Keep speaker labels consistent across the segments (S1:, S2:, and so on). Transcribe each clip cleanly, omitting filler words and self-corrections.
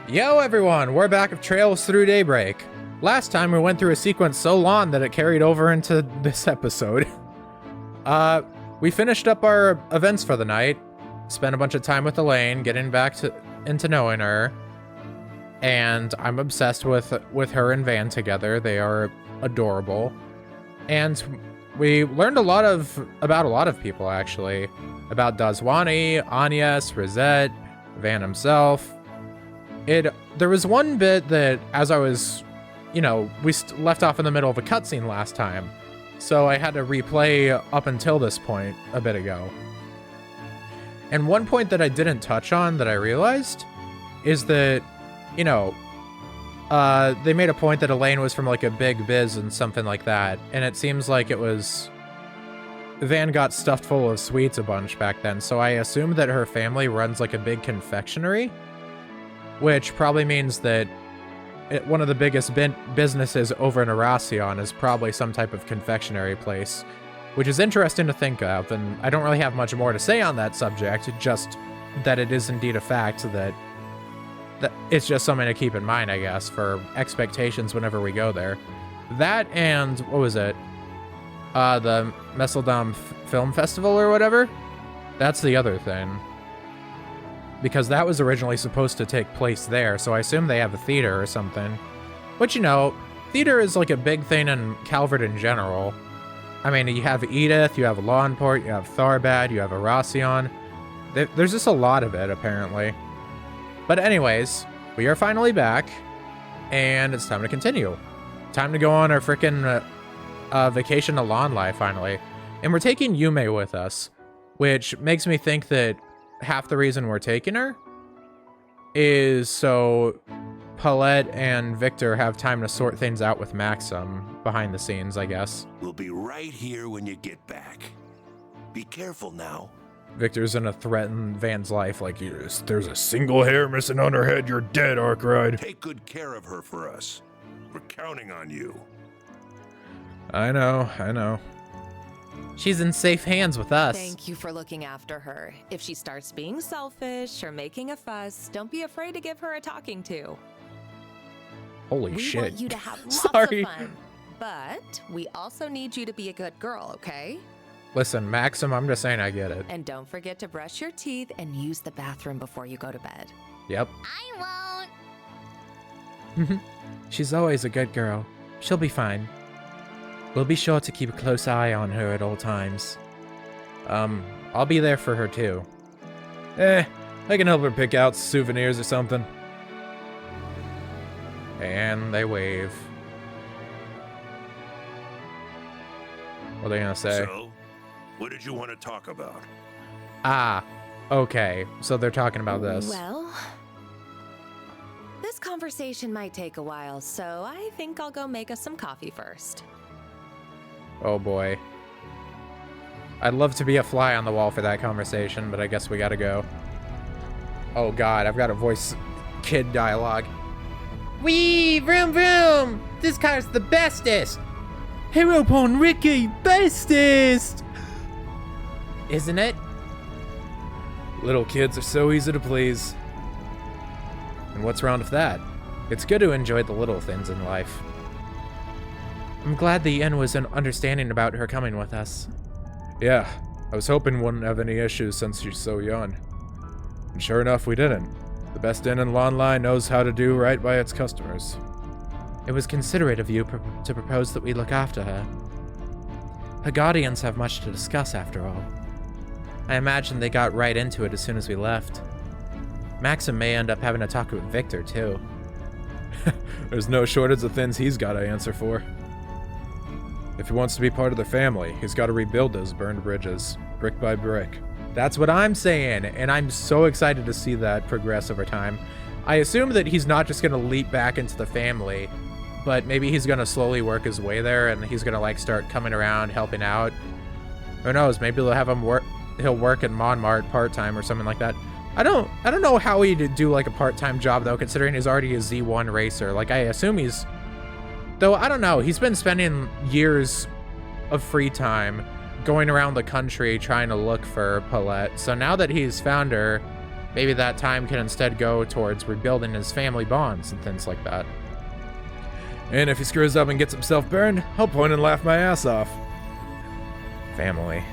S1: Yo everyone, we're back of Trails Through Daybreak. Last time we went through a sequence so long that it carried over into this episode. We finished up our events for the night, spent a bunch of time with Elaine, getting back into knowing her, and I'm obsessed with her and Van together. They are adorable. And we learned about a lot of people, actually. About Dazwani, Agnes, Rosette, Van himself. There was one bit that, as I was, we left off in the middle of a cutscene last time, so I had to replay up until this point a bit ago. And one point that I didn't touch on that I realized is that, they made a point that Elaine was from like a big biz and something like that, and it seems like it was Van got stuffed full of sweets a bunch back then, so I assume that her family runs like a big confectionery. Which probably means that one of the biggest businesses over in Arasion is probably some type of confectionery place, which is interesting to think of, and I don't really have much more to say on that subject, just that it is indeed a fact that it's just something to keep in mind, I guess, for expectations whenever we go there. That and, what was it? The Messeldom Film Festival or whatever? That's the other thing. Because that was originally supposed to take place there, so I assume they have a theater or something. Which, theater is like a big thing in Calvert in general. I mean, you have Edith, you have Lawnport, you have Tharbad, you have Arasion. There's just a lot of it, apparently. But anyways, we are finally back, and it's time to continue. Time to go on our frickin' vacation to Longlai, finally. And we're taking Yume with us, which makes me think that half the reason we're taking her is so Paulette and Victor have time to sort things out with Maxim behind the scenes, I guess.
S2: We'll be right here when you get back. Be careful now.
S1: Victor's gonna threaten Van's life like, there's a single hair missing on her head, you're dead, Arkride.
S2: Take good care of her for us. We're counting on you.
S1: I know. She's in safe hands with us.
S3: Thank you for looking after her. If she starts being selfish or making a fuss, don't be afraid to give her a talking to.
S1: Holy shit.
S3: We want you to have lots
S1: Sorry.
S3: of fun, but we also need you to be a good girl, okay?
S1: Listen, Maxim, I'm just saying I get it.
S3: And don't forget to brush your teeth and use the bathroom before you go to bed.
S1: Yep.
S3: I
S1: won't. She's always a good girl. She'll be fine. We'll be sure to keep a close eye on her at all times. I'll be there for her too. I can help her pick out souvenirs or something. And they wave. What are they gonna say?
S2: So, what did you want to talk about?
S1: Ah, okay. So they're talking about this.
S3: Well, this conversation might take a while, so I think I'll go make us some coffee first.
S1: Oh boy. I'd love to be a fly on the wall for that conversation, but I guess we gotta go. Oh god, I've got to voice kid dialogue. Wee! Vroom vroom! This car's the bestest! Heropon Ricky, bestest! Isn't it? Little kids are so easy to please. And what's wrong with that? It's good to enjoy the little things in life. I'm glad the inn was understanding about her coming with us. Yeah, I was hoping we wouldn't have any issues since she's so young. And sure enough, we didn't. The best inn in Longlai knows how to do right by its customers. It was considerate of you to propose that we look after her. Her guardians have much to discuss, after all. I imagine they got right into it as soon as we left. Maxim may end up having to talk with Victor, too. There's no shortage of things he's got to answer for. If he wants to be part of the family, he's got to rebuild those burned bridges, brick by brick. That's what I'm saying, and I'm so excited to see that progress over time. I assume that he's not just going to leap back into the family, but maybe he's going to slowly work his way there, and he's going to start coming around, helping out. Who knows, maybe they'll have him he'll work at Monmart part-time or something like that. I don't know how he'd do a part-time job though, considering he's already a Z1 racer. I assume he's... Though, I don't know, he's been spending years of free time going around the country trying to look for Paulette. So now that he's found her, Maybe that time can instead go towards rebuilding his family bonds and things like that.
S4: And if he screws up and gets himself burned, I'll point and laugh my ass off.
S1: Family.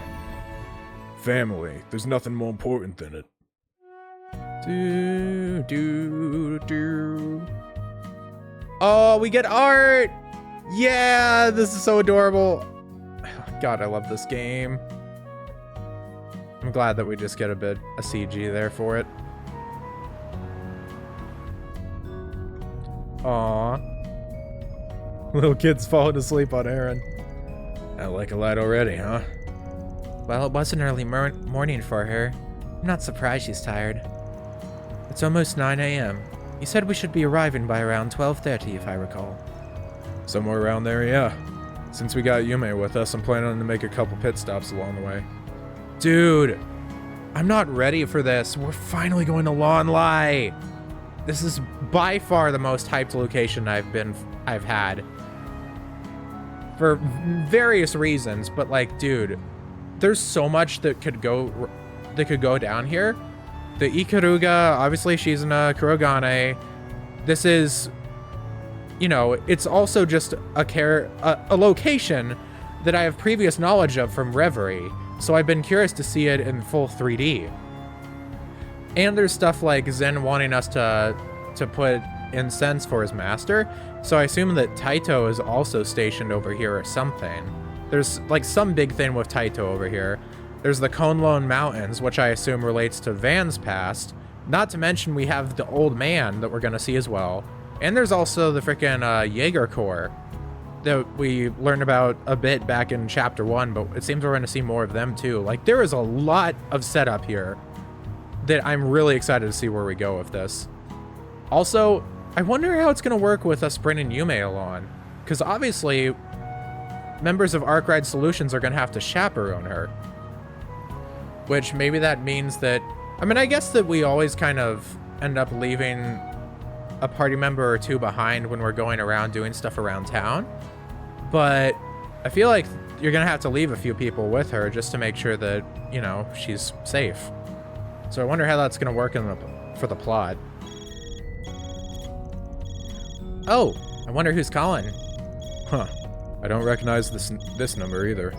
S4: Family. There's nothing more important than it.
S1: Oh, we get art! Yeah, this is so adorable. God, I love this game. I'm glad that we just get a CG there for it. Aw.
S4: Little kid's falling asleep on Aaron. I like a light already, huh?
S1: Well, it was an early morning for her. I'm not surprised she's tired. It's almost 9 a.m. You said we should be arriving by around 12:30, if I recall.
S4: Somewhere around there, yeah. Since we got Yume with us, I'm planning to make a couple pit stops along the way.
S1: Dude, I'm not ready for this. We're finally going to Longlai. This is by far the most hyped location I've had. For various reasons, but like, dude, there's so much that could go down here. The Ikaruga, obviously she's in a Kurogane. This is, you know, it's also just a location that I have previous knowledge of from Reverie. So I've been curious to see it in full 3D. And there's stuff like Zen wanting us to put incense for his master. So I assume that Taito is also stationed over here or something. There's like some big thing with Taito over here. There's the Konlon Mountains, which I assume relates to Van's past. Not to mention we have the old man that we're gonna see as well. And there's also the frickin' Jaeger Corps that we learned about a bit back in chapter 1, but it seems we're gonna see more of them too. Like, there is a lot of setup here that I'm really excited to see where we go with this. Also, I wonder how it's gonna work with us bringing Yume along, because obviously members of Arkride Solutions are gonna have to chaperone her. Which maybe that means that, I mean, I guess that we always kind of end up leaving a party member or two behind when we're going around doing stuff around town. But I feel like you're gonna have to leave a few people with her just to make sure that, you know, she's safe. So I wonder how that's gonna work for the plot. Oh, I wonder who's calling.
S4: Huh. I don't recognize this number either.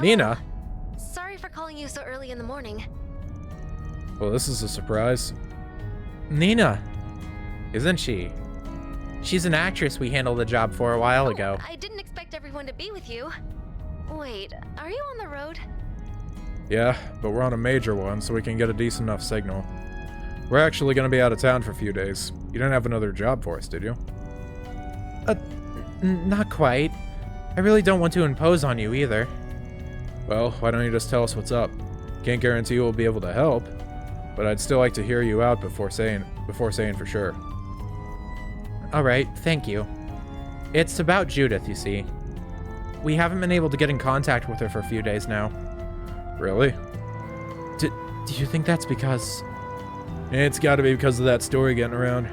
S1: Nina?
S5: Sorry for calling you so early in the morning.
S4: Well, this is a surprise.
S1: Nina, isn't she? She's an actress we handled the job for a while ago.
S5: I didn't expect everyone to be with you. Wait, are you on the road?
S4: Yeah, but we're on a major one, so we can get a decent enough signal. We're actually going to be out of town for a few days. You didn't have another job for us, did you?
S1: Not quite. I really don't want to impose on you either.
S4: Well, why don't you just tell us what's up? Can't guarantee we'll be able to help, but I'd still like to hear you out before saying for sure.
S1: Alright, thank you. It's about Judith, you see. We haven't been able to get in contact with her for a few days now.
S4: Really?
S1: Do you think that's because...
S4: It's gotta be because of that story getting around.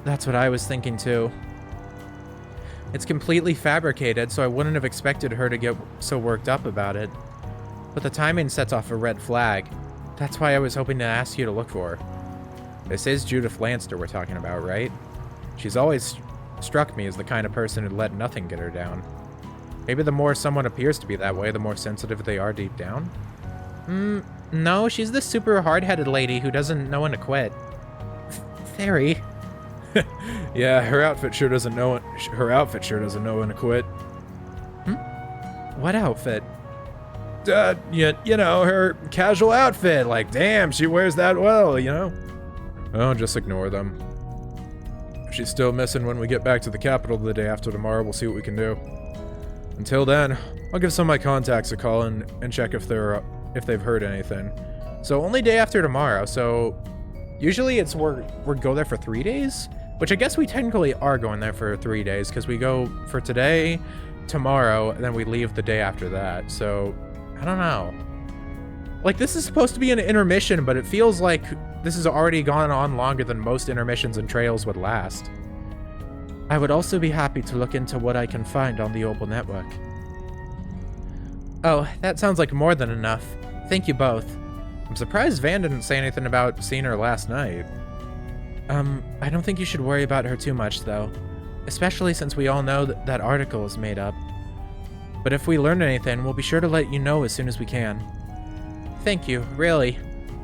S1: That's what I was thinking too. It's completely fabricated, so I wouldn't have expected her to get so worked up about it. But the timing sets off a red flag. That's why I was hoping to ask you to look for her. This is Judith Lanster we're talking about, right? She's always struck me as the kind of person who'd let nothing get her down. Maybe the more someone appears to be that way, the more sensitive they are deep down? No, she's this super hard-headed lady who doesn't know when to quit. Fairy.
S4: Yeah, her outfit sure doesn't know when to quit.
S1: What outfit?
S4: You know, her casual outfit. Like, damn, she wears that well, you know? Oh, just ignore them. If she's still missing when we get back to the capital the day after tomorrow, we'll see what we can do. Until then, I'll give some of my contacts a call and check if they've heard anything.
S1: So only day after tomorrow, so usually it's we're go there for 3 days? Which I guess we technically are going there for 3 days, because we go for today, tomorrow, and then we leave the day after that. So, I don't know. Like, this is supposed to be an intermission, but it feels like this has already gone on longer than most intermissions and trails would last. I would also be happy to look into what I can find on the Opal network. Oh, that sounds like more than enough. Thank you both. I'm surprised Van didn't say anything about seeing her last night.
S6: I don't think you should worry about her too much, though. Especially since we all know that article is made up. But if we learn anything, we'll be sure to let you know as soon as we can. Thank you, really.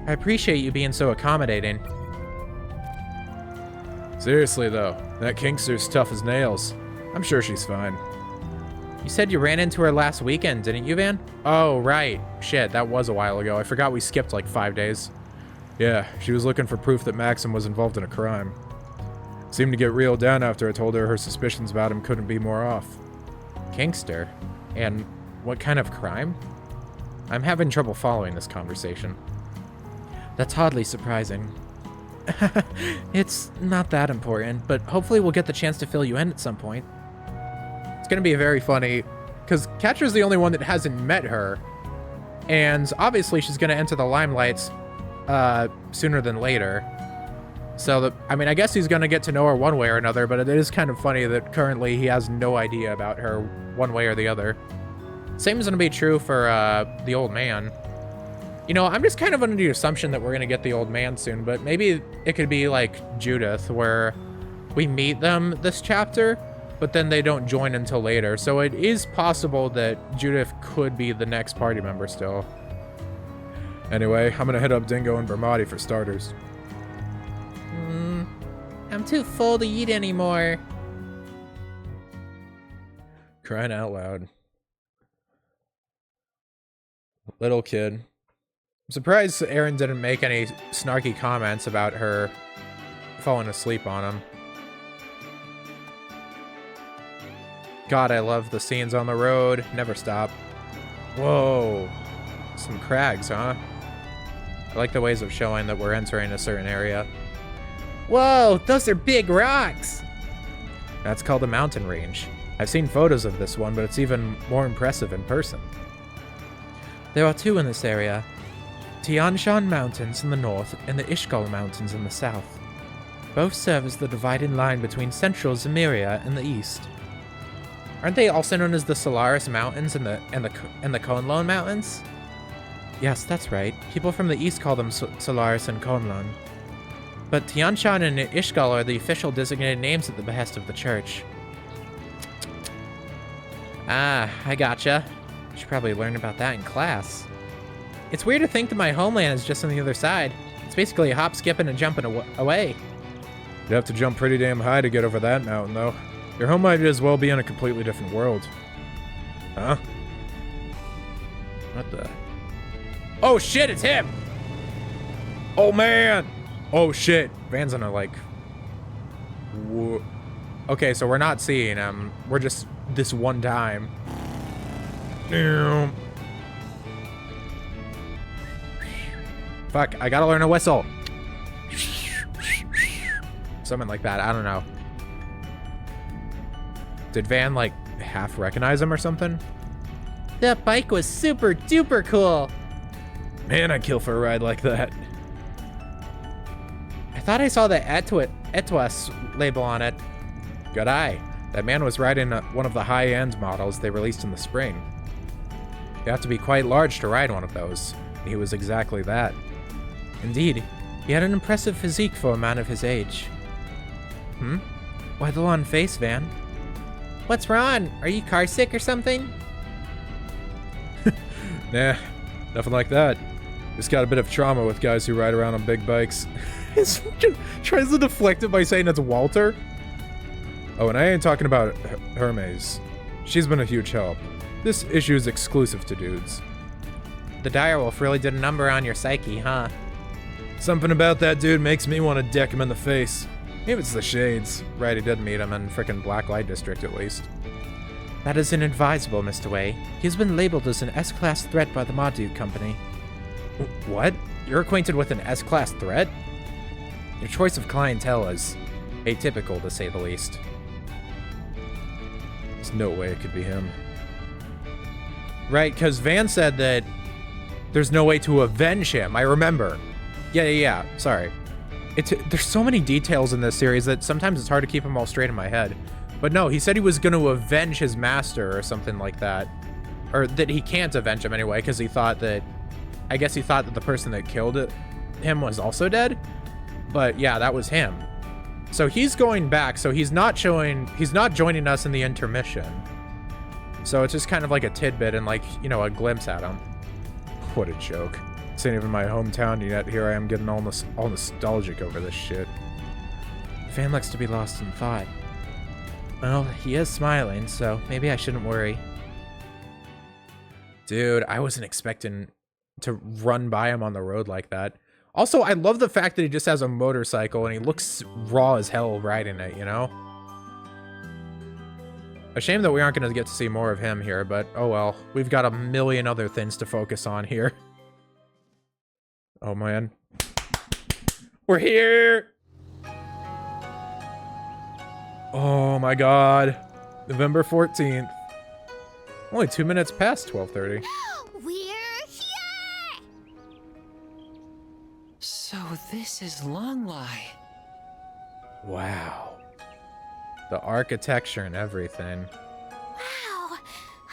S6: I appreciate you being so accommodating.
S4: Seriously, though, that Kingster's tough as nails. I'm sure she's fine.
S1: You said you ran into her last weekend, didn't you, Van? Oh, right. Shit, that was a while ago. I forgot we skipped like 5 days.
S4: Yeah, she was looking for proof that Maxim was involved in a crime. Seemed to get reeled down after I told her suspicions about him couldn't be more off.
S1: Kingster? And what kind of crime? I'm having trouble following this conversation.
S6: That's hardly surprising. It's not that important, but hopefully we'll get the chance to fill you in at some point.
S1: It's going to be very funny, because Catcher's the only one that hasn't met her, and obviously she's going to enter the limelight sooner than later. So, I guess he's going to get to know her one way or another, but it is kind of funny that currently he has no idea about her one way or the other. Same is going to be true for the old man. You know, I'm just kind of under the assumption that we're going to get the old man soon, but maybe it could be like Judith, where we meet them this chapter, but then they don't join until later. So it is possible that Judith could be the next party member still.
S4: Anyway, I'm gonna hit up Dingo and Bermati for starters.
S6: I'm too full to eat anymore.
S4: Crying out loud. Little kid.
S1: I'm surprised Aaron didn't make any snarky comments about her falling asleep on him. God, I love the scenes on the road. Never stop. Whoa. Some crags, huh? I like the ways of showing that we're entering a certain area. Whoa, those are big rocks! That's called a mountain range. I've seen photos of this one, but it's even more impressive in person.
S6: There are two in this area. Tian Shan Mountains in the north and the Ishgal Mountains in the south. Both serve as the dividing line between central Zemuria and the east.
S1: Aren't they also known as the Solaris Mountains and the Konlon Mountains?
S6: Yes, that's right. People from the east call them Solaris and Konlon. But Tian Shan and Ishgal are the official designated names at the behest of the church.
S1: Ah, I gotcha. Should probably learn about that in class. It's weird to think that my homeland is just on the other side. It's basically a hop, skipping, and jumping away.
S4: You'd have to jump pretty damn high to get over that mountain, though. Your home might as well be in a completely different world. Huh? What the?
S1: Oh shit, it's him!
S4: Oh man!
S1: Oh shit, Van's gonna like... Whoa. Okay, so we're not seeing him. We're just this one time. Fuck, I gotta learn a whistle. Something like that, I don't know. Did Van, like, half recognize him or something?
S6: That bike was super duper cool.
S4: Man, I'd kill for a ride like that.
S1: I thought I saw the Etwas label on it. Good eye. That man was riding one of the high-end models they released in the spring. You have to be quite large to ride one of those. He was exactly that.
S6: Indeed, he had an impressive physique for a man of his age. Why the long face, Van?
S1: What's wrong? Are you car sick or something?
S4: Nah, nothing like that. Just got a bit of trauma with guys who ride around on big bikes.
S1: Tries to deflect it by saying it's Walter.
S4: Oh, and I ain't talking about Hermes. She's been a huge help. This issue is exclusive to dudes.
S1: The direwolf really did a number on your psyche, huh?
S4: Something about that dude makes me want to deck him in the face. Maybe it's the shades.
S1: Right, he did meet him in frickin' Blacklight District at least.
S6: That is inadvisable, Mr. Wei. He has been labeled as an S-Class threat by the Marduk Company.
S1: What? You're acquainted with an S-Class threat? Your choice of clientele is atypical, to say the least.
S4: There's no way it could be him.
S1: Right, because Van said that there's no way to avenge him. I remember. Yeah. Sorry. There's so many details in this series that sometimes it's hard to keep them all straight in my head. But no, he said he was going to avenge his master or something like that. Or that he can't avenge him anyway, because he thought that I guess he thought that the person that killed him was also dead. But yeah, that was him. So he's going back. So he's not joining us in the intermission. So it's just kind of like a tidbit and like, you know, a glimpse at him. What a joke. This ain't even my hometown, yet here I am getting all nostalgic over this shit.
S6: Van looks to be lost in thought. Well, he is smiling, so maybe I shouldn't worry.
S1: Dude, I wasn't expecting to run by him on the road like that. Also, I love the fact that he just has a motorcycle and he looks raw as hell riding it, you know? A shame that we aren't going to get to see more of him here, but oh well. We've got a million other things to focus on here. Oh man. We're here! Oh my god. November 14th. Only 2 minutes past 12:30.
S5: We're here!
S7: So this is Longlai.
S1: Wow. The architecture and everything.
S5: Wow,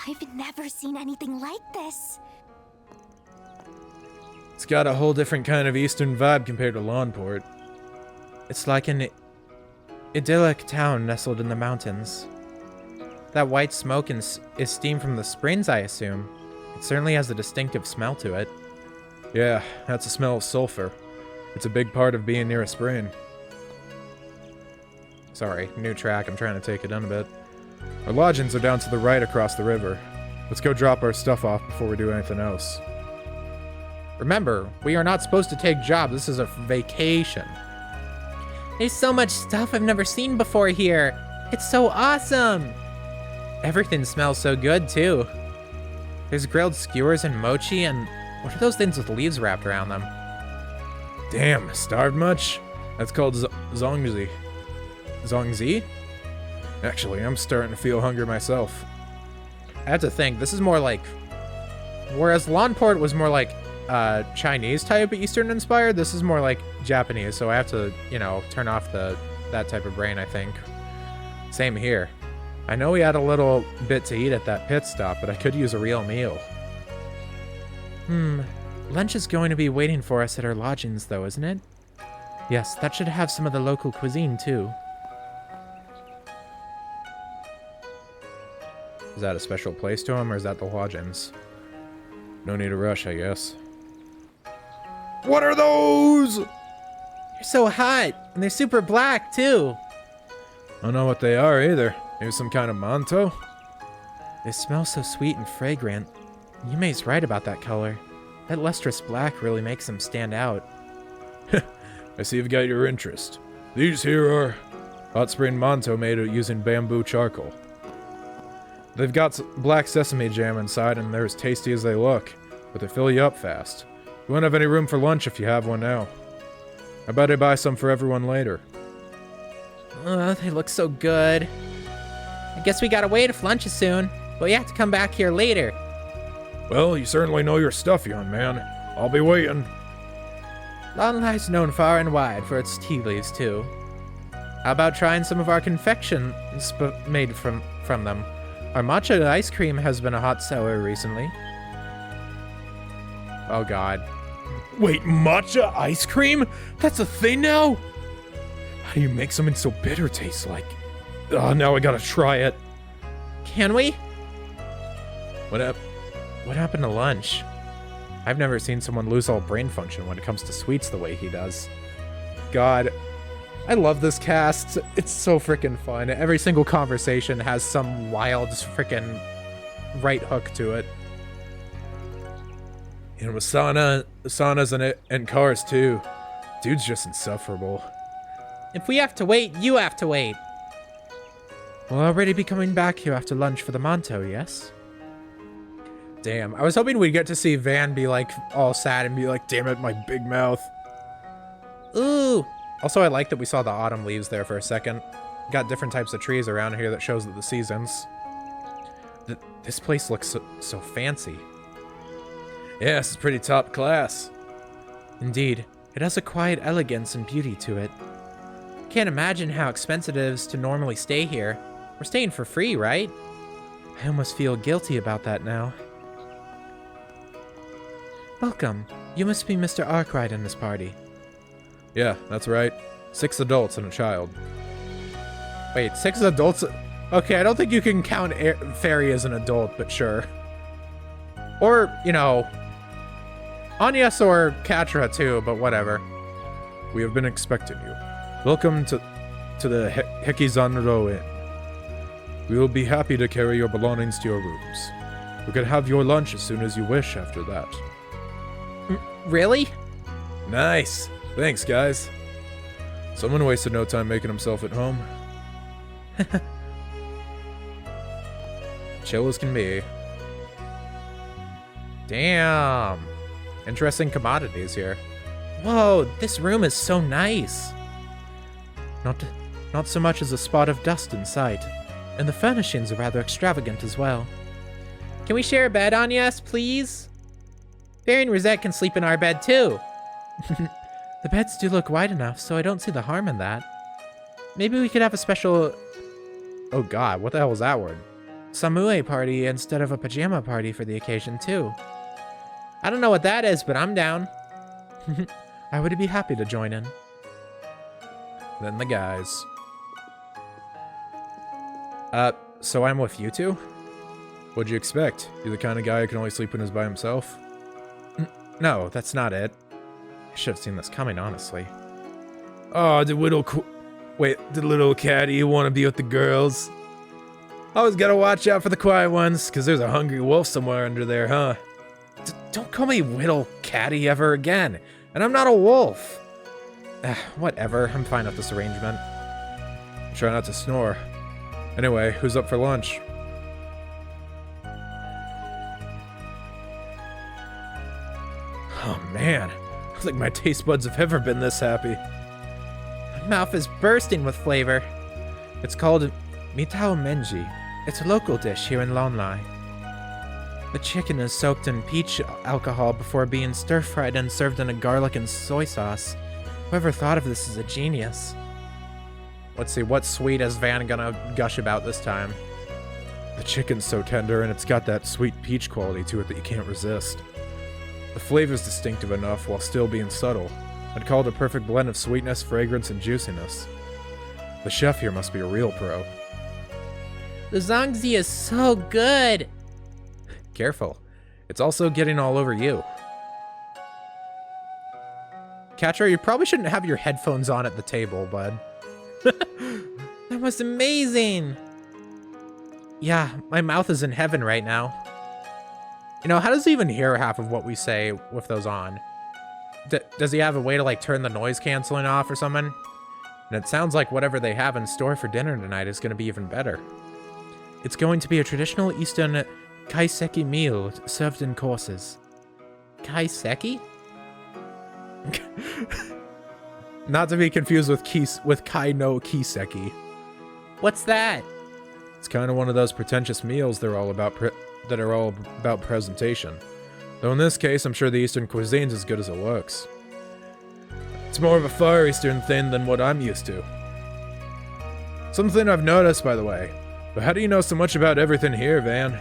S5: I've never seen anything like this.
S4: It's got a whole different kind of eastern vibe compared to Lawnport.
S6: It's like an idyllic town nestled in the mountains. That white smoke is steam from the springs, I assume. It certainly has a distinctive smell to it.
S4: Yeah, that's the smell of sulfur. It's a big part of being near a spring.
S1: Sorry, new track. I'm trying to take it in a bit.
S4: Our lodgings are down to the right across the river. Let's go drop our stuff off before we do anything else.
S1: Remember, we are not supposed to take jobs. This is a vacation.
S6: There's so much stuff I've never seen before here. It's so awesome. Everything smells so good, too. There's grilled skewers and mochi, and what are those things with leaves wrapped around them?
S4: Damn, starved much? That's called zongzi.
S1: Zongzi?
S4: Actually, I'm starting to feel hungry myself.
S1: I have to think. This is more like... Whereas Lawnport was more like Chinese type Eastern inspired, this is more like Japanese, so I have to, you know, turn off that type of brain, I think. Same here. I know we had a little bit to eat at that pit stop, but I could use a real meal.
S6: Lunch is going to be waiting for us at our lodgings, though, isn't it? Yes, that should have some of the local cuisine, too.
S1: Is that a special place to him, or is that the lodgings?
S4: No need to rush, I guess. What are those?
S6: They're so hot, and they're super black, too.
S4: I don't know what they are either. Maybe some kind of manto?
S6: They smell so sweet and fragrant. Yume's right about that color. That lustrous black really makes them stand out.
S4: I see you've got your interest. These here are hot spring manto made using bamboo charcoal. They've got black sesame jam inside, and they're as tasty as they look, but they fill you up fast. You won't have any room for lunch if you have one now. I bet I buy some for everyone later.
S6: They look so good. I guess we gotta wait if lunch is soon, but we have to come back here later.
S4: Well, you certainly know your stuff, young man. I'll be waiting.
S6: Longlai's known far and wide for its tea leaves, too. How about trying some of our confections made from them? Our matcha ice cream has been a hot seller recently.
S1: Oh god.
S4: Wait, matcha ice cream? That's a thing now? How do you make something so bitter taste like? Oh, now I gotta try it.
S6: Can we?
S1: What happened to lunch? I've never seen someone lose all brain function when it comes to sweets the way he does. God, I love this cast. It's so freaking fun. Every single conversation has some wild freaking right hook to it.
S4: And with saunas and cars too. Dude's just insufferable.
S6: If we have to wait, you have to wait. We'll already be coming back here after lunch for the manto, yes?
S1: Damn, I was hoping we'd get to see Van be like all sad and be like, damn it, my big mouth.
S6: Ooh.
S1: Also, I like that we saw the autumn leaves there for a second. Got different types of trees around here that shows the seasons. This place looks so fancy.
S4: Yeah, it's pretty top class.
S6: Indeed, it has a quiet elegance and beauty to it. Can't imagine how expensive it is to normally stay here. We're staying for free, right? I almost feel guilty about that now. Welcome. You must be Mr. Arkwright in this party.
S4: Yeah, that's right. 6 adults and a child.
S1: Wait, 6 adults? Okay, I don't think you can count Fairy as an adult, but sure. Or, you know, Agnes or Katra too, but whatever.
S4: We have been expecting you. Welcome to the Hekizanro Inn. We will be happy to carry your belongings to your rooms. You can have your lunch as soon as you wish after that.
S1: Really?
S4: Nice. Thanks, guys. Someone wasted no time making himself at home.
S1: Chill as can be. Damn. Interesting commodities here. Whoa, this room is so nice.
S6: Not so much as a spot of dust in sight. And the furnishings are rather extravagant as well.
S1: Can we share a bed, Agnes, please? Fairy and Rosette can sleep in our bed too.
S6: The beds do look wide enough, so I don't see the harm in that. Maybe we could have a special...
S1: Oh god, what the hell was that word?
S6: Samue party instead of a pajama party for the occasion too.
S1: I don't know what that is, but I'm down.
S6: I would be happy to join in.
S1: Then the guys. So I'm with you two?
S4: What'd you expect? You're the kind of guy who can only sleep when he's by himself?
S1: No, that's not it. I should have seen this coming, honestly.
S4: Oh, did little Caddy want to be with the girls? Always gotta watch out for the quiet ones, because there's a hungry wolf somewhere under there, huh?
S1: Don't call me Whittle Caddy ever again. And I'm not a wolf. Whatever, I'm fine with this arrangement.
S4: Try not to snore. Anyway, who's up for lunch? Oh man, I don't think my taste buds have ever been this happy.
S1: My mouth is bursting with flavor.
S6: It's called Mitao Menji. It's a local dish here in Longlai. The chicken is soaked in peach alcohol before being stir-fried and served in a garlic and soy sauce. Whoever thought of this is a genius.
S1: Let's see, what sweet is Van gonna gush about this time?
S4: The chicken's so tender and it's got that sweet peach quality to it that you can't resist. The flavor's distinctive enough while still being subtle. I'd call it a perfect blend of sweetness, fragrance, and juiciness. The chef here must be a real pro.
S1: The zongzi is so good! Careful. It's also getting all over you. Katra, you probably shouldn't have your headphones on at the table, bud.
S6: That was amazing!
S1: Yeah, my mouth is in heaven right now. You know, how does he even hear half of what we say with those on? Does he have a way to, like, turn the noise canceling off or something? And it sounds like whatever they have in store for dinner tonight is going to be even better.
S6: It's going to be a traditional Eastern kaiseki meal served in courses.
S1: Kaiseki? Not to be confused with kai no kiseki. What's that?
S4: It's kind of one of those pretentious meals that are all about presentation. Though in this case, I'm sure the Eastern cuisine's as good as it looks. It's more of a Far Eastern thing than what I'm used to. Something I've noticed, by the way. But how do you know so much about everything here, Van?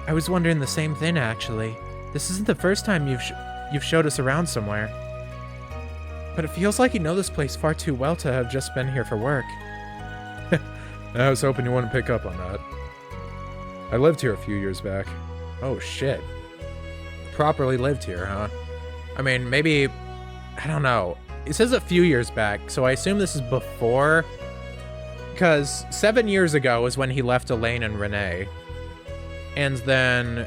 S6: I was wondering the same thing, actually. This isn't the first time you've showed us around somewhere. But it feels like you know this place far too well to have just been here for work.
S4: I was hoping you wouldn't pick up on that. I lived here a few years back.
S1: Oh shit. Properly lived here, huh? I mean, maybe... I don't know. It says a few years back, so I assume this is before... Because 7 years ago is when he left Elaine and Renee. And then...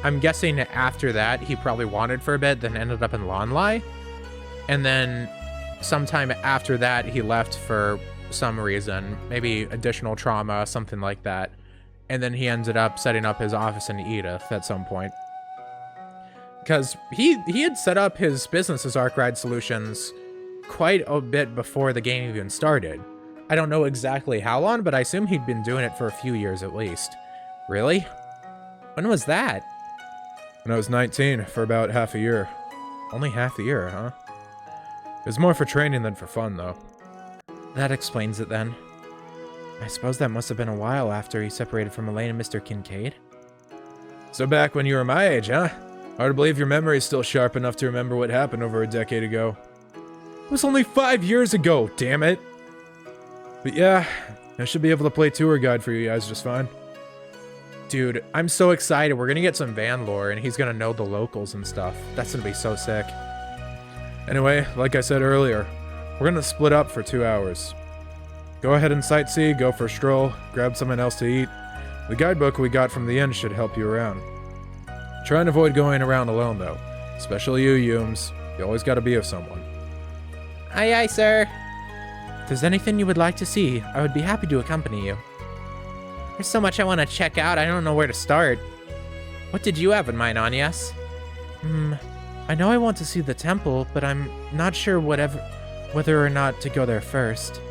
S1: I'm guessing after that, he probably wandered for a bit, then ended up in Longlai. And then sometime after that, he left for some reason. Maybe additional trauma, something like that. And then he ended up setting up his office in Edith at some point. Because he had set up his business as Arc Ride Solutions quite a bit before the game even started. I don't know exactly how long, but I assume he'd been doing it for a few years at least. Really? When was that?
S4: When I was 19, for about half a year.
S1: Only half a year, huh?
S4: It was more for training than for fun, though.
S6: That explains it then. I suppose that must have been a while after he separated from Elaine and Mr. Kincaid.
S4: So back when you were my age, huh? Hard to believe your memory's still sharp enough to remember what happened over a decade ago. It was only 5 years ago, damn it! But yeah, I should be able to play tour guide for you guys just fine.
S1: Dude, I'm so excited. We're gonna get some van lore, and he's gonna know the locals and stuff. That's gonna be so sick.
S4: Anyway, like I said earlier, we're gonna split up for 2 hours. Go ahead and sightsee, go for a stroll, grab something else to eat. The guidebook we got from the inn should help you around. Try and avoid going around alone, though. Especially you, Humes. You always gotta be with someone.
S6: Aye, aye, sir. If there's anything you would like to see, I would be happy to accompany you. There's so much I want to check out, I don't know where to start. What did you have in mind, Anyas? I know I want to see the temple, but I'm not sure whether or not to go there first.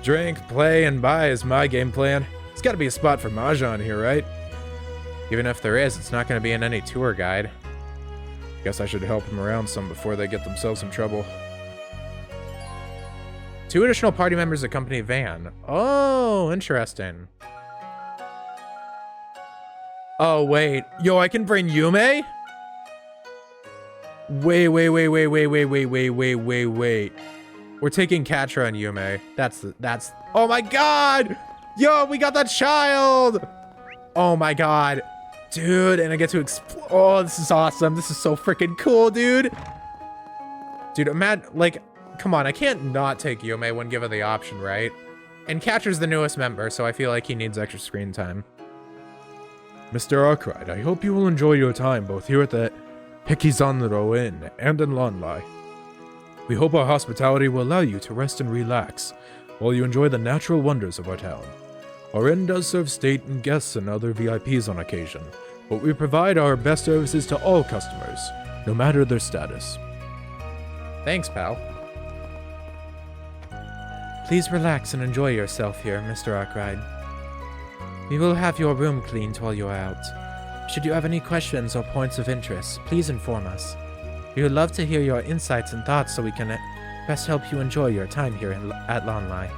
S4: Drink, play, and buy is my game plan. There's gotta be a spot for Mahjong here, right?
S1: Even if there is, it's not gonna be in any tour guide.
S4: Guess I should help them around some before they get themselves in trouble.
S1: 2 additional party members accompany Van. Oh, interesting.
S4: Oh, wait. Yo, I can bring Yume? Wait.
S1: We're taking Katra and Yume. That's. Oh my god! Yo, we got that child! Oh my god. Dude, and I get to explore. Oh, this is awesome. This is so freaking cool, dude. Dude, imagine, like, come on, I can't not take Yume when given the option, right? And Katra's the newest member, so I feel like he needs extra screen time.
S4: Mr. Arkwright, I hope you will enjoy your time both here at the Hikizanro Inn and in Longlai. We hope our hospitality will allow you to rest and relax while you enjoy the natural wonders of our town. Our inn does serve state and guests and other VIPs on occasion, but we provide our best services to all customers, no matter their status.
S1: Thanks, pal.
S6: Please relax and enjoy yourself here, Mr. Arkwright. We will have your room cleaned while you are out. Should you have any questions or points of interest, please inform us. We would love to hear your insights and thoughts so we can best help you enjoy your time here at Longlai.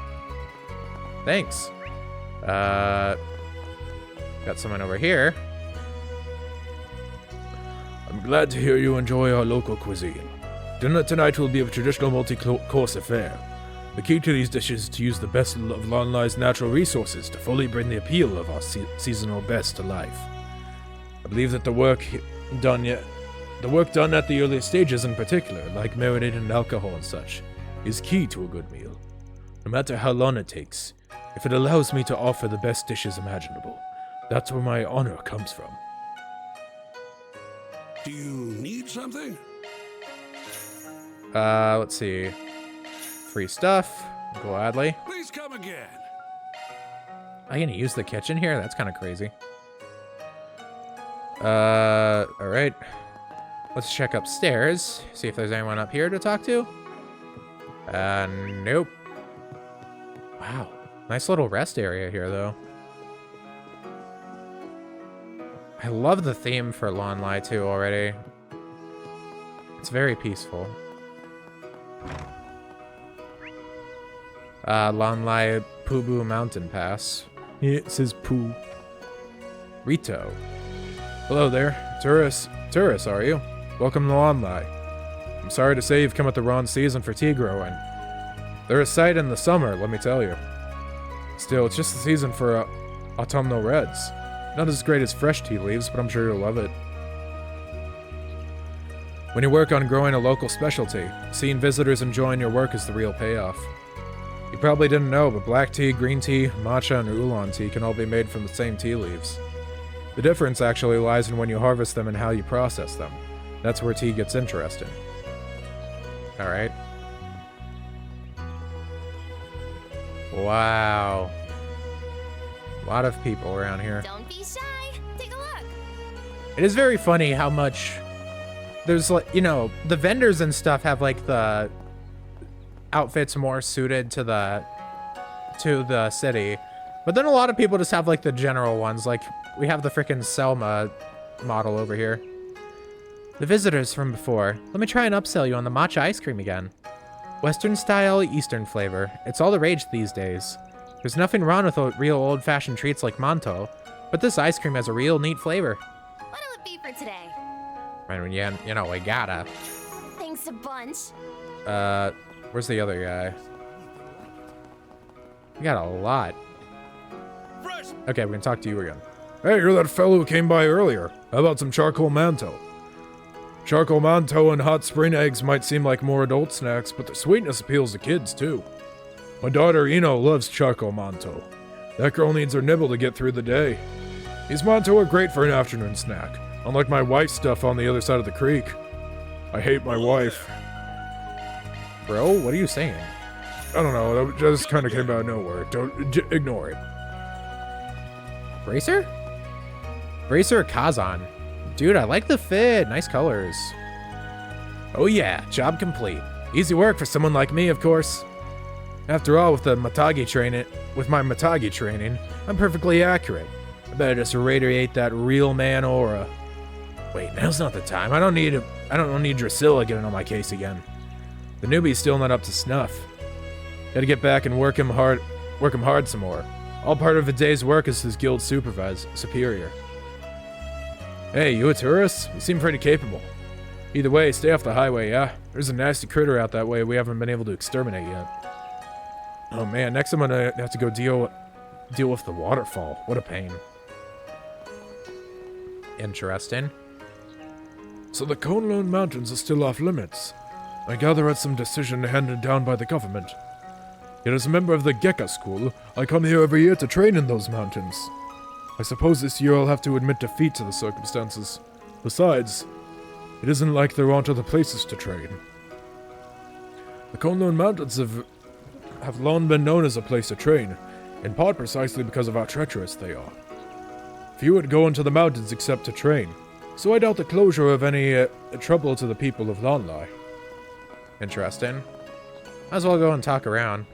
S1: Thanks. Got someone over here.
S4: I'm glad to hear you enjoy our local cuisine. Dinner tonight will be a traditional multi-course affair. The key to these dishes is to use the best of Longlai's natural resources to fully bring the appeal of our seasonal best to life. I believe that the work done at the earliest stages in particular, like marinating alcohol and such, is key to a good meal. No matter how long it takes, if it allows me to offer the best dishes imaginable, that's where my honor comes from.
S2: Do you need something?
S1: Let's see. Free stuff. Gladly.
S2: Please come again.
S1: I'm gonna use the kitchen here? That's kind of crazy. Alright. Let's check upstairs. See if there's anyone up here to talk to. Nope. Wow. Nice little rest area here, though. I love the theme for Longlai, too, already. It's very peaceful. Longlai Pubu Mountain Pass.
S4: Yeah, it says poo.
S1: Rito.
S4: Hello there. Tourists, are you? Welcome to Longlai. I'm sorry to say you've come at the wrong season for tea growing. They're a sight in the summer, let me tell you. Still, it's just the season for autumnal reds. Not as great as fresh tea leaves, but I'm sure you'll love it. When you work on growing a local specialty, seeing visitors enjoying your work is the real payoff. You probably didn't know, but black tea, green tea, matcha, and oolong tea can all be made from the same tea leaves. The difference actually lies in when you harvest them and how you process them. That's where tea gets interesting.
S1: Alright. Wow. A lot of people around here.
S5: Don't be shy. Take a look.
S1: It is very funny how much there's, like, you know, the vendors and stuff have like the outfits more suited to the city, but then a lot of people just have like the general ones. Like we have the freaking Selma model over here. The visitors from before. Let me try and upsell you on the matcha ice cream again. Western style, Eastern flavor. It's all the rage these days. There's nothing wrong with real old-fashioned treats like manto, but this ice cream has a real neat flavor.
S5: be for today.
S1: I mean, yeah, you know, we gotta.
S5: Thanks a bunch.
S1: Where's the other guy? We got a lot. Okay, we can talk to you again.
S4: Hey, you're that fellow who came by earlier. How about some charcoal manto? Charcoal manto and hot spring eggs might seem like more adult snacks, but the sweetness appeals to kids, too. My daughter, Ino, loves charcoal manto. That girl needs her nibble to get through the day. These manto are great for an afternoon snack, unlike my wife's stuff on the other side of the creek. I hate my wife.
S1: Bro, what are you saying?
S4: I don't know, that just kind of came out of nowhere. Don't ignore it.
S1: Bracer? Bracer or Kazan? Dude, I like the fit. Nice colors. Oh yeah, job complete. Easy work for someone like me, of course. After all, with my Matagi training, I'm perfectly accurate. I better just radiate that real man aura. Wait, now's not the time. I don't need Drusilla getting on my case again. The newbie's still not up to snuff. Gotta get back and work him hard some more. All part of a day's work as his guild superior. Hey, you a tourist? You seem pretty capable. Either way, stay off the highway, yeah? There's a nasty critter out that way we haven't been able to exterminate yet. Oh man, next I'm gonna have to go deal with the waterfall. What a pain. Interesting.
S4: So the Konlun Mountains are still off limits. I gather it's some decision handed down by the government. Yet as a member of the Gekka School, I come here every year to train in those mountains. I suppose this year I'll have to admit defeat to the circumstances. Besides, it isn't like there aren't other places to train. The Konlun Mountains have long been known as a place to train, in part precisely because of how treacherous they are. Few would go into the mountains except to train, so I doubt the closure of any trouble to the people of Longlai.
S1: Interesting. Might as well go and talk around.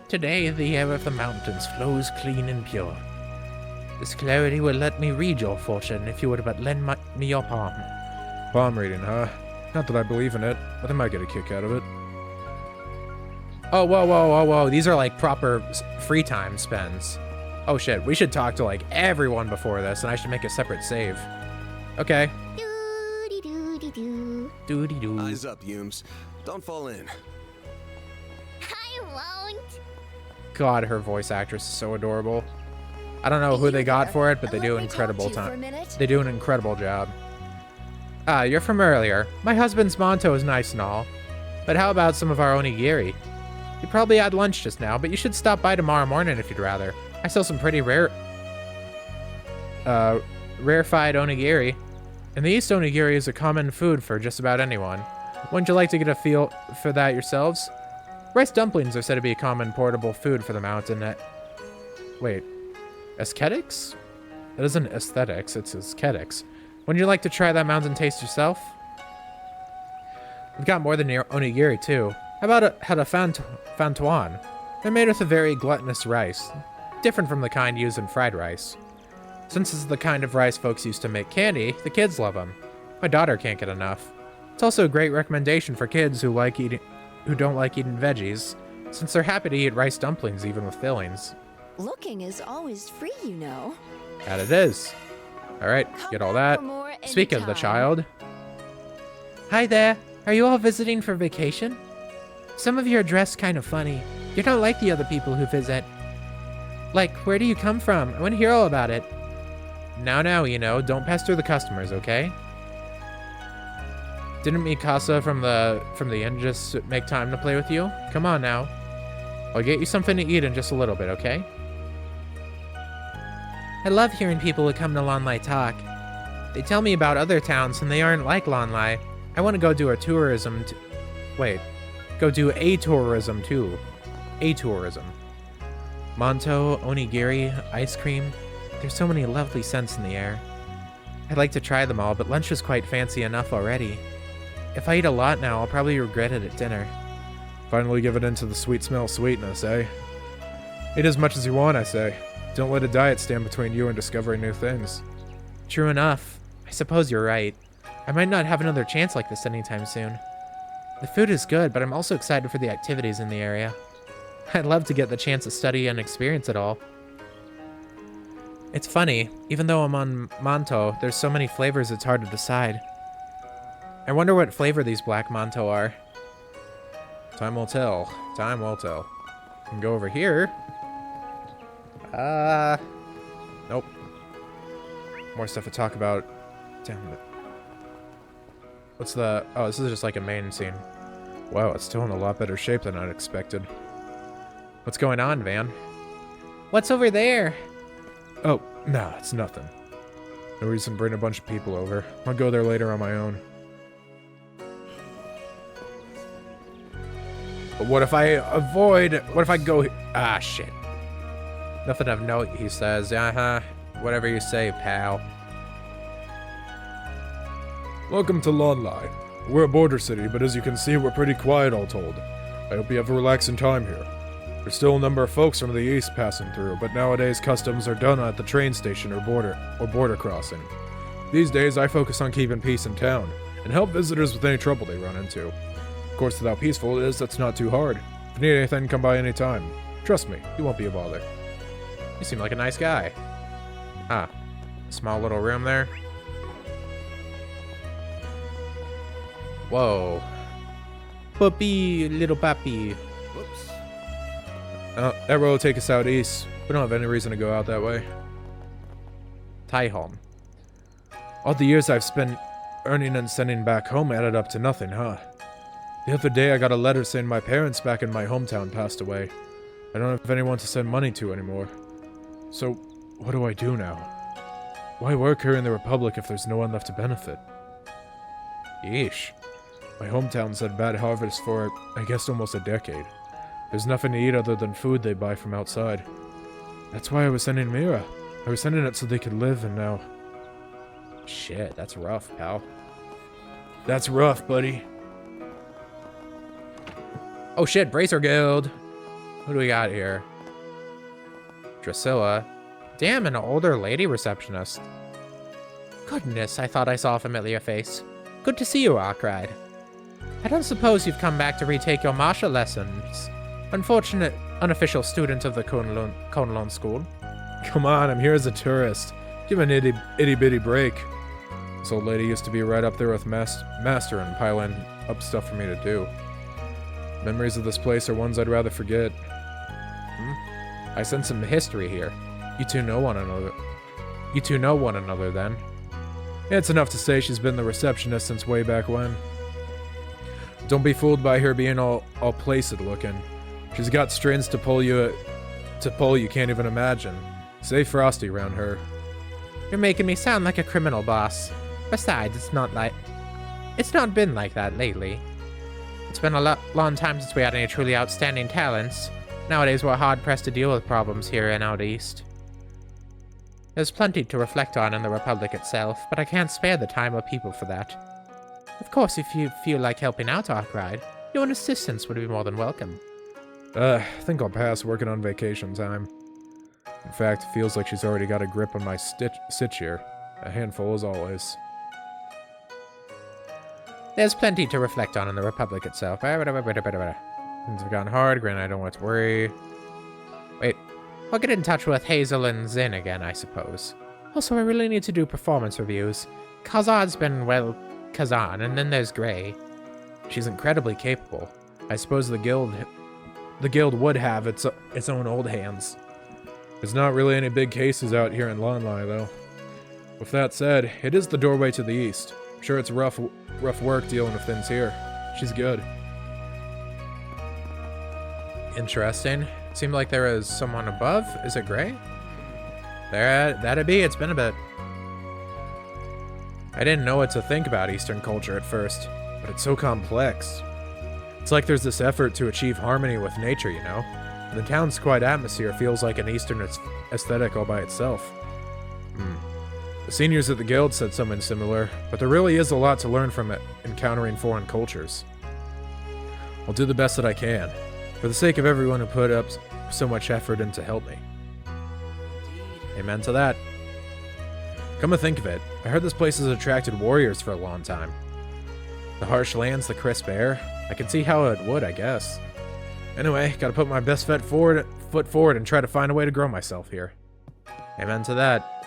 S6: Today, the air of the mountains flows clean and pure. This clarity will let me read your fortune if you would but lend me your palm.
S4: Palm reading, huh? Not that I believe in it, but I might get a kick out of it.
S1: Oh, whoa. These are like proper free time spends. Oh shit, we should talk to like everyone before this, and I should make a separate save. Okay.
S5: Doo-dee-doo-dee-doo.
S1: Doody-doo.
S2: Eyes up, Yumes. Don't fall in.
S5: I won't.
S1: God, her voice actress is so adorable. I don't know who they got for it, but they do an incredible time. They do an incredible job. Ah, you're from earlier. My husband's Monto is nice and all. But how about some of our onigiri? You probably had lunch just now, but you should stop by tomorrow morning if you'd rather. I sell some pretty rarefied onigiri. In the East, onigiri is a common food for just about anyone. Wouldn't you like to get a feel for that yourselves? Rice dumplings are said to be a common portable food for the mountain. Wait, aesthetics? That isn't aesthetics, it's aesthetics. Wouldn't you like to try that mountain taste yourself? We've got more than your onigiri, too. How about a fantuan? They're made with a very gluttonous rice, different from the kind used in fried rice. Since it's the kind of rice folks used to make candy, the kids love them. My daughter can't get enough. It's also a great recommendation for kids who don't like eating veggies, since they're happy to eat rice dumplings even with fillings.
S8: Looking is always free, you know.
S1: That it is. Alright, get all that. Speak of the child.
S6: Hi there. Are you all visiting for vacation? Some of you are dressed kind of funny. You don't like the other people who visit. Like, where do you come from? I want to hear all about it.
S1: Now, you know, don't pester the customers, okay? Didn't Mikasa from the inn just make time to play with you? Come on now. I'll get you something to eat in just a little bit, okay?
S6: I love hearing people who come to Longlai talk. They tell me about other towns and they aren't like Longlai.
S1: I want to go do a tourism go do a tourism too. A tourism. Monto, onigiri, ice cream. There's so many lovely scents in the air. I'd like to try them all, but lunch is quite fancy enough already. If I eat a lot now, I'll probably regret it at dinner.
S4: Finally give it into the sweet smell of sweetness, eh? Eat as much as you want, I say. Don't let a diet stand between you and discovering new things.
S6: True enough. I suppose you're right. I might not have another chance like this anytime soon. The food is good, but I'm also excited for the activities in the area. I'd love to get the chance to study and experience it all. It's funny, even though I'm on Manto, there's so many flavors it's hard to decide. I wonder what flavor these black Manto are.
S1: Time will tell. Time will tell. I can go over here. Nope. More stuff to talk about. Damn it. What's the... Oh, this is just like a main scene. Wow, it's still in a lot better shape than I'd expected. What's going on, Van?
S6: What's over there?
S4: Oh, nah, it's nothing. No reason to bring a bunch of people over. I'll go there later on my own.
S1: But what if I avoid... What if I go... Ah, shit. Nothing of note, he says. Uh-huh. Whatever you say, pal.
S4: Welcome to Longlai. We're a border city, but as you can see, we're pretty quiet all told. I hope you have a relaxing time here. There's still a number of folks from the east passing through, but nowadays customs are done at the train station or border crossing. These days, I focus on keeping peace in town, and help visitors with any trouble they run into. Of course, with how peaceful it is, that's not too hard. If you need anything, come by any time. Trust me, you won't be a bother.
S1: You seem like a nice guy. Ah. Small little room there. Whoa.
S6: Puppy, little puppy.
S2: Whoops.
S4: That road will take us out east. We don't have any reason to go out that way.
S1: Taiholm.
S4: All the years I've spent earning and sending back home added up to nothing, huh? The other day I got a letter saying my parents back in my hometown passed away. I don't have anyone to send money to anymore. So, what do I do now? Why work here in the Republic if there's no one left to benefit?
S1: Yeesh.
S4: My hometown's had bad harvests for, I guess, almost a decade. There's nothing to eat other than food they buy from outside. That's why I was sending Mira. I was sending it so they could live, and now...
S1: Shit, that's rough, pal.
S4: That's rough, buddy.
S1: Oh shit, Bracer Guild! Who do we got here? Drusilla. Damn, an older lady receptionist.
S6: Goodness, I thought I saw a familiar face. Good to see you, Arkride. I don't suppose you've come back to retake your martial lessons. Unfortunate, unofficial student of the Conelon School.
S4: Come on, I'm here as a tourist. Give an itty-bitty break. This old lady used to be right up there with Master and piling up stuff for me to do. Memories of this place are ones I'd rather forget.
S1: I sense some history here. You two know one another. You two know one another, then?
S4: It's enough to say she's been the receptionist since way back when. Don't be fooled by her being all placid looking. She's got strings to pull you can't even imagine. Stay frosty around her.
S6: You're making me sound like a criminal boss. Besides, it's not been like that lately. It's been a long time since we had any truly outstanding talents. Nowadays, we're hard-pressed to deal with problems here and out east. There's plenty to reflect on in the Republic itself, but I can't spare the time or people for that. Of course, if you feel like helping out Arkride, your assistance would be more than welcome.
S4: I think I'll pass working on vacation time. In fact, it feels like she's already got a grip on my sitch here. A handful as always.
S6: There's plenty to reflect on in the Republic itself.
S1: Things have gone hard, granted I don't want to worry.
S6: Wait, I'll get in touch with Hazel and Zin again, I suppose. Also, I really need to do performance reviews. Kazan's been, well, Kazan, and then there's Gray.
S1: She's incredibly capable. I suppose the guild would have its own old hands.
S4: There's not really any big cases out here in Longlai, though. With that said, it is the doorway to the east. I'm sure it's rough work dealing with things here. She's good.
S1: Interesting. Seemed like there was someone above. Is it Gray? That'd be. It's been a bit. I didn't know what to think about Eastern culture at first, but it's so complex. It's like there's this effort to achieve harmony with nature, you know? And the town's quiet atmosphere feels like an Eastern aesthetic all by itself. The seniors at the guild said something similar, but there really is a lot to learn from it, encountering foreign cultures. I'll do the best that I can, for the sake of everyone who put up so much effort in to help me. Amen to that. Come to think of it, I heard this place has attracted warriors for a long time. The harsh lands, the crisp air, I can see how it would, I guess. Anyway, gotta put my best foot forward and try to find a way to grow myself here. Amen to that.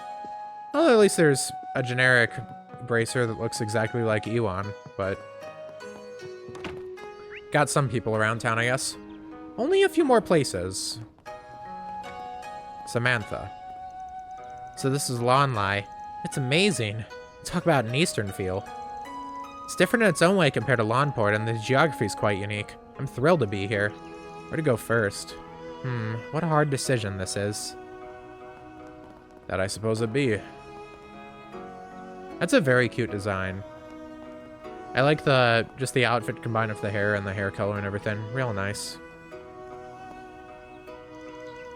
S1: Well, at least there's a generic bracer that looks exactly like Ewan, but got some people around town, I guess. Only a few more places. Samantha. So this is Longlai. It's amazing. Talk about an Eastern feel. It's different in its own way compared to Lawnport, and the geography is quite unique. I'm thrilled to be here. Where to go first? What a hard decision this is. That I suppose it'd be. That's a very cute design. I like just the outfit combined with the hair and the hair color and everything. Real nice.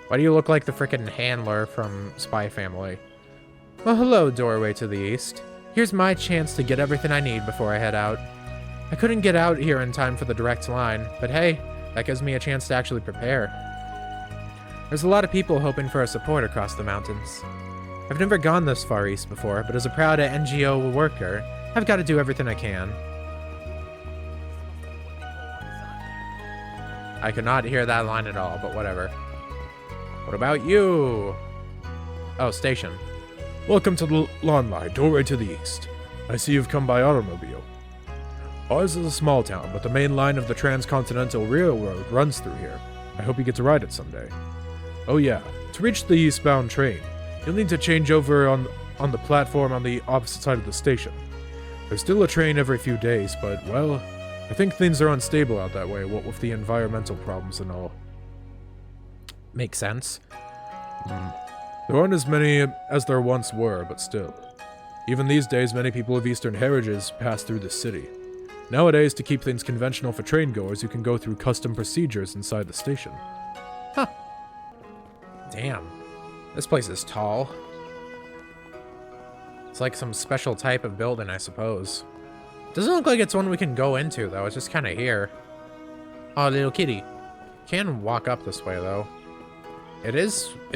S1: Why do you look like the frickin' handler from Spy Family? Well, hello, doorway to the east. Here's my chance to get everything I need before I head out. I couldn't get out here in time for the direct line, but hey, that gives me a chance to actually prepare. There's a lot of people hoping for our support across the mountains. I've never gone this far east before, but as a proud NGO worker, I've got to do everything I can. I could not hear that line at all, but whatever. What about you? Oh, station.
S4: Welcome to Longlai, doorway to the east. I see you've come by automobile. Ours is a small town, but the main line of the Transcontinental Railroad runs through here. I hope you get to ride it someday. Oh yeah, to reach the eastbound train, you'll need to change over on the platform on the opposite side of the station. There's still a train every few days, but, well, I think things are unstable out that way, what with the environmental problems and all.
S1: Makes sense.
S4: There aren't as many as there once were, but still. Even these days, many people of Eastern heritage pass through the city. Nowadays, to keep things conventional for train-goers, you can go through custom procedures inside the station.
S1: Huh. Damn. This place is tall. It's like some special type of building, I suppose. Doesn't look like it's one we can go into, though. It's just kind of here. Oh, little kitty. Can walk up this way, though. It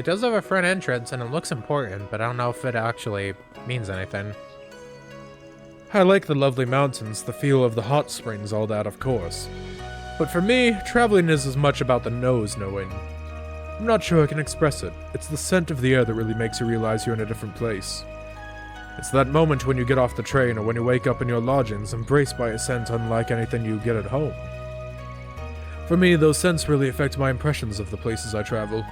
S1: does have a front entrance, and it looks important, but I don't know if it actually means anything.
S4: I like the lovely mountains, the feel of the hot springs, all that, of course. But for me, traveling is as much about the nose knowing. I'm not sure I can express it. It's the scent of the air that really makes you realize you're in a different place. It's that moment when you get off the train or when you wake up in your lodgings, embraced by a scent unlike anything you get at home. For me, those scents really affect my impressions of the places I travel.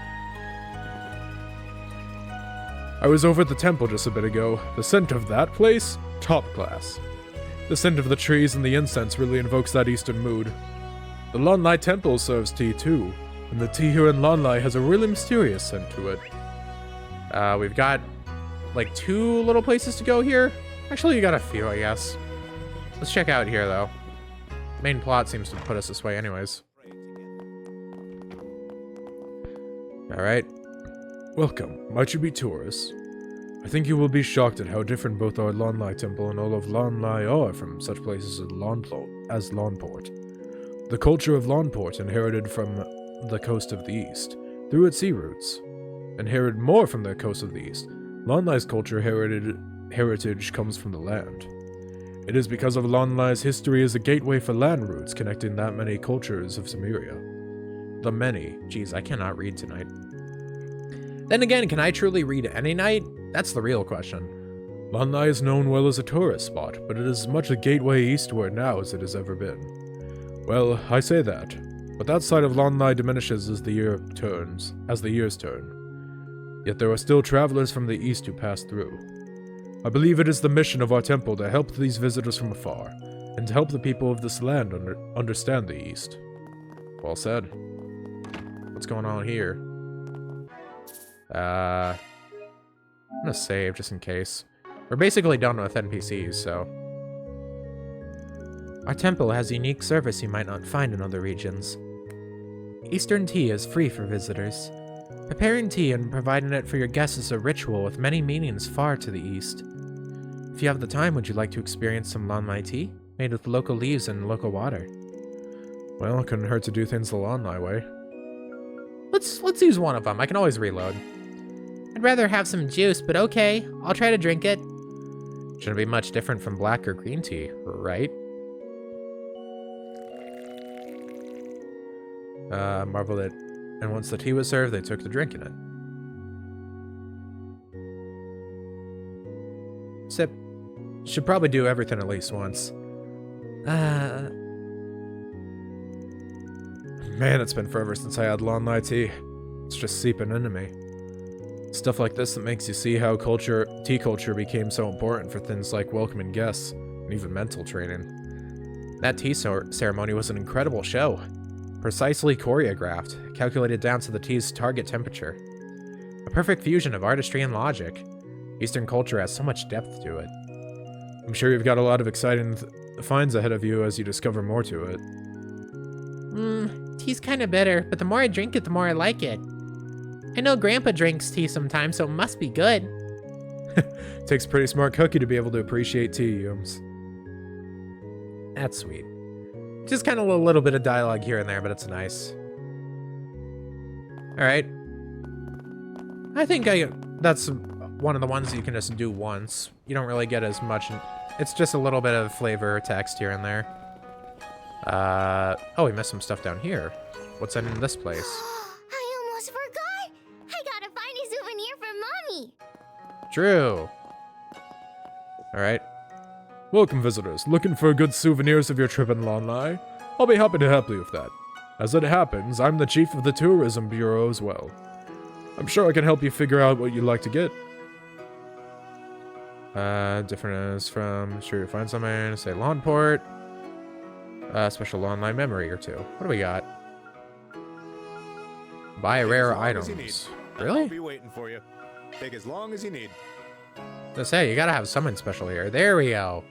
S4: I was over at the temple just a bit ago. The scent of that place? Top class. The scent of the trees and the incense really invokes that eastern mood. The Longlai temple serves tea too, and the tea here in Longlai has a really mysterious scent to it.
S1: We've got like 2 little places to go here. Actually, you got a few, I guess. Let's check out here, though. Main plot seems to put us this way anyways.
S4: Alright. Welcome, might you be tourists? I think you will be shocked at how different both our Longlai temple and all of Longlai are from such places as Lawnport. The culture of Lawnport inherited from the coast of the east, through its sea routes. Inherited more from the coast of the east, Longlai's culture heritage comes from the land. It is because of Longlai's history as a gateway for land routes connecting that many cultures of Cimmeria. The many.
S1: Jeez, I cannot read tonight. Then again, can I truly read any night? That's the real question.
S4: Longlai is known well as a tourist spot, but it is as much a gateway eastward now as it has ever been. Well, I say that, but that side of Longlai diminishes as the years turn. Yet there are still travelers from the east who pass through. I believe it is the mission of our temple to help these visitors from afar, and to help the people of this land understand the east.
S1: Well said. What's going on here? I'm gonna save just in case. We're basically done with NPCs, so.
S6: Our temple has a unique service you might not find in other regions. Eastern tea is free for visitors. Preparing tea and providing it for your guests is a ritual with many meanings far to the east. If you have the time, would you like to experience some Longlai tea, made with local leaves and local water?
S4: Well, it couldn't hurt to do things the Longlai way.
S1: Let's use one of them. I can always reload.
S6: I'd rather have some juice, but okay, I'll try to drink it.
S1: Shouldn't be much different from black or green tea, right?
S4: Marveled it. And once the tea was served, they took to drinking it.
S1: Sip. Should probably do everything at least once. Man, it's been forever since I had Longlai tea. It's just seeping into me. Stuff like this that makes you see how tea culture became so important for things like welcoming guests and even mental training. That tea ceremony was an incredible show. Precisely choreographed, calculated down to the tea's target temperature. A perfect fusion of artistry and logic. Eastern culture has so much depth to it. I'm sure you've got a lot of exciting finds ahead of you as you discover more to it.
S6: Tea's kind of bitter, but the more I drink it, the more I like it. I know Grandpa drinks tea sometimes, so it must be good.
S4: Takes a pretty smart cookie to be able to appreciate tea, Yums.
S1: That's sweet. Just kind of a little bit of dialogue here and there, but it's nice. Alright. I think that's one of the ones you can just do once. You don't really get as much. It's just a little bit of flavor text here and there. Oh, we missed some stuff down here. What's in this place?
S5: I almost forgot! I got a funny souvenir for Mommy!
S1: True. Alright.
S4: Welcome, visitors. Looking for good souvenirs of your trip in Longlai? I'll be happy to help you with that. As it happens, I'm the chief of the Tourism Bureau as well. I'm sure I can help you figure out what you'd like to get.
S1: Different is from sure you find something, say Lawnport. Special Longlai memory or two. What do we got? Buy rare items. Really?
S9: I'll be waiting for you. Take as long as you need.
S1: Let's say you gotta have something special here. There we go.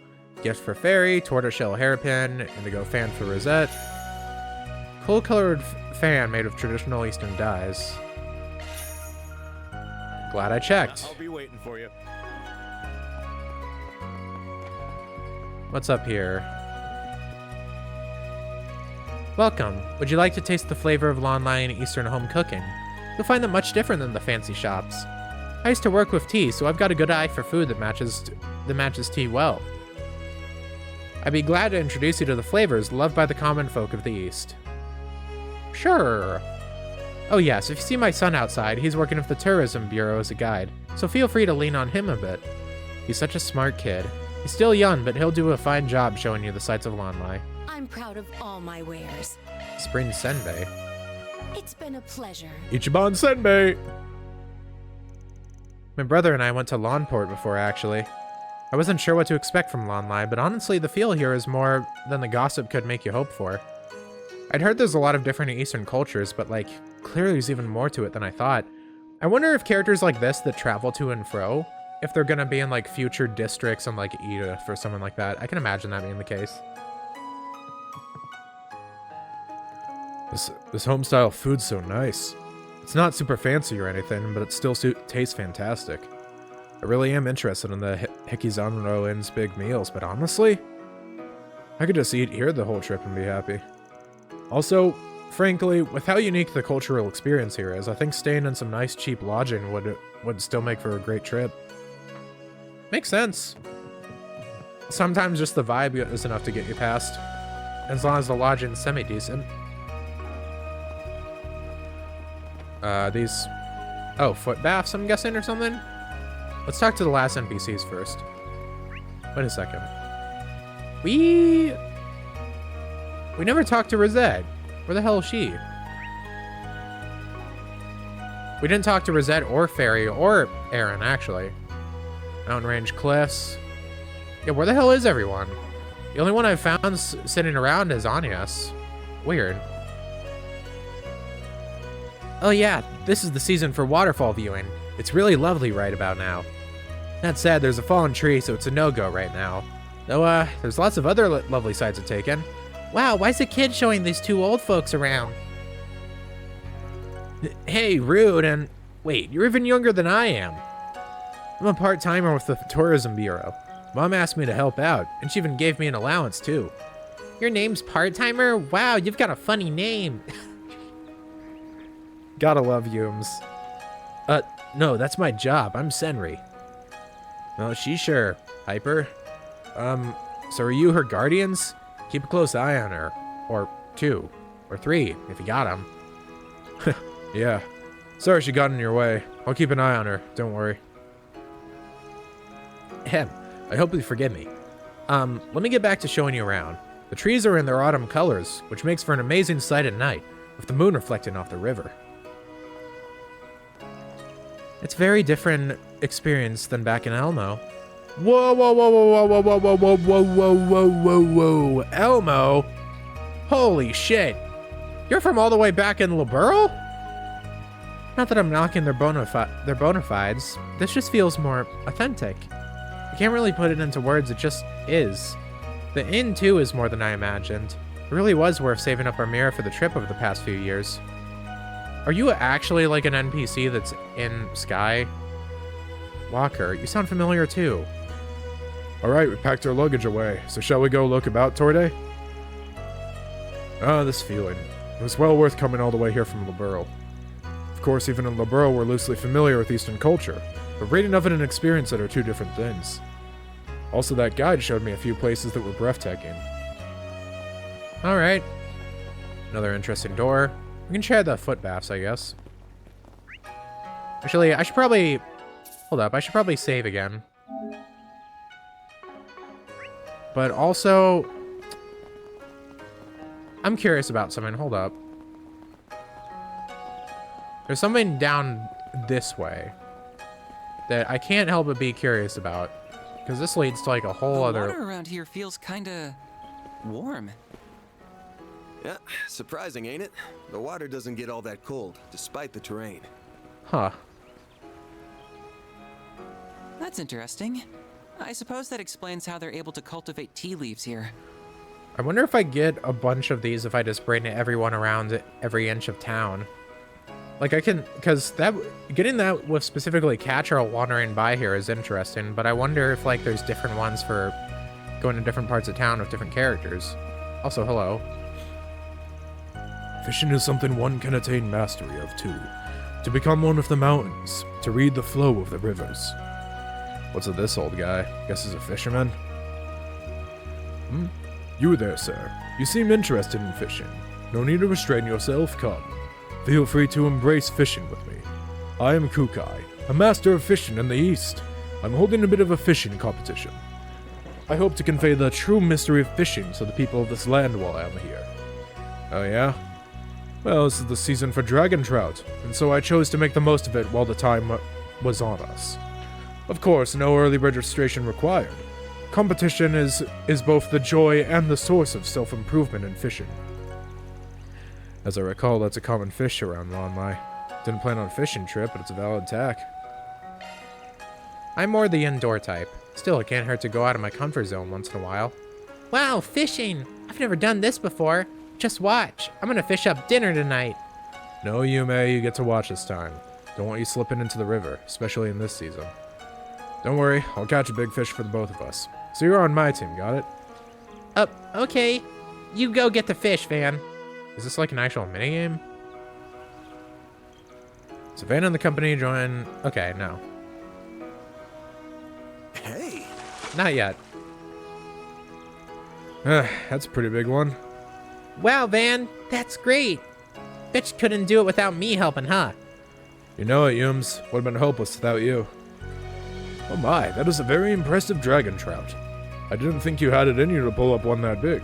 S1: Gift for Fairy, tortoiseshell hairpin, indigo fan for Rosette. Cool colored fan made of traditional Eastern dyes. Glad I checked.
S9: I'll be waiting for you.
S1: What's up here? Welcome. Would you like to taste the flavor of Longlai and Eastern home cooking? You'll find them much different than the fancy shops. I used to work with tea, so I've got a good eye for food that matches tea well. I'd be glad to introduce you to the flavors loved by the common folk of the East. Sure. Oh yes, if you see my son outside, he's working with the Tourism Bureau as a guide, so feel free to lean on him a bit. He's such a smart kid. He's still young, but he'll do a fine job showing you the sights of Longlai.
S8: I'm proud of all my wares.
S1: Spring Senbei.
S8: It's been a pleasure.
S4: Ichiban Senbei!
S1: My brother and I went to Lawnport before, actually. I wasn't sure what to expect from Longlai, but honestly, the feel here is more than the gossip could make you hope for. I'd heard there's a lot of different Eastern cultures, but like, clearly there's even more to it than I thought. I wonder if characters like this that travel to and fro, if they're gonna be in like future districts on like Edith or someone like that. I can imagine that being the case.
S4: This home-style food's so nice. It's not super fancy or anything, but it still tastes fantastic. I really am interested in the Hikizanro Inn's big meals, but honestly, I could just eat here the whole trip and be happy. Also, frankly, with how unique the cultural experience here is, I think staying in some nice cheap lodging would still make for a great trip. Makes sense. Sometimes just the vibe is enough to get you past, as long as the lodging's semi-decent. Oh, foot baths, I'm guessing, or something? Let's talk to the last NPCs first. Wait a second. We never talked to Rosette. Where the hell is she? We didn't talk to Rosette or Fairy or Aaron, actually. Mountain Range Cliffs. Yeah, where the hell is everyone? The only one I've found sitting around is Anyas. Weird. Oh yeah, this is the season for waterfall viewing. It's really lovely right about now. That said, there's a fallen tree, so it's a no-go right now. Though, there's lots of other lovely sights to take in.
S6: Wow, why's the kid showing these two old folks around?
S1: Hey, rude, and wait, you're even younger than I am. I'm a part-timer with the Tourism Bureau. Mom asked me to help out, and she even gave me an allowance, too.
S6: Your name's Part-Timer? Wow, you've got a funny name.
S1: Gotta love Yums. No, that's my job. I'm Senri. Oh, she's sure. Hyper. So are you her guardians? Keep a close eye on her. Or 2. Or 3, if you got them.
S4: Yeah. Sorry she got in your way. I'll keep an eye on her. Don't worry.
S1: Ahem. I hope you forgive me. Let me get back to showing you around. The trees are in their autumn colors, which makes for an amazing sight at night, with the moon reflecting off the river.
S6: It's a very different experience than back in Elmo.
S1: Whoa, whoa, whoa, whoa, whoa, whoa, whoa, whoa, whoa, whoa, whoa, whoa, whoa, Elmo? Holy shit. You're from all the way back in Liberl?
S6: Not that I'm knocking their bona fides. This just feels more authentic. I can't really put it into words, it just is. The inn, too, is more than I imagined. It really was worth saving up our mirror for the trip over the past few years. Are you actually like an NPC that's in Sky? Walker, you sound familiar, too.
S4: Alright, we packed our luggage away, so shall we go look about, Torde? Ah, this feeling. It was well worth coming all the way here from Liberl. Of course, even in Liberl, we're loosely familiar with Eastern culture, but reading of it and experience it are two different things. Also, that guide showed me a few places that were breathtaking.
S1: Alright. Another interesting door. We can share the foot baths, I guess. Actually, I should probably... Hold up, I should probably save again. But also... I'm curious about something. Hold up. There's something down this way that I can't help but be curious about. Because this leads to like a whole other...
S7: The water around here feels kinda... warm.
S10: Yeah, surprising, ain't it? The water doesn't get all that cold, despite the terrain.
S1: Huh.
S7: That's interesting. I suppose that explains how they're able to cultivate tea leaves here.
S1: I wonder if I get a bunch of these if I just bring everyone around every inch of town. Like I can, because that, getting that with specifically Cattrall wandering by here is interesting, but I wonder if like there's different ones for going to different parts of town with different characters. Also, hello.
S4: Fishing is something one can attain mastery of, too. To become one of the mountains, to read the flow of the rivers. What's with this old guy? Guess he's a fisherman? You there, sir. You seem interested in fishing. No need to restrain yourself, come. Feel free to embrace fishing with me. I am Kukai, a master of fishing in the East. I'm holding a bit of a fishing competition. I hope to convey the true mystery of fishing to the people of this land while I am here. Oh yeah? Well, this is the season for dragon trout, and so I chose to make the most of it while the time was on us. Of course, no early registration required. Competition is both the joy and the source of self-improvement in fishing. As I recall, that's a common fish around Longlai. Didn't plan on a fishing trip, but it's a valid tack.
S6: I'm more the indoor type. Still, it can't hurt to go out of my comfort zone once in a while. Wow, fishing! I've never done this before. Just watch. I'm gonna fish up dinner tonight.
S4: No, Yume, you get to watch this time. Don't want you slipping into the river, especially in this season. Don't worry, I'll catch a big fish for the both of us. So you're on my team, got it?
S6: Okay. You go get the fish, Van.
S1: Is this like an actual minigame? So Van and the company join... Okay, no.
S10: Hey!
S1: Not yet.
S4: That's a pretty big one.
S6: Wow, Van. That's great. Bet you couldn't do it without me helping, huh?
S4: You know it, Yums. Would have been hopeless without you. Oh my, that is a very impressive dragon trout. I didn't think you had it in you to pull up one that big.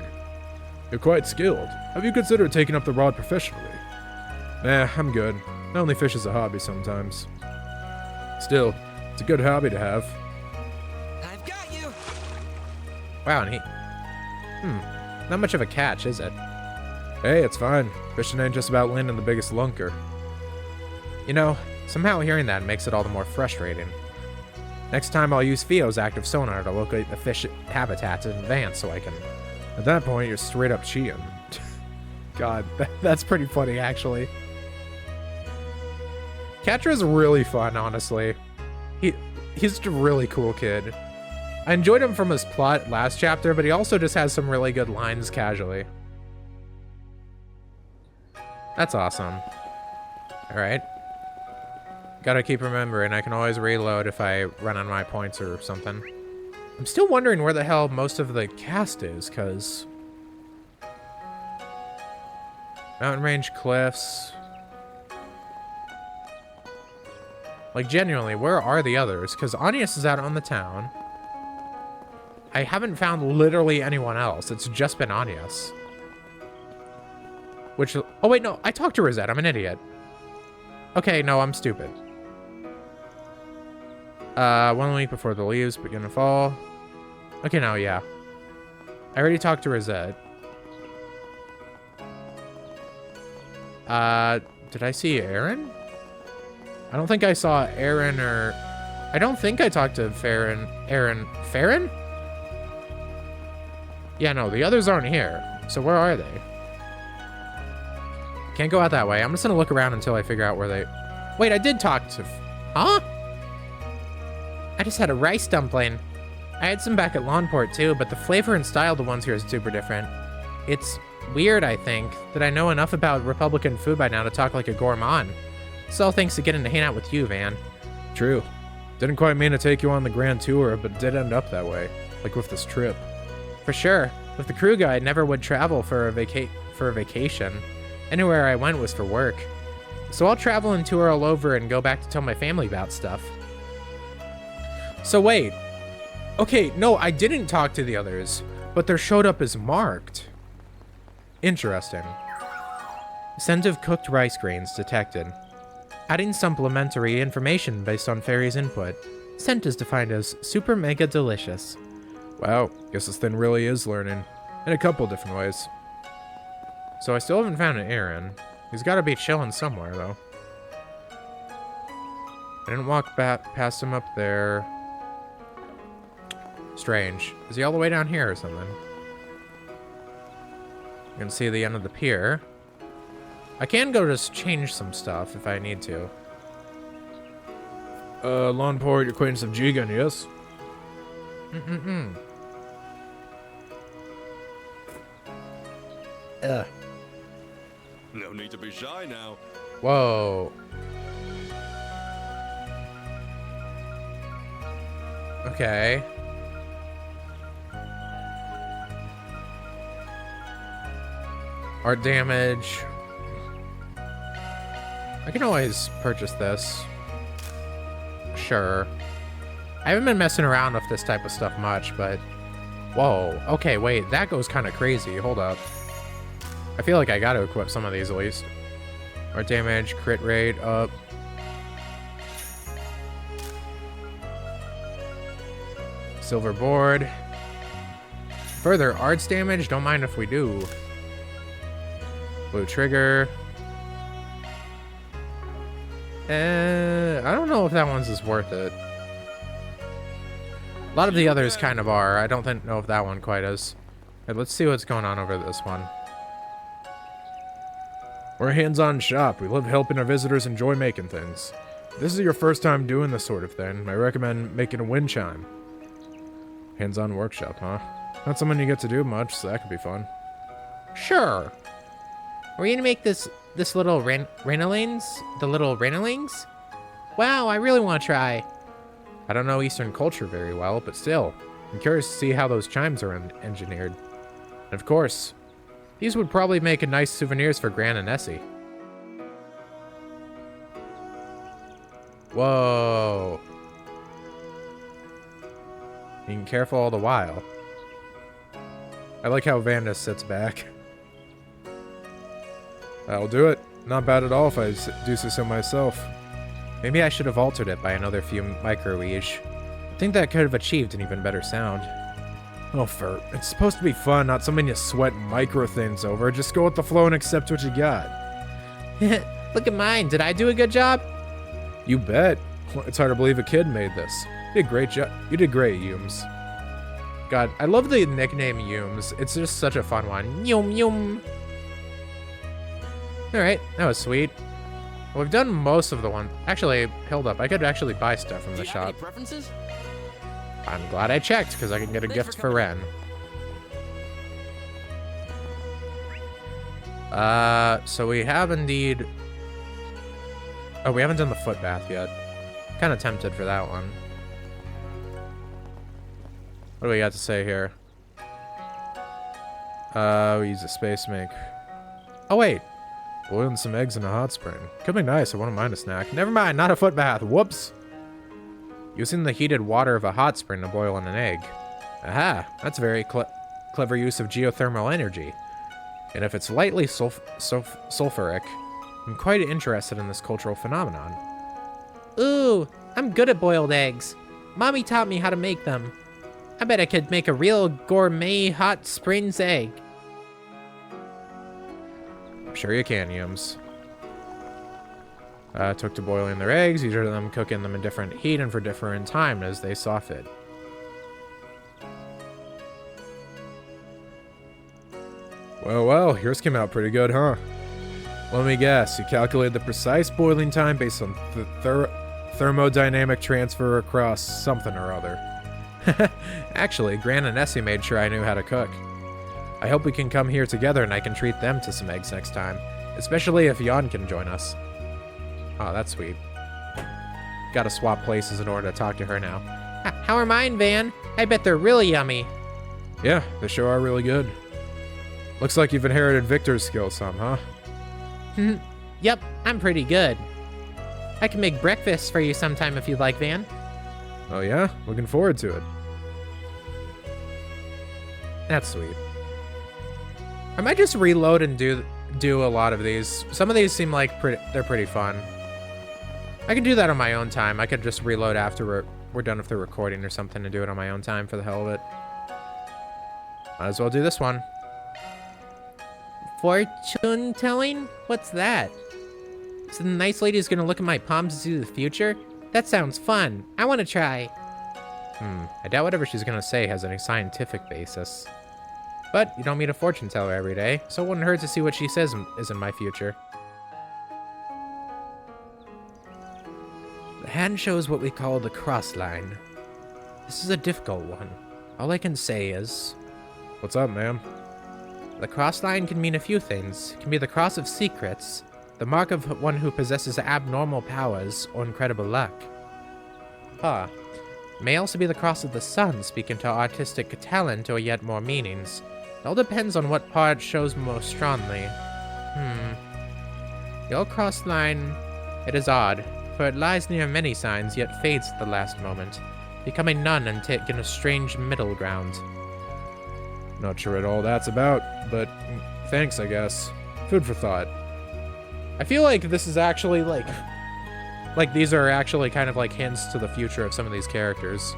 S4: You're quite skilled. Have you considered taking up the rod professionally? Nah, I'm good. I only fish as a hobby sometimes. Still, it's a good hobby to have.
S7: I've got you!
S1: Wow, and he... Not much of a catch, is it?
S4: Hey, it's fine. Fishing ain't just about landing the biggest lunker.
S1: You know, somehow hearing that makes it all the more frustrating. Next time I'll use Theo's active sonar to locate the fish habitats in advance so I can...
S4: At that point, you're straight up cheating.
S1: God, that's pretty funny, actually. Cattra's really fun, honestly. He's just a really cool kid. I enjoyed him from his plot last chapter, but he also just has some really good lines casually. That's awesome. Alright. Gotta keep remembering, I can always reload if I run on my points or something. I'm still wondering where the hell most of the cast is, because... Mountain range cliffs... Like, genuinely, where are the others? Because Anius is out on the town. I haven't found literally anyone else. It's just been Anyas. Which, oh wait, no, I talked to Rosette. I'm an idiot. Okay, no, I'm stupid. 1 week before the leaves begin to fall. Okay, now, yeah. I already talked to Rosette. Did I see Aaron? I don't think I saw Aaron or... I don't think I talked to Farron. Farron? Yeah, no, the others aren't here. So where are they? Can't go out that way. I'm just gonna look around until I figure out where they... Wait, I did talk to... Huh? I just had a rice dumpling. I had some back at Lawnport too, but the flavor and style of the ones here is super different. It's weird, I think, that I know enough about Republican food by now to talk like a gourmand. It's all thanks to getting to hang out with you, Van.
S4: True. Didn't quite mean to take you on the grand tour, but it did end up that way. Like with this trip.
S1: For sure. With the crew guide, never would travel for a vacation. Anywhere I went was for work. So I'll travel and tour all over and go back to tell my family about stuff. So wait. Okay, no, I didn't talk to the others, but their showed up as marked. Interesting. Scent of cooked rice grains detected. Adding supplementary information based on Fairy's input. Scent is defined as super mega delicious.
S4: Wow, guess this thing really is learning. In a couple different ways.
S1: So I still haven't found an Aaron. He's got to be chilling somewhere, though. I didn't walk past him up there. Strange. Is he all the way down here or something? You can see the end of the pier. I can go just change some stuff if I need to.
S4: Lawnport, acquaintance of G-Gun, yes?
S1: Ugh.
S2: No need to be shy now.
S1: Whoa. Okay. Art damage. I can always purchase this. Sure. I haven't been messing around with this type of stuff much, but... Whoa. Okay, wait. That goes kind of crazy. Hold up. I feel like I gotta equip some of these at least. Art damage, crit rate up. Silver board. Further arts damage, don't mind if we do. Blue trigger. I don't know if that one's as worth it. A lot of the others kind of are. I don't know if that one quite is. Right, let's see what's going on over this one.
S4: We're a hands-on shop. We love helping our visitors enjoy making things. If this is your first time doing this sort of thing, I recommend making a wind chime. Hands-on workshop, huh? Not something you get to do much, so that could be fun.
S1: Sure. Are we gonna make this little Rainolings? The little Rainolings? Wow, I really want to try. I don't know Eastern culture very well, but still, I'm curious to see how those chimes are engineered. And of course, these would probably make a nice souvenirs for Gran and Essie. Whoa. Being careful all the while.
S4: I like how Vanda sits back. I'll do it. Not bad at all if I do so myself.
S1: Maybe I should have altered it by another few micro-eage. I think that could have achieved an even better sound.
S4: Oh, Fert, it's supposed to be fun, not something you sweat micro things over. Just go with the flow and accept what you got.
S1: Look at mine. Did I do a good job?
S4: You bet. It's hard to believe a kid made this. You did a great job. You did great, Yums.
S1: God, I love the nickname Yums. It's just such a fun one. Yum yum. Alright, that was sweet. Well, we've done most of the one. Actually, hold up. I could actually buy stuff from the shop.
S7: Any preferences?
S1: I'm glad I checked, because I can get a gift for Ren. So we have indeed... Oh, we haven't done the foot bath yet. Kind of tempted for that one. What do we got to say here?
S4: We use a space mink.
S1: Oh, wait.
S4: Boiling some eggs in a hot spring. Could be nice, I wouldn't mind a snack. Never mind, not a foot bath. Whoops.
S1: Using the heated water of a hot spring to boil in an egg. Aha, that's very clever use of geothermal energy. And if it's lightly sulfuric, I'm quite interested in this cultural phenomenon.
S6: Ooh, I'm good at boiled eggs. Mommy taught me how to make them. I bet I could make a real gourmet hot springs egg.
S1: I'm sure you can, Yums. Took to boiling their eggs, each of them cooking them in different heat and for different time as they saw fit.
S4: Well, yours came out pretty good, huh? Let me guess, you calculated the precise boiling time based on the thermodynamic transfer across something or other.
S1: Actually, Gran and Essie made sure I knew how to cook. I hope we can come here together and I can treat them to some eggs next time, especially if Jan can join us. Oh, that's sweet. Gotta swap places in order to talk to her now.
S6: How are mine, Van? I bet they're really yummy.
S4: Yeah, they sure are really good. Looks like you've inherited Victor's skills some, huh?
S6: Yep, I'm pretty good. I can make breakfast for you sometime if you'd like, Van.
S4: Oh yeah? Looking forward to it.
S1: That's sweet. I might just reload and do a lot of these. Some of these seem like they're pretty fun. I can do that on my own time. I could just reload after we're done with the recording or something and do it on my own time for the hell of it. Might as well do this one.
S6: Fortune telling? What's that? So the nice lady's gonna look at my palms to see the future? That sounds fun. I want to try.
S1: I doubt whatever she's gonna say has any scientific basis. But you don't meet a fortune teller every day, so it wouldn't hurt to see what she says is in my future. The hand shows what we call the cross line. This is a difficult one. All I can say is...
S4: What's up, ma'am?
S1: The cross line can mean a few things. It can be the cross of secrets, the mark of one who possesses abnormal powers or incredible luck. It may also be the cross of the sun, speaking to artistic talent or yet more meanings. It all depends on what part shows most strongly. Your cross line, it is odd, for it lies near many signs yet fades at the last moment, becoming none and taking a strange middle ground.
S4: Not sure what all that's about, but thanks, I guess. Food for thought.
S1: I feel like this is actually like these are actually kind of like hints to the future of some of these characters.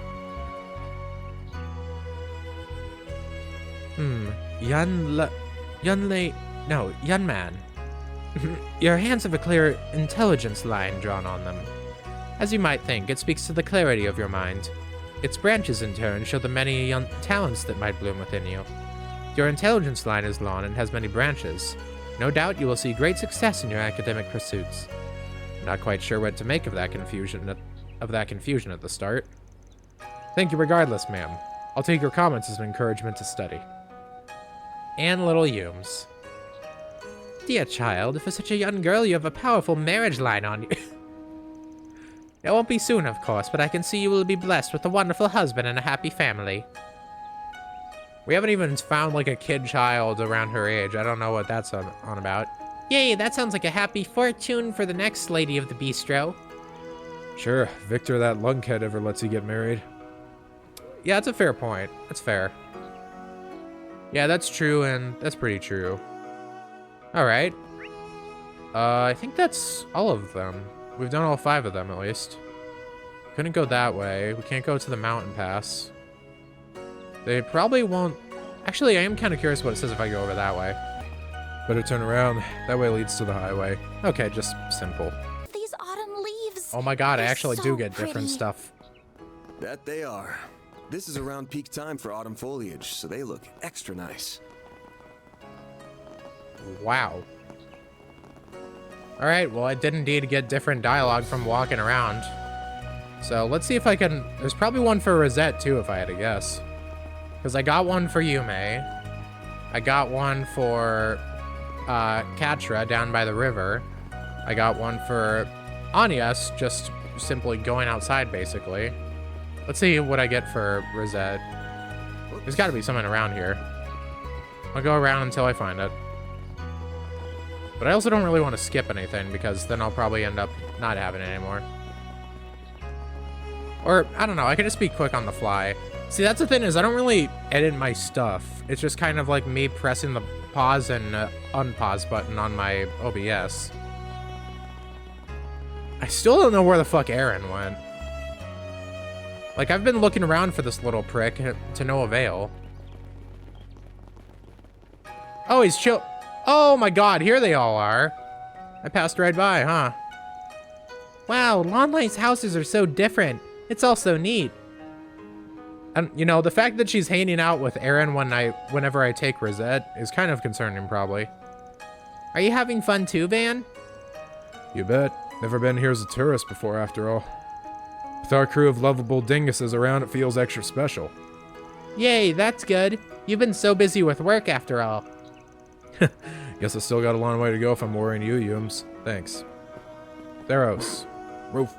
S1: Young man. Your hands have a clear intelligence line drawn on them. As you might think, it speaks to the clarity of your mind. Its branches, in turn, show the many young talents that might bloom within you. Your intelligence line is long and has many branches. No doubt you will see great success in your academic pursuits. Not quite sure what to make of that confusion at the start. Thank you regardless, ma'am. I'll take your comments as an encouragement to study. And little Yums. Dear child, for such a young girl, you have a powerful marriage line on you. It won't be soon, of course, but I can see you will be blessed with a wonderful husband and a happy family. We haven't even found, like, a kid child around her age. I don't know what that's on about.
S6: Yay, that sounds like a happy fortune for the next lady of the bistro.
S4: Sure, Victor, that lunkhead ever lets you get married.
S1: Yeah, that's a fair point. That's fair. Yeah, that's true, and that's pretty true. Alright. I think that's all of them. We've done all 5 of them, at least. Couldn't go that way. We can't go to the mountain pass. They probably won't... Actually, I am kind of curious what it says if I go over that way.
S4: Better turn around. That way leads to the highway.
S1: Okay, just simple.
S8: These autumn leaves.
S1: Oh my god, I actually
S8: so
S1: do get
S8: pretty.
S1: different stuff.
S10: That they are. This is around peak time for autumn foliage, so they look extra nice.
S1: Wow. Alright, well, I did indeed get different dialogue from walking around. So let's see if I can... There's probably one for Rosette, too, if I had to guess. Because I got one for Yume. I got one for Katra down by the river. I got one for Anyas, just simply going outside, basically. Let's see what I get for Rosette. There's got to be something around here. I'll go around until I find it. But I also don't really want to skip anything, because then I'll probably end up not having it anymore. Or, I don't know, I could just be quick on the fly. See, that's the thing is I don't really edit my stuff. It's just kind of like me pressing the pause and unpause button on my OBS. I still don't know where the fuck Aaron went. Like, I've been looking around for this little prick to no avail. Oh, he's chill. Oh my god, here they all are. I passed right by, huh? Wow, Longlai's houses are so different. It's all so neat. And, you know, the fact that she's hanging out with Aaron whenever I take Rosette is kind of concerning, probably. Are you having fun too, Van?
S4: You bet. Never been here as a tourist before, after all. With our crew of lovable dinguses around, it feels extra special.
S6: Yay, that's good. You've been so busy with work, after all.
S4: Guess I still got a long way to go if I'm worrying you, Yums. Thanks. Theros. Roof.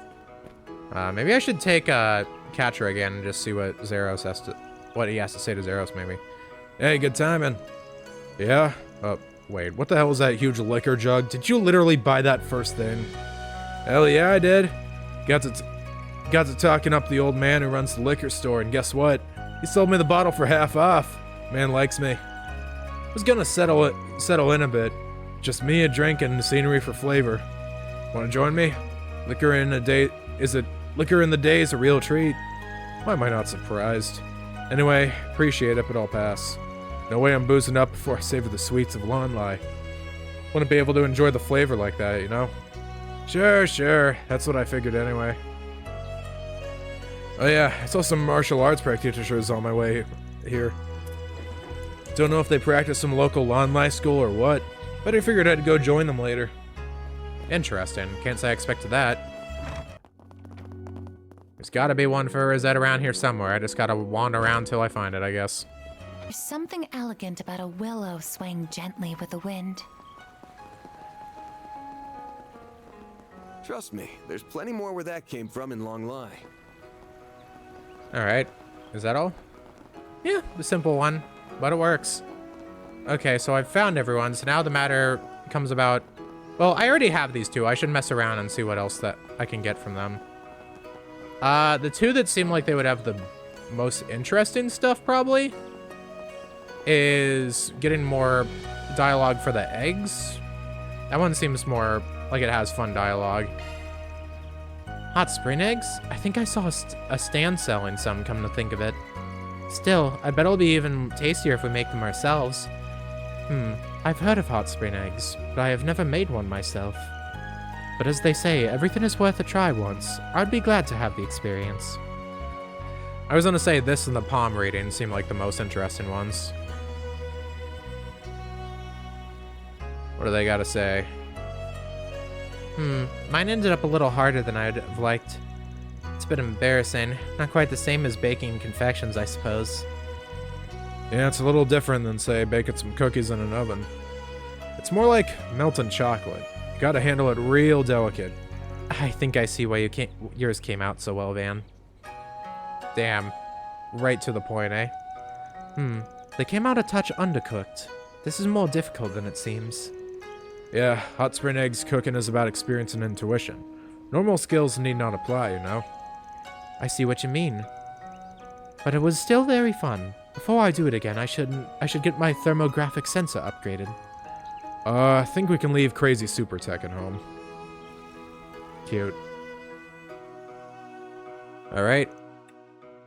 S1: Maybe I should take Katra again and just see what he has to say to Zeros, maybe.
S4: Hey, good timing. Yeah? Wait, what the hell was that huge liquor jug? Did you literally buy that first thing? Hell yeah, I did. Got to talking up the old man who runs the liquor store, and guess what? He sold me the bottle for half off. Man likes me. Was gonna settle in a bit. Just me, a drink, and the scenery for flavor. Wanna join me? Liquor in the day is a real treat. Why am I not surprised? Anyway, appreciate it, but I'll pass. No way I'm boozing up before I savor the sweets of Longlai. Wouldn't be able to enjoy the flavor like that, you know? Sure. That's what I figured anyway. Oh yeah, I saw some martial arts practitioners on my way here. Don't know if they practice some local Longlai school or what, but I figured I'd go join them later.
S1: Interesting. Can't say I expected that. There's gotta be one for Rosette around here somewhere. I just gotta wander around till I find it, I guess.
S8: There's something elegant about a willow swaying gently with the wind.
S10: Trust me, there's plenty more where that came from in Longlai.
S1: Alright. Is that all? Yeah, the simple one. But it works. Okay, so I've found everyone, so now the matter comes about... Well, I already have these two. I should mess around and see what else that I can get from them. The two that seem like they would have the most interesting stuff, probably, is getting more dialogue for the eggs. That one seems more like it has fun dialogue. Hot spring eggs? I think I saw a stand selling some, come to think of it. Still, I bet it'll be even tastier if we make them ourselves. I've heard of hot spring eggs, but I have never made one myself. But as they say, everything is worth a try once. I'd be glad to have the experience. I was gonna say this and the palm reading seem like the most interesting ones. What do they gotta say?
S6: Mine ended up a little harder than I'd have liked. It's a bit embarrassing. Not quite the same as baking confections, I suppose.
S4: Yeah, it's a little different than, say, baking some cookies in an oven. It's more like melting chocolate. You gotta handle it real delicate.
S6: I think I see why yours came out so well, Van.
S1: Damn. Right to the point, eh?
S6: They came out a touch undercooked. This is more difficult than it seems.
S4: Yeah, hot spring eggs cooking is about experience and intuition. Normal skills need not apply, you know?
S6: I see what you mean. But it was still very fun. Before I do it again, I should get my thermographic sensor upgraded.
S4: I think we can leave Crazy Super Tech at home.
S1: Cute. Alright.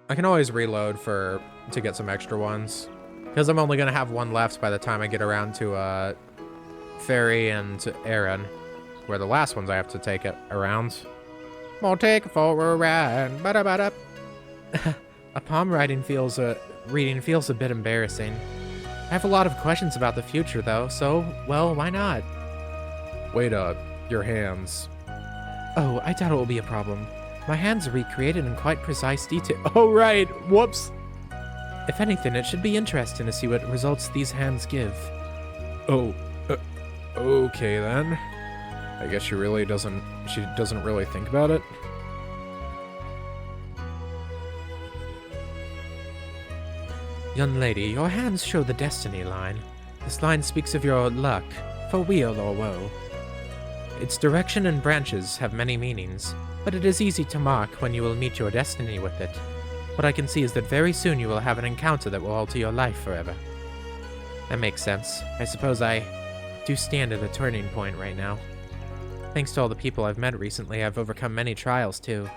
S1: I can always reload to get some extra ones. Because I'm only gonna have one left by the time I get around to Fairy and Aaron. Where the last ones I have to take it around. I'll take it for a ride. Ba-da-ba-da.
S6: A palm reading feels a bit embarrassing. I have a lot of questions about the future, though, so, well, why not?
S4: Wait up. Your hands.
S6: Oh, I doubt it will be a problem. My hands are recreated in quite precise detail.
S4: Oh, right. Whoops.
S6: If anything, it should be interesting to see what results these hands give.
S4: Oh, okay then. I guess she doesn't really think about it.
S6: Young lady, your hands show the destiny line. This line speaks of your luck, for weal or woe. Its direction and branches have many meanings, but it is easy to mark when you will meet your destiny with it. What I can see is that very soon you will have an encounter that will alter your life forever. That makes sense. I suppose I do stand at a turning point right now. Thanks to all the people I've met recently, I've overcome many trials, too.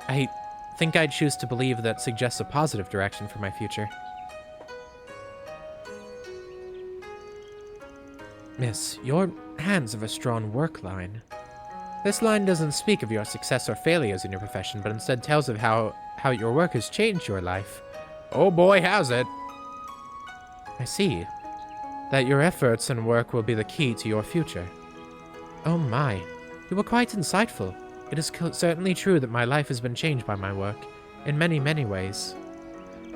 S6: I think I'd choose to believe that suggests a positive direction for my future. Miss, your hands have a strong work line. This line doesn't speak of your success or failures in your profession, but instead tells of how your work has changed your life.
S1: Oh boy, has it.
S6: I see. That your efforts and work will be the key to your future. Oh my, you were quite insightful. It is certainly true that my life has been changed by my work, in many, many ways.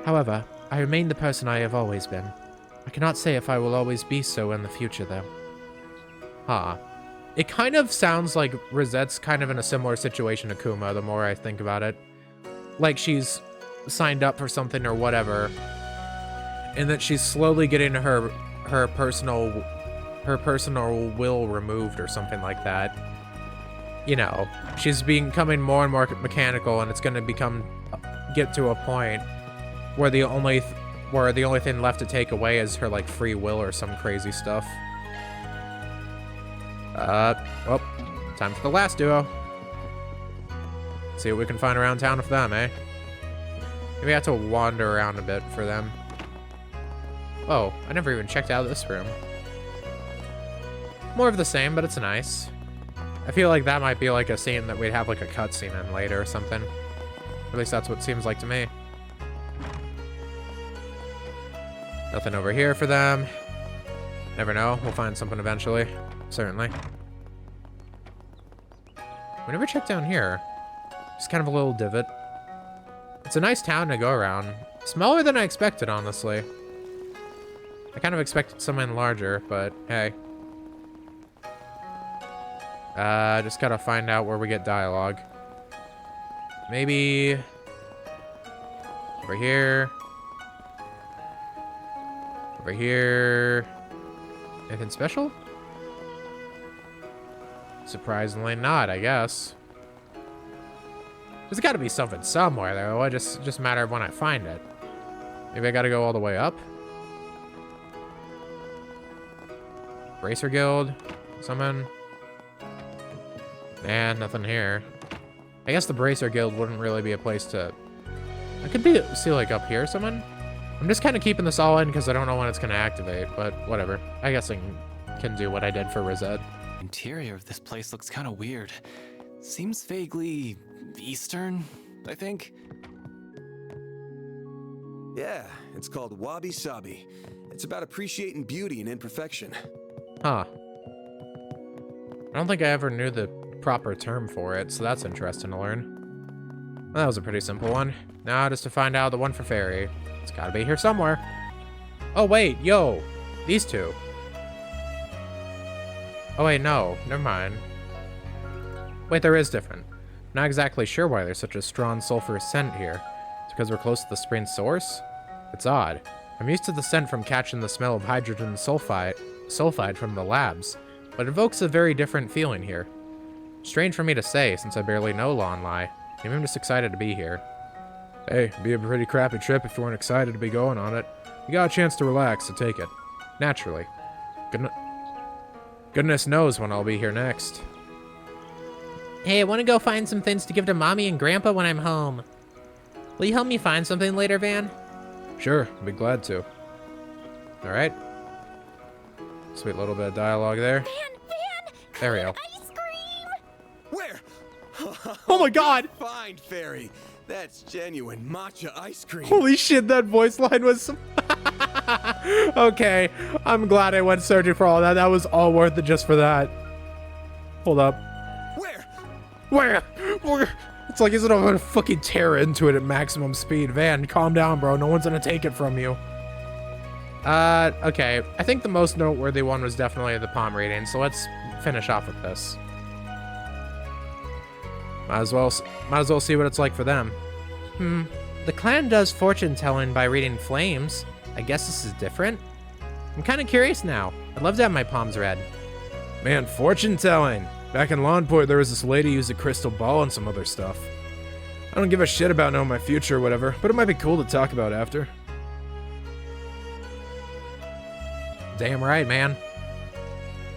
S6: However, I remain the person I have always been. I cannot say if I will always be so in the future, though.
S1: Huh. It kind of sounds like Rosette's kind of in a similar situation to Kuma, the more I think about it. Like she's signed up for something or whatever, and that she's slowly getting her personal will removed or something like that. You know, she's becoming more and more mechanical, and it's going to get to a point where the only thing left to take away is her like free will or some crazy stuff. Well, time for the last duo. See what we can find around town with them, eh? Maybe I have to wander around a bit for them. Oh, I never even checked out this room. More of the same, but it's nice. I feel like that might be like a scene that we'd have like a cutscene in later or something. At least that's what it seems like to me. Nothing over here for them. Never know. We'll find something eventually. Certainly. We never checked down here. Just kind of a little divot. It's a nice town to go around. Smaller than I expected, honestly. I kind of expected something larger, but hey. Just gotta find out where we get dialogue. Maybe over here. Over here. Anything special? Surprisingly not, I guess. There's gotta be something somewhere, though. It just a matter of when I find it. Maybe I gotta go all the way up? Bracer Guild? Something? Nah, nothing here. I guess the Bracer Guild wouldn't really be a place to... I could see like up here someone. I'm just kind of keeping this all in because I don't know when it's going to activate, but whatever. I guess I can do what I did for Rosette.
S7: Interior of this place looks kind of weird. Seems vaguely Eastern, I think.
S10: Yeah, it's called Wabi Sabi. It's about appreciating beauty and imperfection.
S1: Huh. I don't think I ever knew the proper term for it, so that's interesting to learn. Well, that was a pretty simple one. Now just to find out the one for Fairy. It's gotta be here somewhere. Oh wait, yo! These two. Oh wait, no. Never mind. Wait, there is different. Not exactly sure why there's such a strong sulfur scent here. It's because we're close to the spring source? It's odd. I'm used to the scent from catching the smell of hydrogen sulfide from the labs, but it evokes a very different feeling here. Strange for me to say, since I barely know Longlai. Maybe I'm just excited to be here.
S4: Hey, it'd be a pretty crappy trip if you weren't excited to be going on it. You got a chance to relax, so take it.
S1: Naturally. Goodness knows when I'll be here next.
S6: Hey, I want to go find some things to give to Mommy and Grandpa when I'm home. Will you help me find something later, Van?
S4: Sure, I'd be glad to.
S1: Alright. Sweet little bit of dialogue there.
S5: Van!
S1: There we go.
S5: Ice cream!
S10: Where?
S1: Oh my god!
S10: Fine, Fairy. That's genuine matcha ice cream.
S1: Holy shit, that voice line was... Okay, I'm glad I went searching for all that. That was all worth it just for that. Hold up. Where? It's like, isn't I'm gonna fucking tear into it at maximum speed. Van, calm down, bro. No one's gonna take it from you. Okay. I think the most noteworthy one was definitely the palm reading, so let's finish off with this. Might as well see what it's like for them.
S6: The clan does fortune telling by reading flames. I guess this is different. I'm kind of curious now. I'd love to have my palms read.
S4: Man, fortune telling. Back in Lawnport, there was this lady who used a crystal ball and some other stuff. I don't give a shit about knowing my future or whatever, but it might be cool to talk about after.
S6: Damn right, man.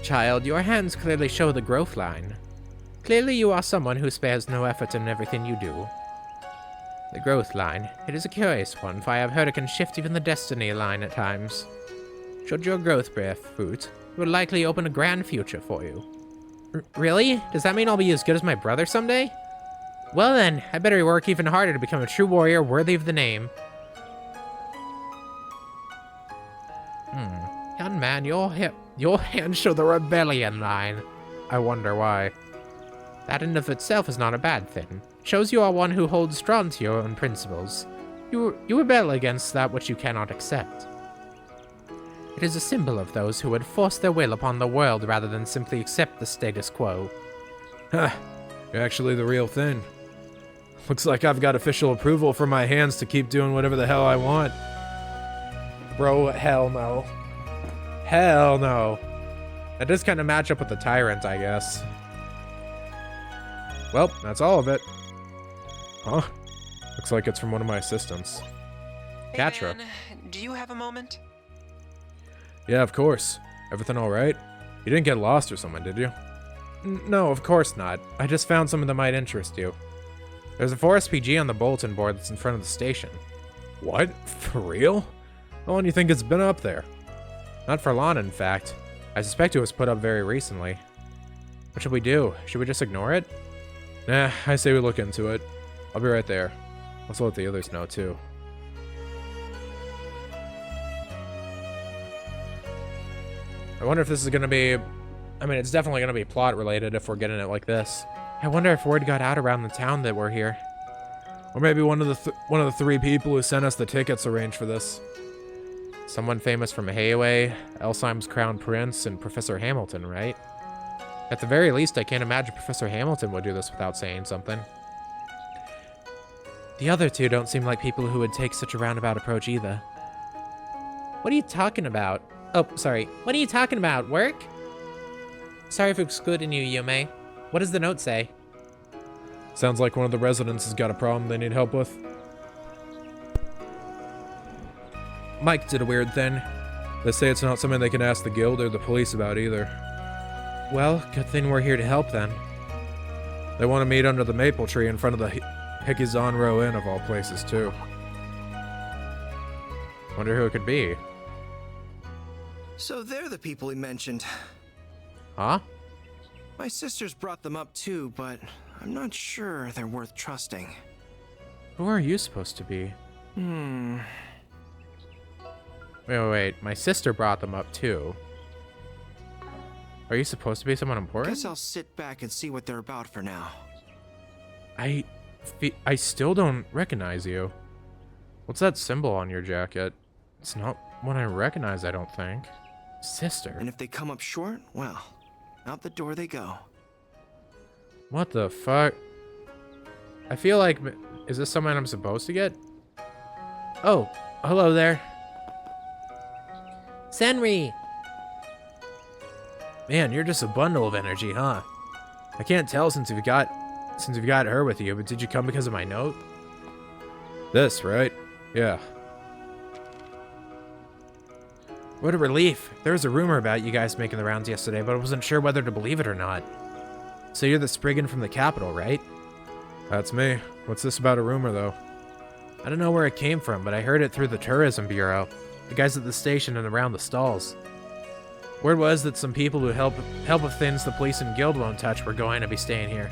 S6: Child, your hands clearly show the growth line. Clearly you are someone who spares no effort in everything you do. The growth line. It is a curious one, for I have heard it can shift even the destiny line at times. Should your growth bear fruit, it would likely open a grand future for you. Really? Does that mean I'll be as good as my brother someday? Well then, I better work even harder to become a true warrior worthy of the name. Young man, your hands show the rebellion line. I wonder why. That in of itself is not a bad thing. It shows you are one who holds strong to your own principles. You rebel against that which you cannot accept. It is a symbol of those who would force their will upon the world rather than simply accept the status quo.
S4: Huh. You're actually the real thing. Looks like I've got official approval from my hands to keep doing whatever the hell I want.
S1: Bro, hell no. Hell no. That does kind of match up with the Tyrant, I guess. Well, that's all of it.
S4: Huh? Looks like it's from one of my assistants.
S11: Hey
S1: Catra.
S11: man, do you have a moment?
S4: Yeah, of course. Everything alright? You didn't get lost or something, did you?
S1: No, of course not. I just found something that might interest you. There's a 4SPG on the bulletin board that's in front of the station.
S4: What? For real? How long do you think it's been up there?
S1: Not for long, in fact. I suspect it was put up very recently. What should we do? Should we just ignore it?
S4: Nah, I say we look into it. I'll be right there. Let's let the others know, too.
S1: I wonder if this is gonna be... I mean, it's definitely gonna be plot related if we're getting it like this. I wonder if word got out around the town that we're here.
S4: Or maybe one of the three people who sent us the tickets arranged for this.
S1: Someone famous from Hayway, Elsheim's Crown Prince, and Professor Hamilton, right? At the very least, I can't imagine Professor Hamilton would do this without saying something. The other two don't seem like people who would take such a roundabout approach either. What are you talking about? Oh, sorry. What are you talking about? Work? Sorry for excluding you, Yume. What does the note say?
S4: Sounds like one of the residents has got a problem they need help with. Mike did a weird thing. They say it's not something they can ask the guild or the police about either.
S1: Well, good thing we're here to help then.
S4: They want to meet under the maple tree in front of the Hikizan Row Inn of all places, too.
S1: Wonder who it could be.
S10: So they're the people he mentioned.
S1: Huh?
S10: My sisters brought them up too, but I'm not sure they're worth trusting.
S1: Who are you supposed to be? Wait. My sister brought them up too. Are you supposed to be someone important?
S10: Guess I'll sit back and see what they're about for now.
S1: I still don't recognize you. What's that symbol on your jacket? It's not one I recognize, I don't think. Sister.
S10: And if they come up short, well, out the door they go.
S1: What the fuck? I feel like... Is this someone I'm supposed to get? Oh, hello there. Senri!
S4: Man, you're just a bundle of energy, huh? I can't tell since you've got her with you, but did you come because of my note? This, right? Yeah.
S1: What a relief. There was a rumor about you guys making the rounds yesterday, but I wasn't sure whether to believe it or not. So you're the Spriggan from the capital, right?
S4: That's me. What's this about a rumor, though?
S1: I don't know where it came from, but I heard it through the Tourism Bureau. The guys at the station and around the stalls. Word was that some people who help with things the police and guild won't touch were going to be staying here.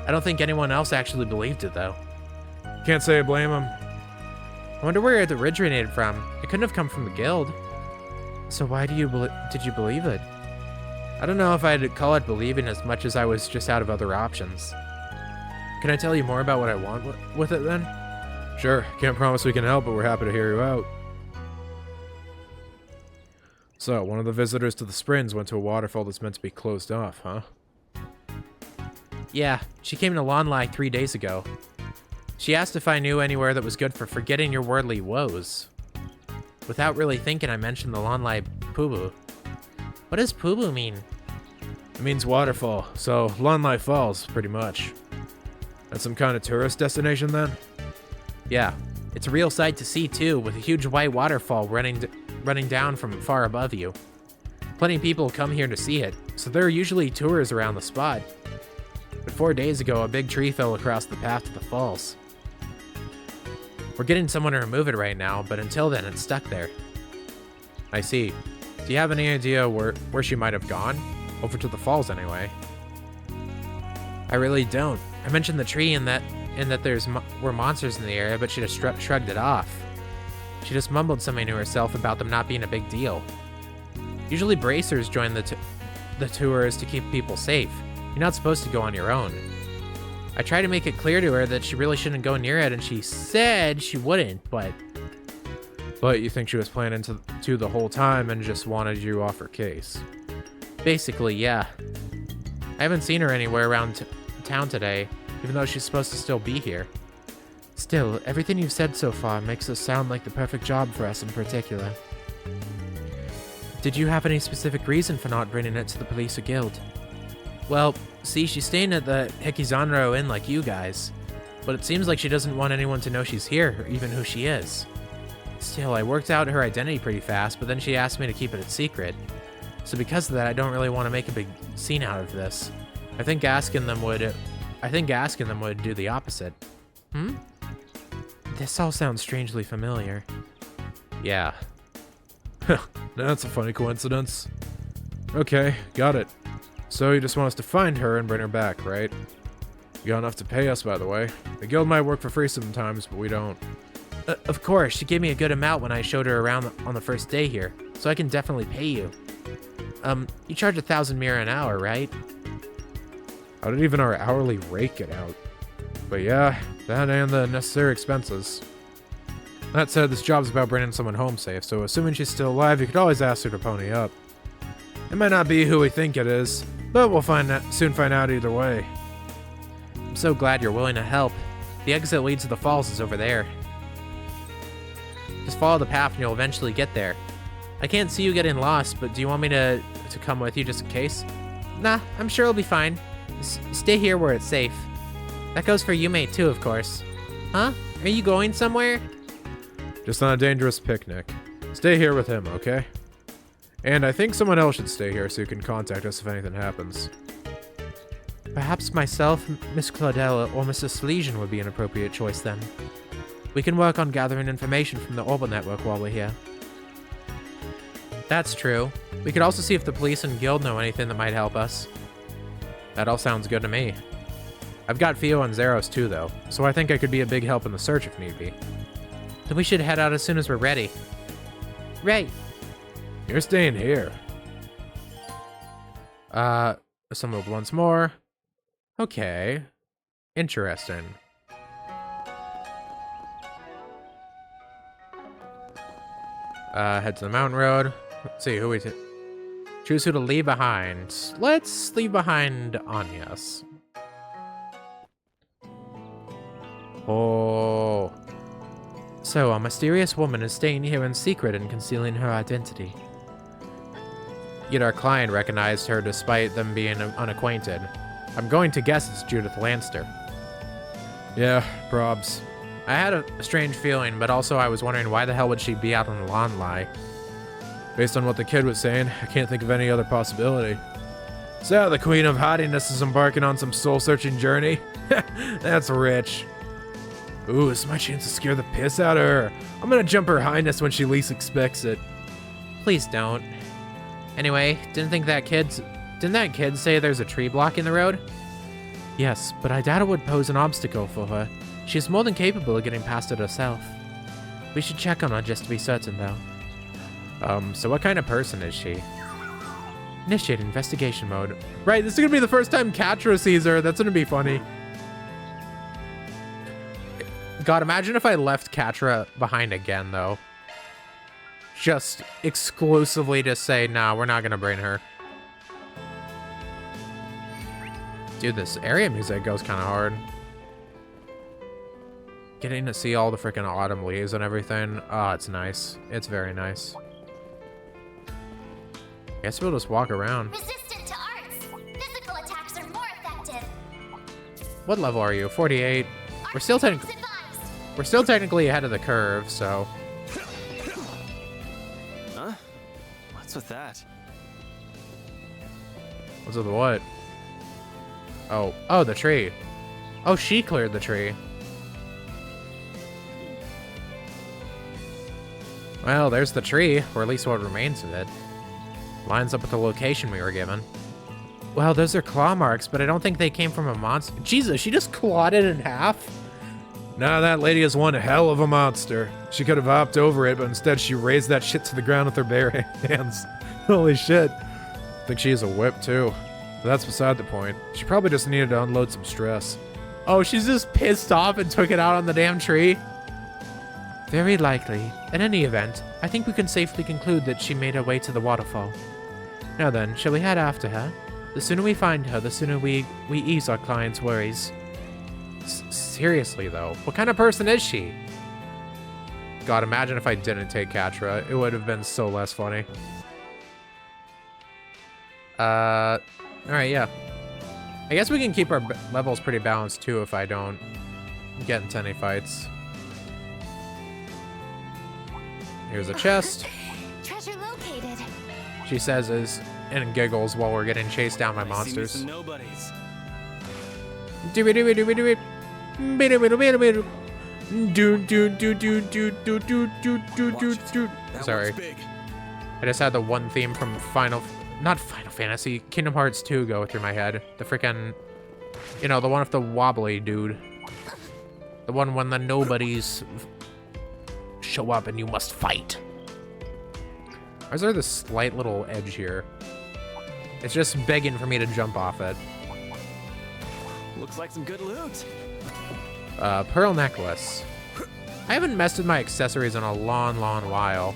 S1: I don't think anyone else actually believed it, though.
S4: Can't say I blame them.
S1: I wonder where it originated from. It couldn't have come from the guild. So why did you believe it? I don't know if I'd call it believing as much as I was just out of other options. Can I tell you more about what I want with it then?
S4: Sure. Can't promise we can help, but we're happy to hear you out. So, one of the visitors to the Springs went to a waterfall that's meant to be closed off, huh?
S1: Yeah, she came to Longlai 3 days ago. She asked if I knew anywhere that was good for forgetting your worldly woes. Without really thinking, I mentioned the Longlai Pubu. What does Pubu mean?
S4: It means waterfall, so Longlai Falls, pretty much. That's some kind of tourist destination then?
S6: Yeah, it's a real sight to see too, with a huge white waterfall running down from far above you. Plenty of people come here to see it, so there are usually tours around the spot. But 4 days ago, a big tree fell across the path to the falls. We're getting someone to remove it right now, but until then, it's stuck there.
S1: I see. Do you have any idea where she might have gone? Over to the falls, anyway.
S6: I really don't. I mentioned the tree and that were monsters in the area, but she just shrugged it off. She just mumbled something to herself about them not being a big deal. Usually bracers join the tours to keep people safe. You're not supposed to go on your own. I tried to make it clear to her that she really shouldn't go near it, and she said she wouldn't, but...
S1: But you think she was planning to the whole time and just wanted you off her case?
S6: Basically, yeah. I haven't seen her anywhere around town today, even though she's supposed to still be here. Still, everything you've said so far makes us sound like the perfect job for us in particular. Did you have any specific reason for not bringing it to the police or guild? Well, see, she's staying at the Hikizanro Inn like you guys, but it seems like she doesn't want anyone to know she's here, or even who she is. Still, I worked out her identity pretty fast, but then she asked me to keep it a secret. So because of that, I don't really want to make a big scene out of this. I think asking them would do the opposite. This all sounds strangely familiar.
S1: Yeah.
S4: That's a funny coincidence. Okay, got it. So you just want us to find her and bring her back, right? You got enough to pay us, by the way. The guild might work for free sometimes, but we don't.
S6: Of course, she gave me a good amount when I showed her around on the first day here, so I can definitely pay you. You charge 1,000 mira an hour, right?
S4: How did even our hourly rate get out? But yeah, that and the necessary expenses. That said, this job's about bringing someone home safe, so assuming she's still alive, you could always ask her to pony up. It might not be who we think it is, but we'll soon find out either way.
S6: I'm so glad you're willing to help. The exit leads to the falls is over there. Just follow the path and you'll eventually get there. I can't see you getting lost, but do you want me to come with you just in case? Nah, I'm sure it'll be fine. Stay here where it's safe. That goes for you, mate, too, of course. Huh? Are you going somewhere?
S4: Just on a dangerous picnic. Stay here with him, okay? And I think someone else should stay here so you can contact us if anything happens.
S6: Perhaps myself, Miss Claudel, or Mr. Salesian would be an appropriate choice then. We can work on gathering information from the Orbital Network while we're here. That's true. We could also see if the police and guild know anything that might help us.
S1: That all sounds good to me. I've got Fio and Zeros too, though, so I think I could be a big help in the search if need be.
S6: Then we should head out as soon as we're ready. Right.
S4: You're staying here.
S1: Assembled once more. Okay. Interesting. Head to the mountain road. Let's see who we choose who to leave behind. Let's leave behind Anyas. Oh.
S6: So, a mysterious woman is staying here in secret and concealing her identity.
S1: Yet our client recognized her despite them being unacquainted. I'm going to guess it's Judith Lanster.
S4: Yeah, probs.
S1: I had a strange feeling, but also I was wondering why the hell would she be out on Longlai?
S4: Based on what the kid was saying, I can't think of any other possibility. So the Queen of Haughtiness is embarking on some soul-searching journey? That's rich. Ooh, this is my chance to scare the piss out of her. I'm gonna jump her highness when she least expects it.
S6: Please don't. Anyway, didn't that kid say there's a tree blocking the road? Yes, but I doubt it would pose an obstacle for her. She is more than capable of getting past it herself. We should check on her just to be certain, though.
S1: So what kind of person is she?
S6: Initiate investigation mode.
S1: Right, this is gonna be the first time Catra sees her. That's gonna be funny. God, imagine if I left Catra behind again, though. Just exclusively to say, nah, we're not gonna bring her. Dude, this area music goes kind of hard. Getting to see all the freaking autumn leaves and everything. Oh, it's nice. It's very nice. Guess we'll just walk around.
S12: Resistant to arts. Physical attacks are more effective.
S1: What level are you? 48. We're still technically ahead of the curve, so.
S7: Huh? What's with that?
S1: What's with what? Oh, the tree. Oh, she cleared the tree. Well, there's the tree, or at least what remains of it. Lines up with the location we were given. Well, those are claw marks, but I don't think they came from a monster. Jesus, she just clawed it in half?
S4: Nah, that lady is one hell of a monster. She could have hopped over it, but instead she raised that shit to the ground with her bare hands. Holy shit.
S1: I think she has a whip, too.
S4: But that's beside the point. She probably just needed to unload some stress.
S1: Oh, she's just pissed off and took it out on the damn tree? Very likely. In any event, I think we can safely conclude that she made her way to the waterfall. Now then, shall we head after her? The sooner we find her, the sooner we ease our client's worries. Seriously, though, what kind of person is she? God, imagine if I didn't take Katra. It would have been so less funny. Alright, yeah. I guess we can keep our levels pretty balanced, too, if I don't get into any fights. Here's a chest.
S8: Treasure located.
S1: She says and giggles while we're getting chased down by monsters.
S7: Some nobodies.
S1: Sorry. I just had the one theme from not Final Fantasy, Kingdom Hearts 2 go through my head. The frickin', you know, the one with the wobbly dude. The one when the nobodies show up and you must fight. Or is there this slight little edge here? It's just begging for me to jump off it.
S7: Looks like some good loot.
S1: Pearl necklace. I haven't messed with my accessories in a long while.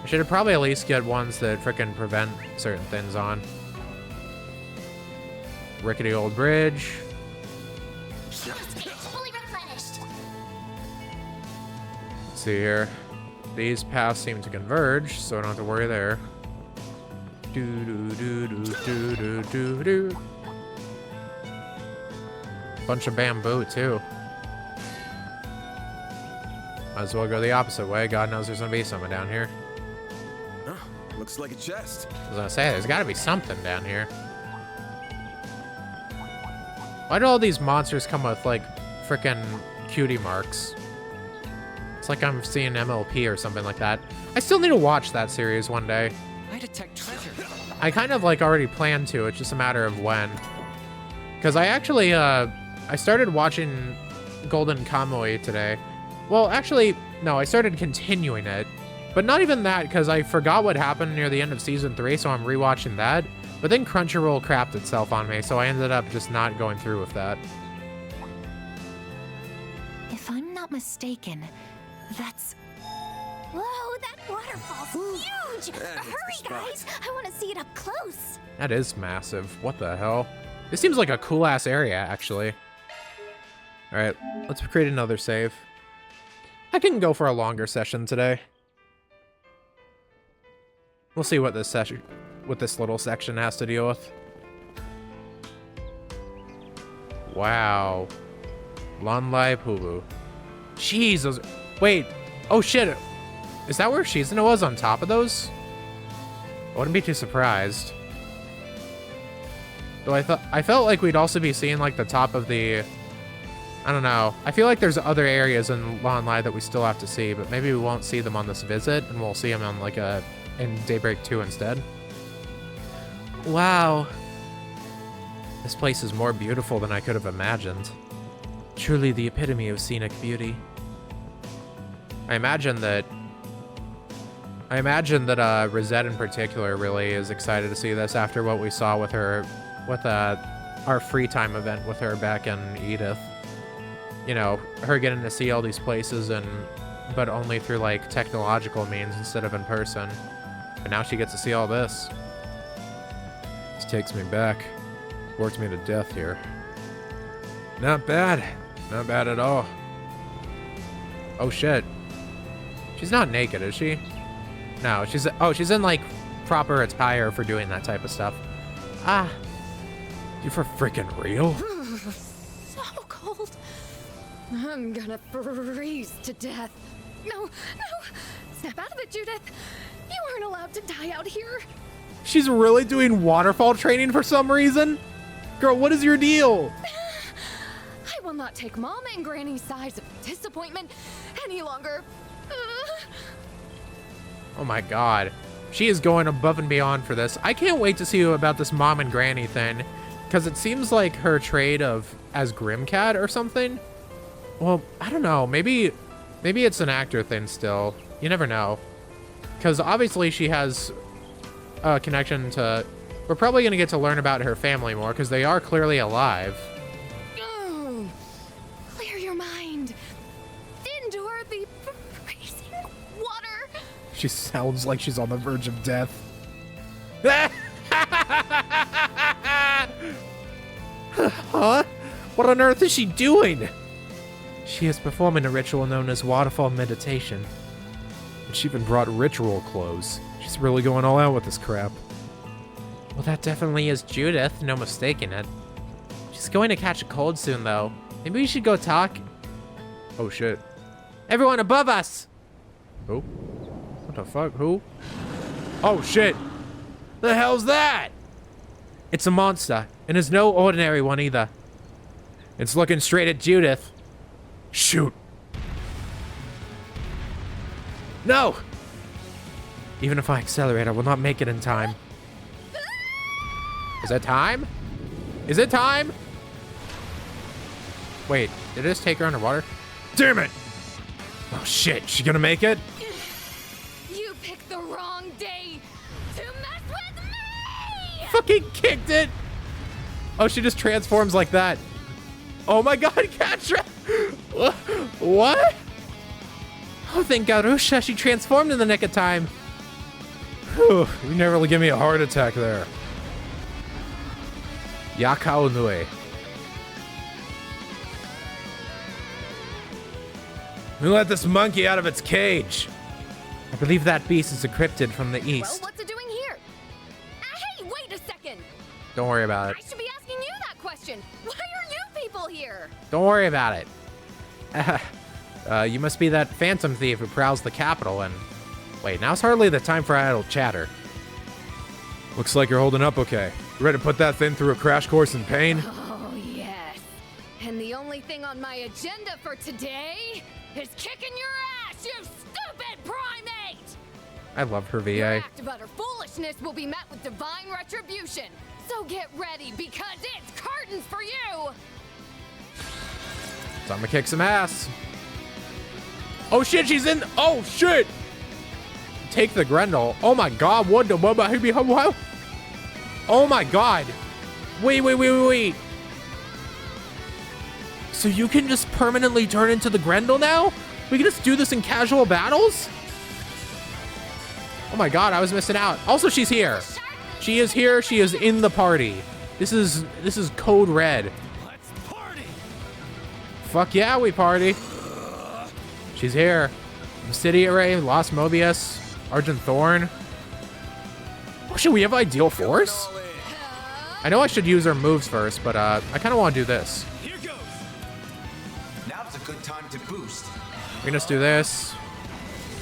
S1: I should probably at least get ones that frickin' prevent certain things on. Rickety old bridge.
S8: Fully replenished.
S1: Let's see here. These paths seem to converge, so I don't have to worry there. Do. Bunch of bamboo, too. Might as well go the opposite way. God knows there's gonna be something down here.
S10: Huh, looks like a chest.
S1: I was gonna say, there's gotta be something down here. Why do all these monsters come with, like, frickin' cutie marks? It's like I'm seeing MLP or something like that. I still need to watch that series one day.
S7: I detect treasure.
S1: I kind of, like, already planned to. It's just a matter of when. Because I actually, I started watching Golden Kamuy today. Well, actually, no, I started continuing it. But not even that, because I forgot what happened near the end of Season 3, so I'm rewatching that. But then Crunchyroll crapped itself on me, so I ended up just not going through with that.
S8: If I'm not mistaken, that's... Whoa, that waterfall's huge! Hurry, guys! I want to see it up close!
S1: That is massive. What the hell? This seems like a cool-ass area, actually. Alright, let's create another save. I can go for a longer session today. We'll see what this little section has to deal with. Wow. Longlai Pulu. Jeez, those... Wait. Oh, shit. Is that where Shizuna was, on top of those? I wouldn't be too surprised. Though I felt like we'd also be seeing, like, the top of the... I don't know. I feel like there's other areas in Longlai that we still have to see, but maybe we won't see them on this visit, and we'll see them on, like, in Daybreak 2 instead. Wow. This place is more beautiful than I could have imagined. Truly the epitome of scenic beauty. I imagine that Rosette in particular really is excited to see this after what we saw with her, with our free time event with her back in Edith. You know, her getting to see all these places but only through like technological means instead of in person. But now she gets to see all this.
S4: This takes me back. Worked me to death here. Not bad. Not bad at all.
S1: Oh shit. She's not naked, is she? No, she's in like proper attire for doing that type of stuff. Ah.
S4: You for freaking real?
S12: cold. I'm gonna freeze to death. No. Snap out of it, Judith. You aren't allowed to die out here.
S1: She's really doing waterfall training for some reason? Girl, what is your deal?
S12: I will not take Mom and Granny's size of disappointment any longer.
S1: Oh my god. She is going above and beyond for this. I can't wait to see about this Mom and Granny thing, because it seems like her trade of as Grimcat or something. Well, I don't know. Maybe it's an actor thing still. You never know. Because obviously she has a connection to... We're probably going to get to learn about her family more, because they are clearly alive.
S12: Clear your mind. Endure the freezing water.
S1: She sounds like she's on the verge of death. Huh? What on earth is she doing?
S6: She is performing a ritual known as waterfall meditation.
S4: And she even brought ritual clothes. She's really going all out with this crap.
S6: Well, that definitely is Judith, no mistaking it. She's going to catch a cold soon, though. Maybe we should go talk.
S4: Oh shit.
S6: Everyone above us!
S4: Who? What the fuck? Who? Oh shit! The hell's that?
S6: It's a monster, and it's no ordinary one either.
S4: It's looking straight at Judith. Shoot. No!
S6: Even if I accelerate, I will not make it in time.
S1: Is it time? Is it time? Wait, did it just take her underwater?
S4: Damn it! Oh shit, she gonna make it?
S12: You picked the wrong day to mess with me!
S1: Fucking kicked it! Oh, she just transforms like that. Oh my god, Katra! What?
S6: Oh, thank Garusha, she transformed in the nick of time.
S4: Whew, you nearly give me a heart attack there. Yakao Nui. We let this monkey out of its cage.
S6: I believe that beast is a cryptid from the
S12: Well,
S6: east.
S12: what's it doing here? Hey, wait a second!
S1: Don't worry about it.
S12: I should be asking you that question. Why are you people here?
S1: Don't worry about it. You must be that phantom thief who prowls the capital and... Wait, now's hardly the time for idle chatter.
S4: Looks like you're holding up okay. You ready to put that thing through a crash course in pain?
S12: Oh, yes. And the only thing on my agenda for today is kicking your ass, you stupid primate!
S1: I love her
S12: Your
S1: VA.
S12: act of utter foolishness will be met with divine retribution. So get ready, because it's curtains for you!
S1: Time to kick some ass. Oh shit, she's in. Oh shit! Take the Grendel. Oh my god, what the. Oh my god. Wait. So you can just permanently turn into the Grendel now? We can just do this in casual battles? Oh my god, I was missing out. Also, she's here. She is here. She is in the party. This is code red.
S2: Let's party.
S1: Fuck yeah, we party. She's here. Obsidian Ray, Lost Mobius, Argent Thorn. Oh shit, we have Ideal Force? I know I should use her moves first, but I kind of want to do this.
S2: Here goes. Now's a good time to boost.
S1: We can just do this.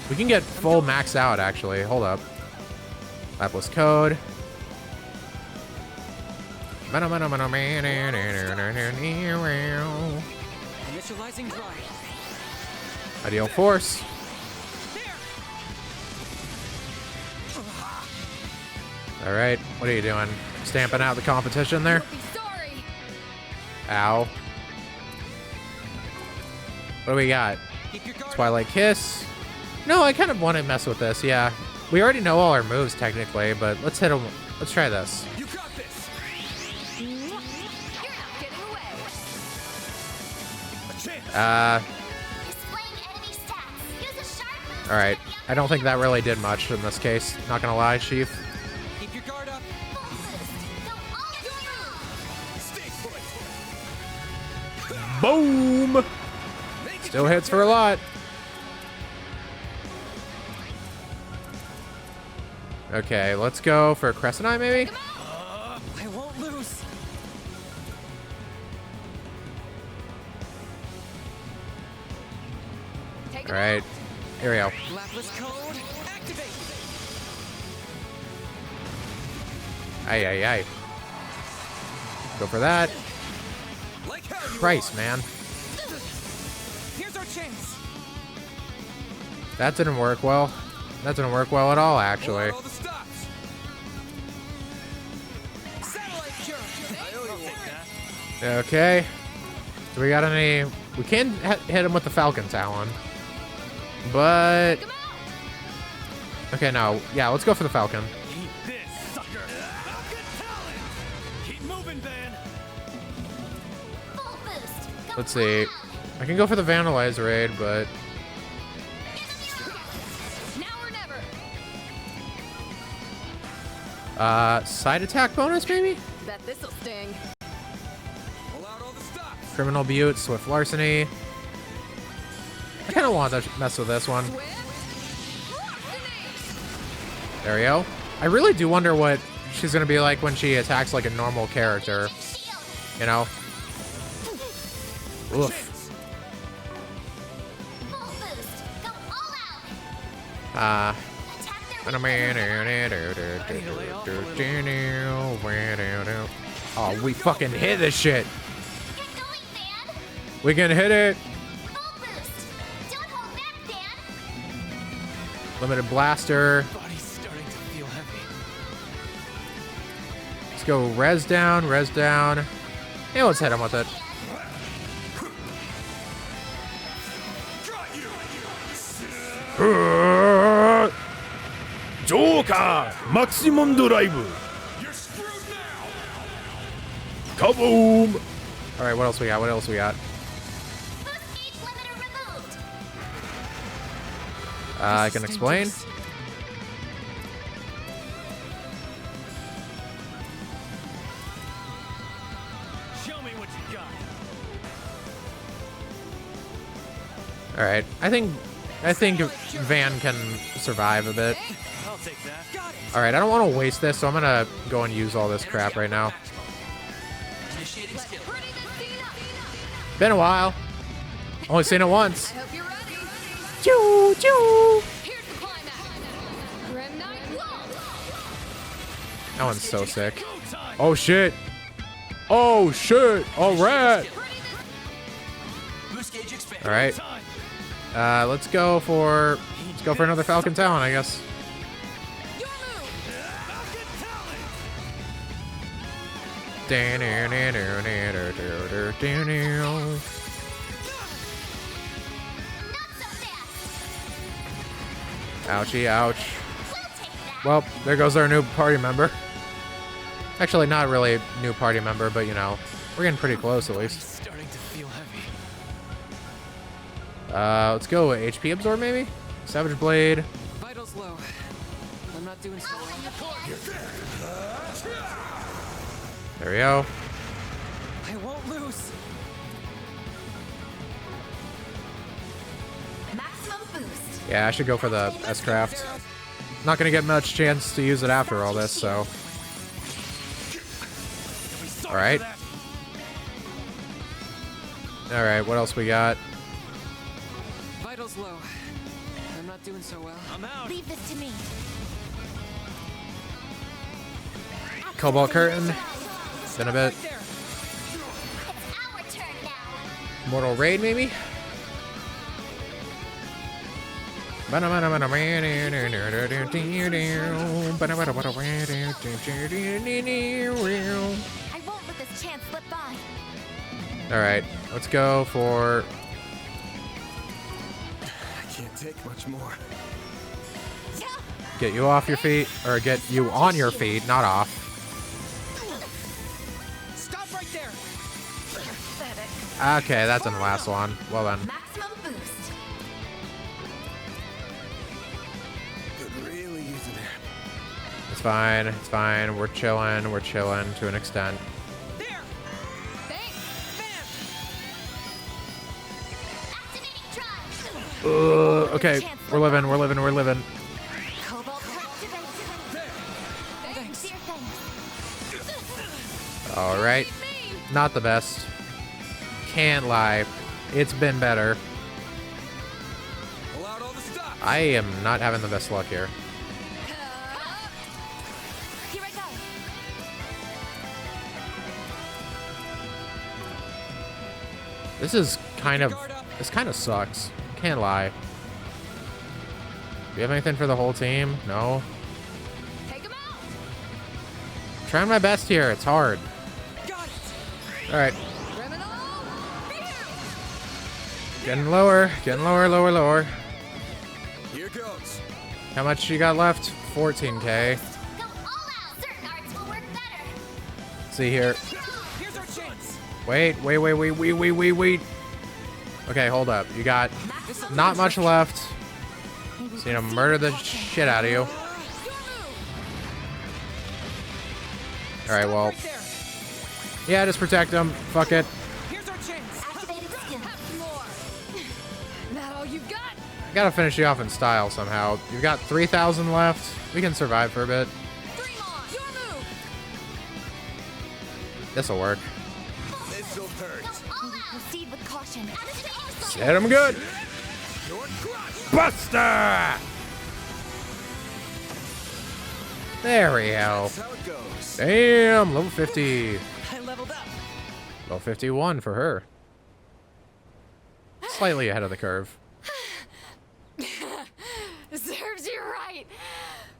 S1: We can get full max out, actually. Hold up. Lapless Code.
S7: Initializing drive.
S1: Ideal Force. All right, what are you doing? Stamping out the competition there? Ow. What do we got? Twilight Kiss. No, I kind of want to mess with this, yeah. We already know all our moves, technically, but let's hit them. Let's try this.
S2: You got this.
S12: You're not getting away.
S2: A chance.
S8: Displaying enemy stats. Use a sharp move.
S1: All right. I don't think that really did much in this case. Not gonna lie, Chief.
S7: Keep your guard up.
S2: Stay put.
S1: Boom! Still hits for a lot. Okay, let's go for Crescent Eye, maybe?
S7: I won't lose.
S1: All right, here we go.
S11: Lapis code, activate.
S1: Aye, aye, aye. Go for that. Christ, man.
S11: Here's our chance.
S1: That didn't work well. That didn't work well at all, actually.
S11: All the stops. Satellite jump. I'll take that.
S1: Okay. Do we got any... We can hit him with the Falcon Talon. But... Okay, no. Yeah, let's go for the Falcon.
S11: Eat this, sucker. Falcon Talon. Keep moving, Van.
S8: Full boost.
S1: Let's see. I can go for the Vandalize raid, but...
S12: Now or never.
S1: Side attack bonus, maybe?
S12: Bet this'll sting.
S11: Pull out all the stops.
S1: Criminal Butte, Swift Larceny. I kind of want to mess with this one. There we go. I really do wonder what she's going to be like when she attacks like a normal character. You know? Oof.
S8: Full boost. Go all out.
S1: Oh, we fucking hit this shit.
S8: Get going, Van.
S1: We can hit it.
S8: Full boost. Don't hold back, Dan.
S1: Limited blaster.
S7: Body's starting to feel heavy.
S1: Let's go res down, res down. Yeah, let's hit him with it.
S4: Joker! Maximum Drive! Kaboom!
S1: All right, what else we got? What else we got?
S8: Boost gauge limiter removed.
S1: I can explain.
S11: Show me what you got.
S1: All right, I think Van can survive a bit.
S11: I'll take that. Got it.
S1: All right, I don't want to waste this, so I'm gonna go and use all this crap right now.
S11: Initiating skill.
S1: Been a while. Only seen it once.
S12: I hope you're ready.
S1: Choo choo.
S12: Here's the climax. Grim Knight Wall.
S1: That one's so sick. Oh shit. Oh shit. All right.
S11: Boost gauge expand.
S1: All right. Let's go for another Falcon Talon, I guess.
S12: Your move.
S11: Falcon Talon.
S1: Ouchie, ouch. Well, there goes our new party member. Actually, not really new party member, but you know, we're getting pretty close at least.
S7: Starting to feel heavy.
S1: Let's go HP absorb maybe. Savage Blade.
S11: Vitals low. I'm not doing so well.
S1: There we go.
S11: I won't lose.
S8: Maximum boost.
S1: Yeah, I should go for the S-Craft. Not gonna get much chance to use it after all this, so. Alright. Alright, what else we got?
S11: Vitals low. I'm not doing so well. I'm out.
S8: Leave this to me.
S1: Cobalt Curtain. Been a bit.
S11: There.
S8: It's our turn now.
S1: Mortal Raid, maybe?
S8: I won't let this chance slip by.
S1: Alright, let's go for...
S10: I can't take much more.
S1: Get you off your feet, or get you on your feet, not off.
S11: Stop right there.
S12: Pathetic.
S1: Okay, that didn't last long. Well then.
S8: Maximum boost.
S10: Could really use it.
S1: It's fine, it's fine. We're chilling to an extent.
S11: There.
S12: Thanks. Bam.
S8: Activating drive.
S1: Okay, we're living.
S8: Cobalt activate.
S12: Thanks.
S8: Dear things.
S1: Alright. Not the best. Can't lie. It's been better. I am not having the best luck here.
S8: Here I go.
S1: This kind of sucks. Can't lie. Do you have anything for the whole team? No.
S12: Take him out.
S1: Trying my best here. It's hard. All right. Getting lower, lower, lower.
S10: Here goes.
S1: How much you got left? 14K.
S8: Go all out. Certain arts will work better.
S1: See here.
S11: Here's our chance.
S1: Wait. Okay, hold up. You got not much left. So, you know, murder the shit out of you. All right, well. Yeah, just protect him. Fuck it.
S11: Here's our chance.
S8: Activated skill.
S12: That all you've got?
S1: I gotta finish you off in style somehow. You've got 3,000 left. We can survive for a bit.
S12: Dream on. Your move.
S1: This'll work.
S2: This'll hurt.
S8: Go all out. Proceed with caution.
S1: Hit him good. Buster! There we go.
S10: That's how it goes.
S1: Damn, level 50.
S11: I leveled up.
S1: Level 51 for her. Slightly ahead of the curve.
S12: Serves you right.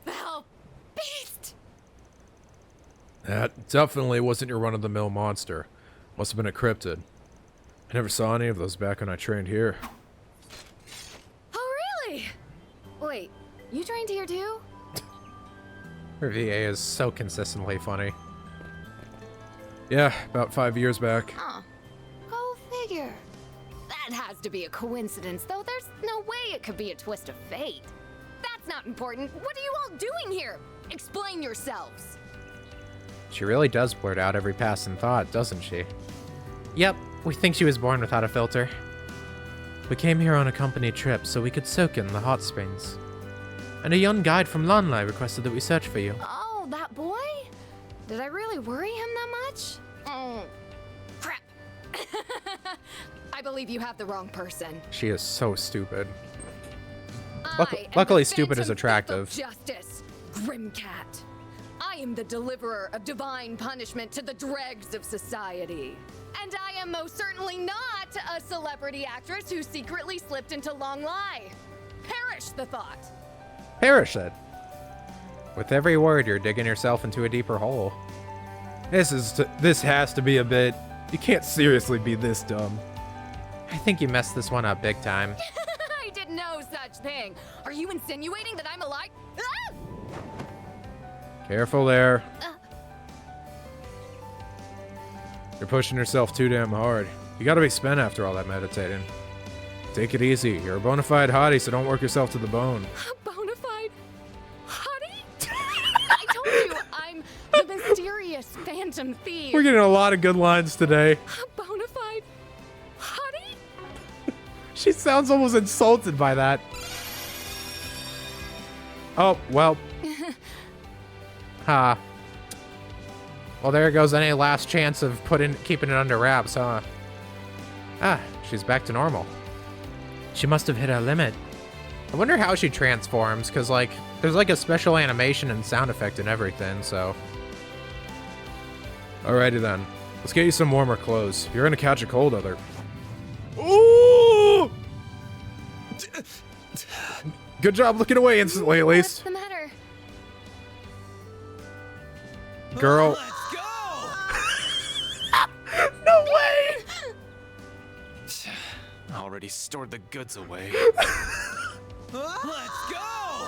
S12: Thou beast.
S4: That definitely wasn't your run-of-the-mill monster. Must have been a cryptid. I never saw any of those back when I trained here.
S12: Oh, really? Wait, you trained here too?
S1: Her VA is so consistently funny.
S4: Yeah, about 5 years back.
S12: Huh. Go figure. That has to be a coincidence, though. There's no way it could be a twist of fate. That's not important. What are you all doing here? Explain yourselves.
S1: She really does blurt out every passing thought, doesn't she? Yep, we think she was born without a filter. We came here on a company trip so we could soak in the hot springs. And a young guide from Longlai requested that we search for you.
S12: Oh, that boy? Did I really worry him that much? Oh, crap. I believe you have the wrong person.
S1: She is so stupid.
S12: I am
S1: Luckily,
S12: the
S1: stupid is
S12: phantom
S1: attractive.
S12: thief of justice, Grimcat. I am the deliverer of divine punishment to the dregs of society. And I am most certainly not a celebrity actress who secretly slipped into Longlai. Perish the thought.
S1: Perish it. With every word, you're digging yourself into a deeper hole.
S4: This has to be a bit. You can't seriously be this dumb.
S1: I think you messed this one up big time.
S12: I did no such thing. Are you insinuating that I'm a lie? Ah!
S4: Careful there. You're pushing yourself too damn hard. You gotta be spent after all that meditating. Take it easy. You're a bona fide hottie, so don't work yourself to the bone.
S12: Bona fide hottie? I told you I'm the mysterious phantom thief.
S4: We're getting a lot of good lines today.
S12: Bona fide hottie?
S1: She sounds almost insulted by that. Oh, well. Ha. Well, there goes any last chance of keeping it under wraps, huh? Ah, she's back to normal. She must have hit her limit. I wonder how she transforms, because, like, there's, like, a special animation and sound effect and everything, so.
S4: Alrighty then. Let's get you some warmer clothes. You're gonna catch a cold other. Ooh! Good job looking away instantly, at least.
S12: What's the matter?
S1: Girl.
S11: Let's go!
S1: No way!
S7: Already stored the goods away.
S11: Let's go!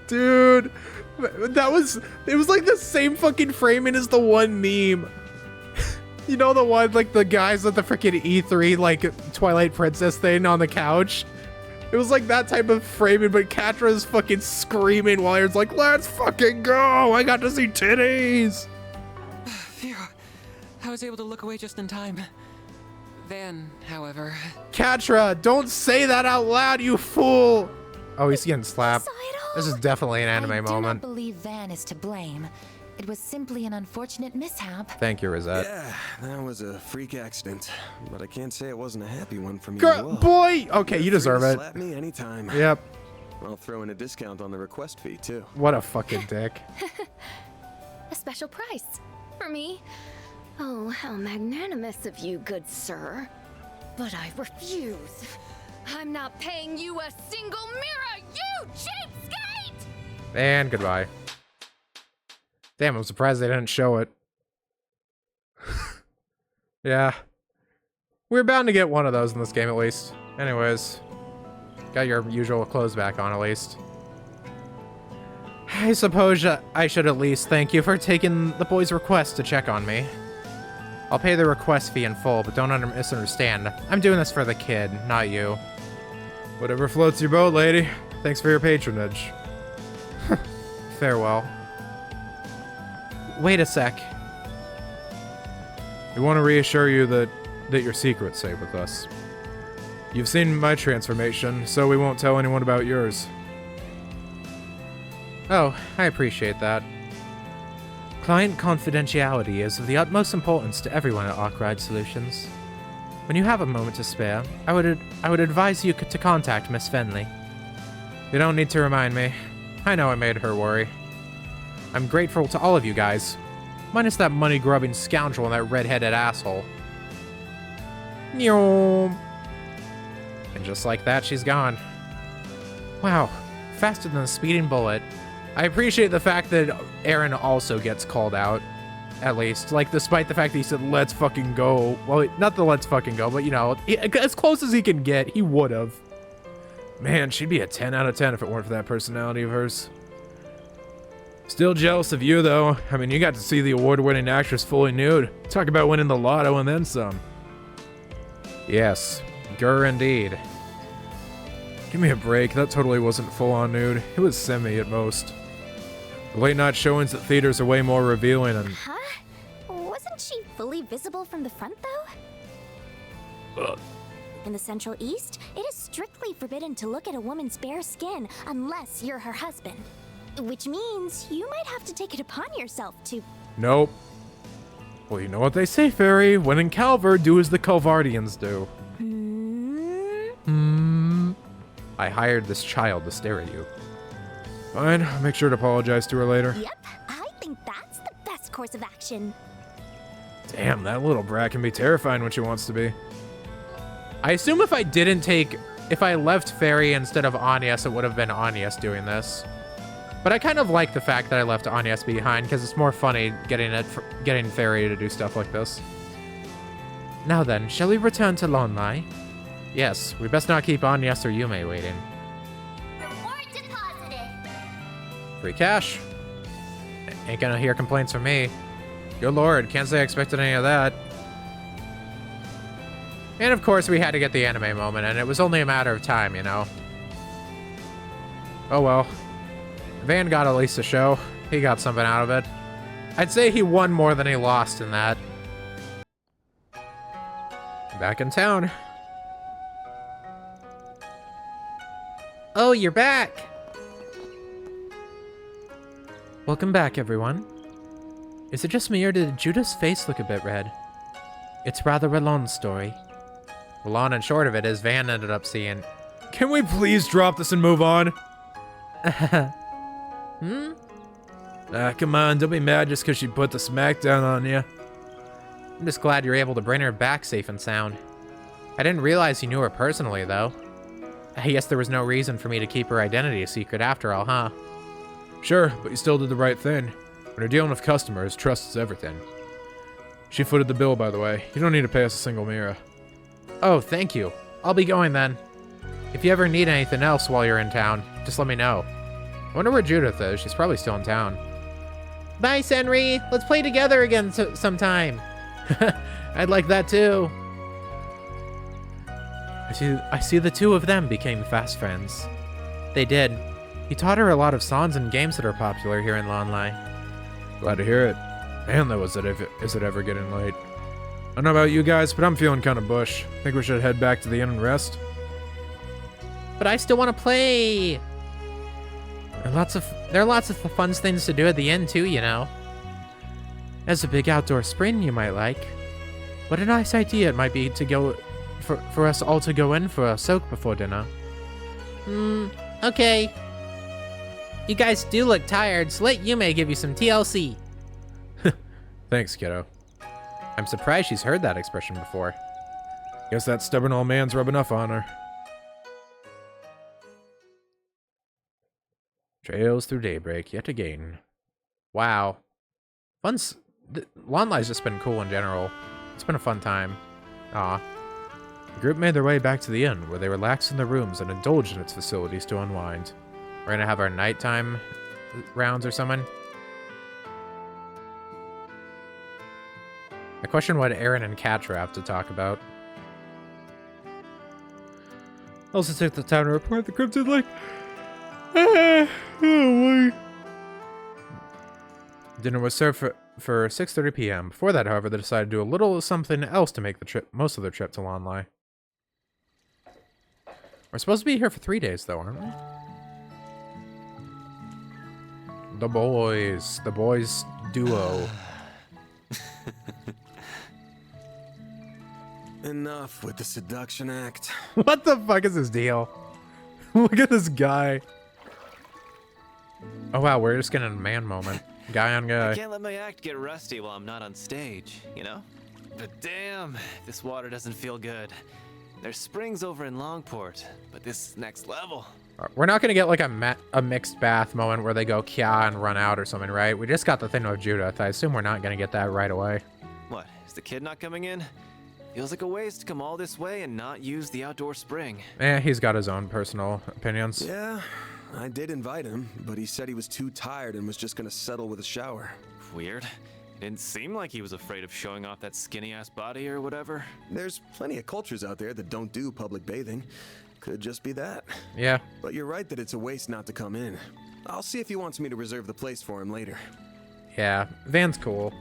S1: Dude, it was like the same fucking framing as the one meme. You know the one, like the guys at the freaking E3, like Twilight Princess thing on the couch? It was like that type of framing, but Katra's fucking screaming while he's like, let's fucking go! I got to see titties!
S11: Phew. I was able to look away just in time. Van, however.
S1: Katra, don't say that out loud, you fool! Oh, he's getting slapped. This is definitely an anime
S8: I do
S1: moment.
S8: not believe Van is to blame. It was simply an unfortunate mishap.
S1: Thank you, Rosette.
S10: Yeah, that was a freak accident, but I can't say it wasn't a happy one for me.
S1: Girl,
S10: as well.
S1: boy! Okay, you
S10: Feel free
S1: deserve
S10: to
S1: it.
S10: Slap me anytime.
S1: Yep.
S10: I'll throw in a discount on the request fee, too.
S1: What a fucking dick.
S12: A special price for me. Oh, how magnanimous of you, good sir. But I refuse. I'm not paying you a single mirror, you cheapskate!
S1: And goodbye. Damn, I'm surprised they didn't show it. Yeah. We're bound to get one of those in this game at least. Anyways. Got your usual clothes back on at least. I suppose I should at least thank you for taking the boy's request to check on me. I'll pay the request fee in full, but don't misunderstand. I'm doing this for the kid, not you.
S4: Whatever floats your boat, lady. Thanks for your patronage.
S1: Farewell. Wait a sec.
S4: We want to reassure you that your secret's safe with us. You've seen my transformation, so we won't tell anyone about yours.
S1: Oh, I appreciate that. Client confidentiality is of the utmost importance to everyone at Arkride Solutions. When you have a moment to spare, I would advise you to contact Miss Fenley. You don't need to remind me. I know I made her worry. I'm grateful to all of you guys, minus that money-grubbing scoundrel and that red-headed asshole. Nyom. And just like that, she's gone. Wow, faster than a speeding bullet. I appreciate the fact that Aaron also gets called out, at least. Like, despite the fact that he said, let's fucking go. Well, not the let's fucking go, but, you know, as close as he can get, he would have.
S4: Man, she'd be a 10 out of 10 if it weren't for that personality of hers. Still jealous of you, though. I mean, you got to see the award-winning actress fully nude. Talk about winning the lotto and then some.
S1: Yes, grr indeed.
S4: Give me a break. That totally wasn't full-on nude. It was semi at most. The late-night showings at theaters are way more revealing and...
S8: Huh? Wasn't she fully visible from the front, though?
S4: Ugh.
S8: In the Central East, it is strictly forbidden to look at a woman's bare skin unless you're her husband. Which means you might have to take it upon yourself to...
S4: Nope. Well, you know what they say, Fairy. When in Calvard, do as the Calvardians do.
S1: I hired this child to stare at you.
S4: Fine, I'll make sure to apologize to her later.
S8: Yep, I think that's the best course of action.
S4: Damn, that little brat can be terrifying when she wants to be.
S1: I assume if I left Fairy instead of Agnes, it would have been Agnes doing this. But I kind of like the fact that I left Agnes behind, because it's more funny getting Fairy to do stuff like this. Now then, shall we return to Longlai? Yes, we best not keep Agnes or Yume waiting.
S8: Reward deposited.
S1: Free cash. Ain't gonna hear complaints from me. Good lord, can't say I expected any of that. And of course we had to get the anime moment, and it was only a matter of time, you know. Oh well. Van got at least a show. He got something out of it. I'd say he won more than he lost in that. Back in town. Oh, you're back! Welcome back, everyone. Is it just me, or did Judah's face look a bit red? It's rather a long story. The long and short of it is Van ended up seeing...
S4: Can we please drop this and move on? Come on, don't be mad just because she put the smackdown on you.
S1: I'm just glad you're able to bring her back safe and sound. I didn't realize you knew her personally, though. I guess there was no reason for me to keep her identity a secret after all, huh?
S4: Sure, but you still did the right thing. When you're dealing with customers, trust is everything. She footed the bill, by the way. You don't need to pay us a single mirror.
S1: Oh, thank you. I'll be going then. If you ever need anything else while you're in town, just let me know. I wonder where Judith is. She's probably still in town. Bye, Senri. Let's play together again sometime. I'd like that too. I see the two of them became fast friends. They did. He taught her a lot of songs and games that are popular here in Longlai.
S4: Glad to hear it. Man, though, is it ever getting late? I don't know about you guys, but I'm feeling kind of bush. Think we should head back to the inn and rest?
S1: But I still want to play. There are lots of fun things to do at the inn too, you know.
S6: As a big outdoor spring you might like. What a nice idea it might be to go for us all to go in for a soak before dinner. Okay. You guys do look tired, so let Yume give you some TLC.
S4: Thanks, kiddo.
S1: I'm surprised she's heard that expression before.
S4: Guess that stubborn old man's rubbing off on her.
S1: Trails through Daybreak yet again. Wow. Longlai's just been cool in general. It's been a fun time. Aw.
S4: The group made their way back to the inn, where they relaxed in their rooms and indulged in its facilities to unwind.
S1: We're gonna have our nighttime rounds or something. I question what Aaron and Katra have to talk about.
S4: Also took the time to report the cryptid like... oh boy.
S1: Dinner was served for 6:30 p.m. Before that, however, they decided to do a little something else to make the trip, most of their trip to Longlai. We're supposed to be here for 3 days, though, aren't we? The boys duo.
S10: Enough with the seduction act.
S1: What the fuck is this deal?
S4: Look at this guy.
S1: Oh wow, we're just getting a man moment. Guy on guy.
S7: I can't let my act get rusty while I'm not on stage, you know? But damn, this water doesn't feel good. There's springs over in Longport, but this is next level.
S1: We're not gonna get like a mixed bath moment where they go kya and run out or something, right? We just got the thing with Judith. I assume we're not gonna get that right away.
S7: What, is the kid not coming in? Feels like a waste to come all this way and not use the outdoor spring.
S1: He's got his own personal opinions.
S10: Yeah, I did invite him, but he said he was too tired and was just gonna settle with a shower.
S7: Weird. It didn't seem like he was afraid of showing off that skinny-ass body or whatever.
S10: There's plenty of cultures out there that don't do public bathing. Could just be that.
S1: Yeah.
S10: But you're right that it's a waste not to come in. I'll see if he wants me to reserve the place for him later.
S1: Yeah, Van's cool.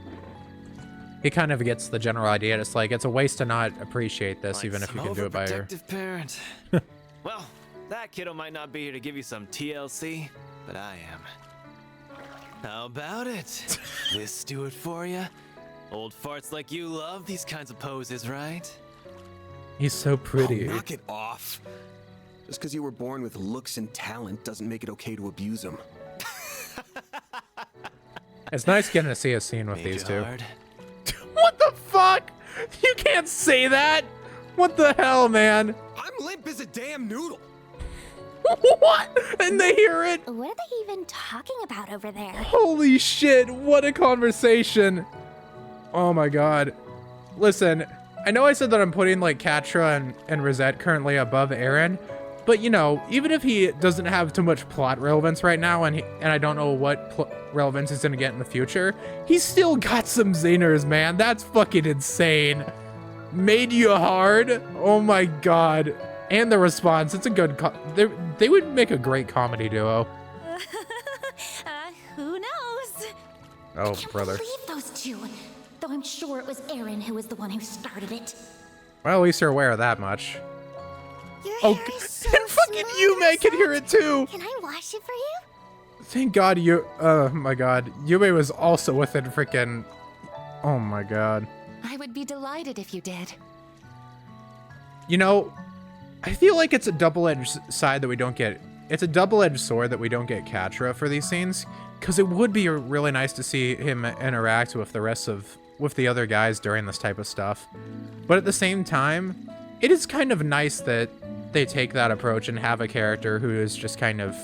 S1: He kind of gets the general idea. It's like, it's a waste to not appreciate this,
S7: Like
S1: even if you
S7: some
S1: can do it by ear.
S7: overprotective parent. Well, that kiddo might not be here to give you some TLC, but I am. How about it? This do it for you? Old farts like you love these kinds of poses, right?
S1: He's so pretty.
S10: Oh, knock it off. Just because you were born with looks and talent doesn't make it okay to abuse them.
S1: It's nice getting to see a scene with these two.
S7: Hard.
S1: What the fuck? You can't say that! What the hell, man?
S10: I'm limp as a damn noodle.
S1: What? And they hear it?
S8: What are they even talking about over there?
S1: Holy shit, what a conversation. Oh my god. Listen, I know I said that I'm putting like Katra and Rosette currently above Aaron, but you know, even if he doesn't have too much plot relevance right now and I don't know what relevance he's gonna get in the future, he's still got some zingers, man. That's fucking insane. Made you hard? Oh my god. And the response, it's a good they would make a great comedy duo.
S8: Who knows?
S1: Oh,
S8: I can't
S1: brother.
S8: believe those two. Though I'm sure it was Aaron who was the one who started it.
S1: Well, at least you're aware of that much.
S8: Your hair is so
S1: and fucking Yume can hear it too!
S8: Can I wash it for you?
S1: Thank god oh my god. Yume was also within freaking... Oh my god.
S3: I would be delighted if you did.
S1: You know, I feel like it's a double-edged side that we don't get. It's a double-edged sword that we don't get Katra for these scenes, because it would be really nice to see him interact with with the other guys during this type of stuff. But at the same time, it is kind of nice that they take that approach and have a character who is just kind of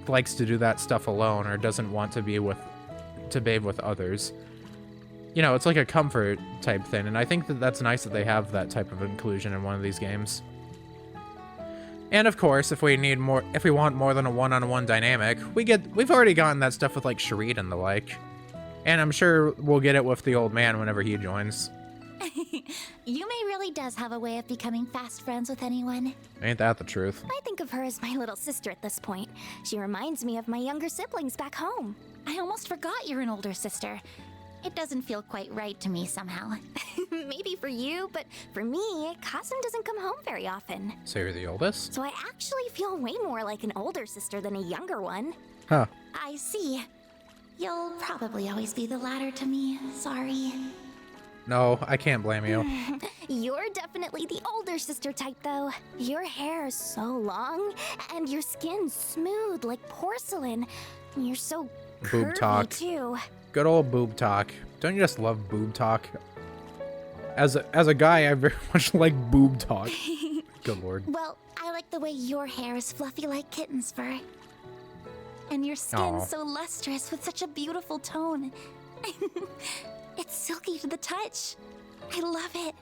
S1: likes to do that stuff alone or doesn't want to bathe with others. You know, it's like a comfort type thing, and I think that that's nice that they have that type of inclusion in one of these games. And of course, if we want more than a one-on-one dynamic, we've already gotten that stuff with like Sharid and the like. And I'm sure we'll get it with the old man whenever he joins.
S8: Yume really does have a way of becoming fast friends with anyone.
S1: Ain't that the truth?
S8: I think of her as my little sister at this point. She reminds me of my younger siblings back home. I almost forgot you're an older sister. It doesn't feel quite right to me somehow. Maybe for you, but for me, Kasim doesn't come home very often.
S1: So you're the oldest?
S8: So I actually feel way more like an older sister than a younger one.
S1: Huh.
S8: I see. You'll probably always be the latter to me. Sorry.
S1: No, I can't blame you.
S8: You're definitely the older sister type, though. Your hair is so long, and your skin's smooth like porcelain. You're so
S1: Boob
S8: curvy,
S1: talk.
S8: too.
S1: Good old boob talk. Don't you just love boob talk? As a guy, I very much like boob talk. Good lord.
S8: Well, I like the way your hair is fluffy like kitten's fur. And your skin's
S1: Aw.
S8: so lustrous with such a beautiful tone. It's silky to the touch. I love it.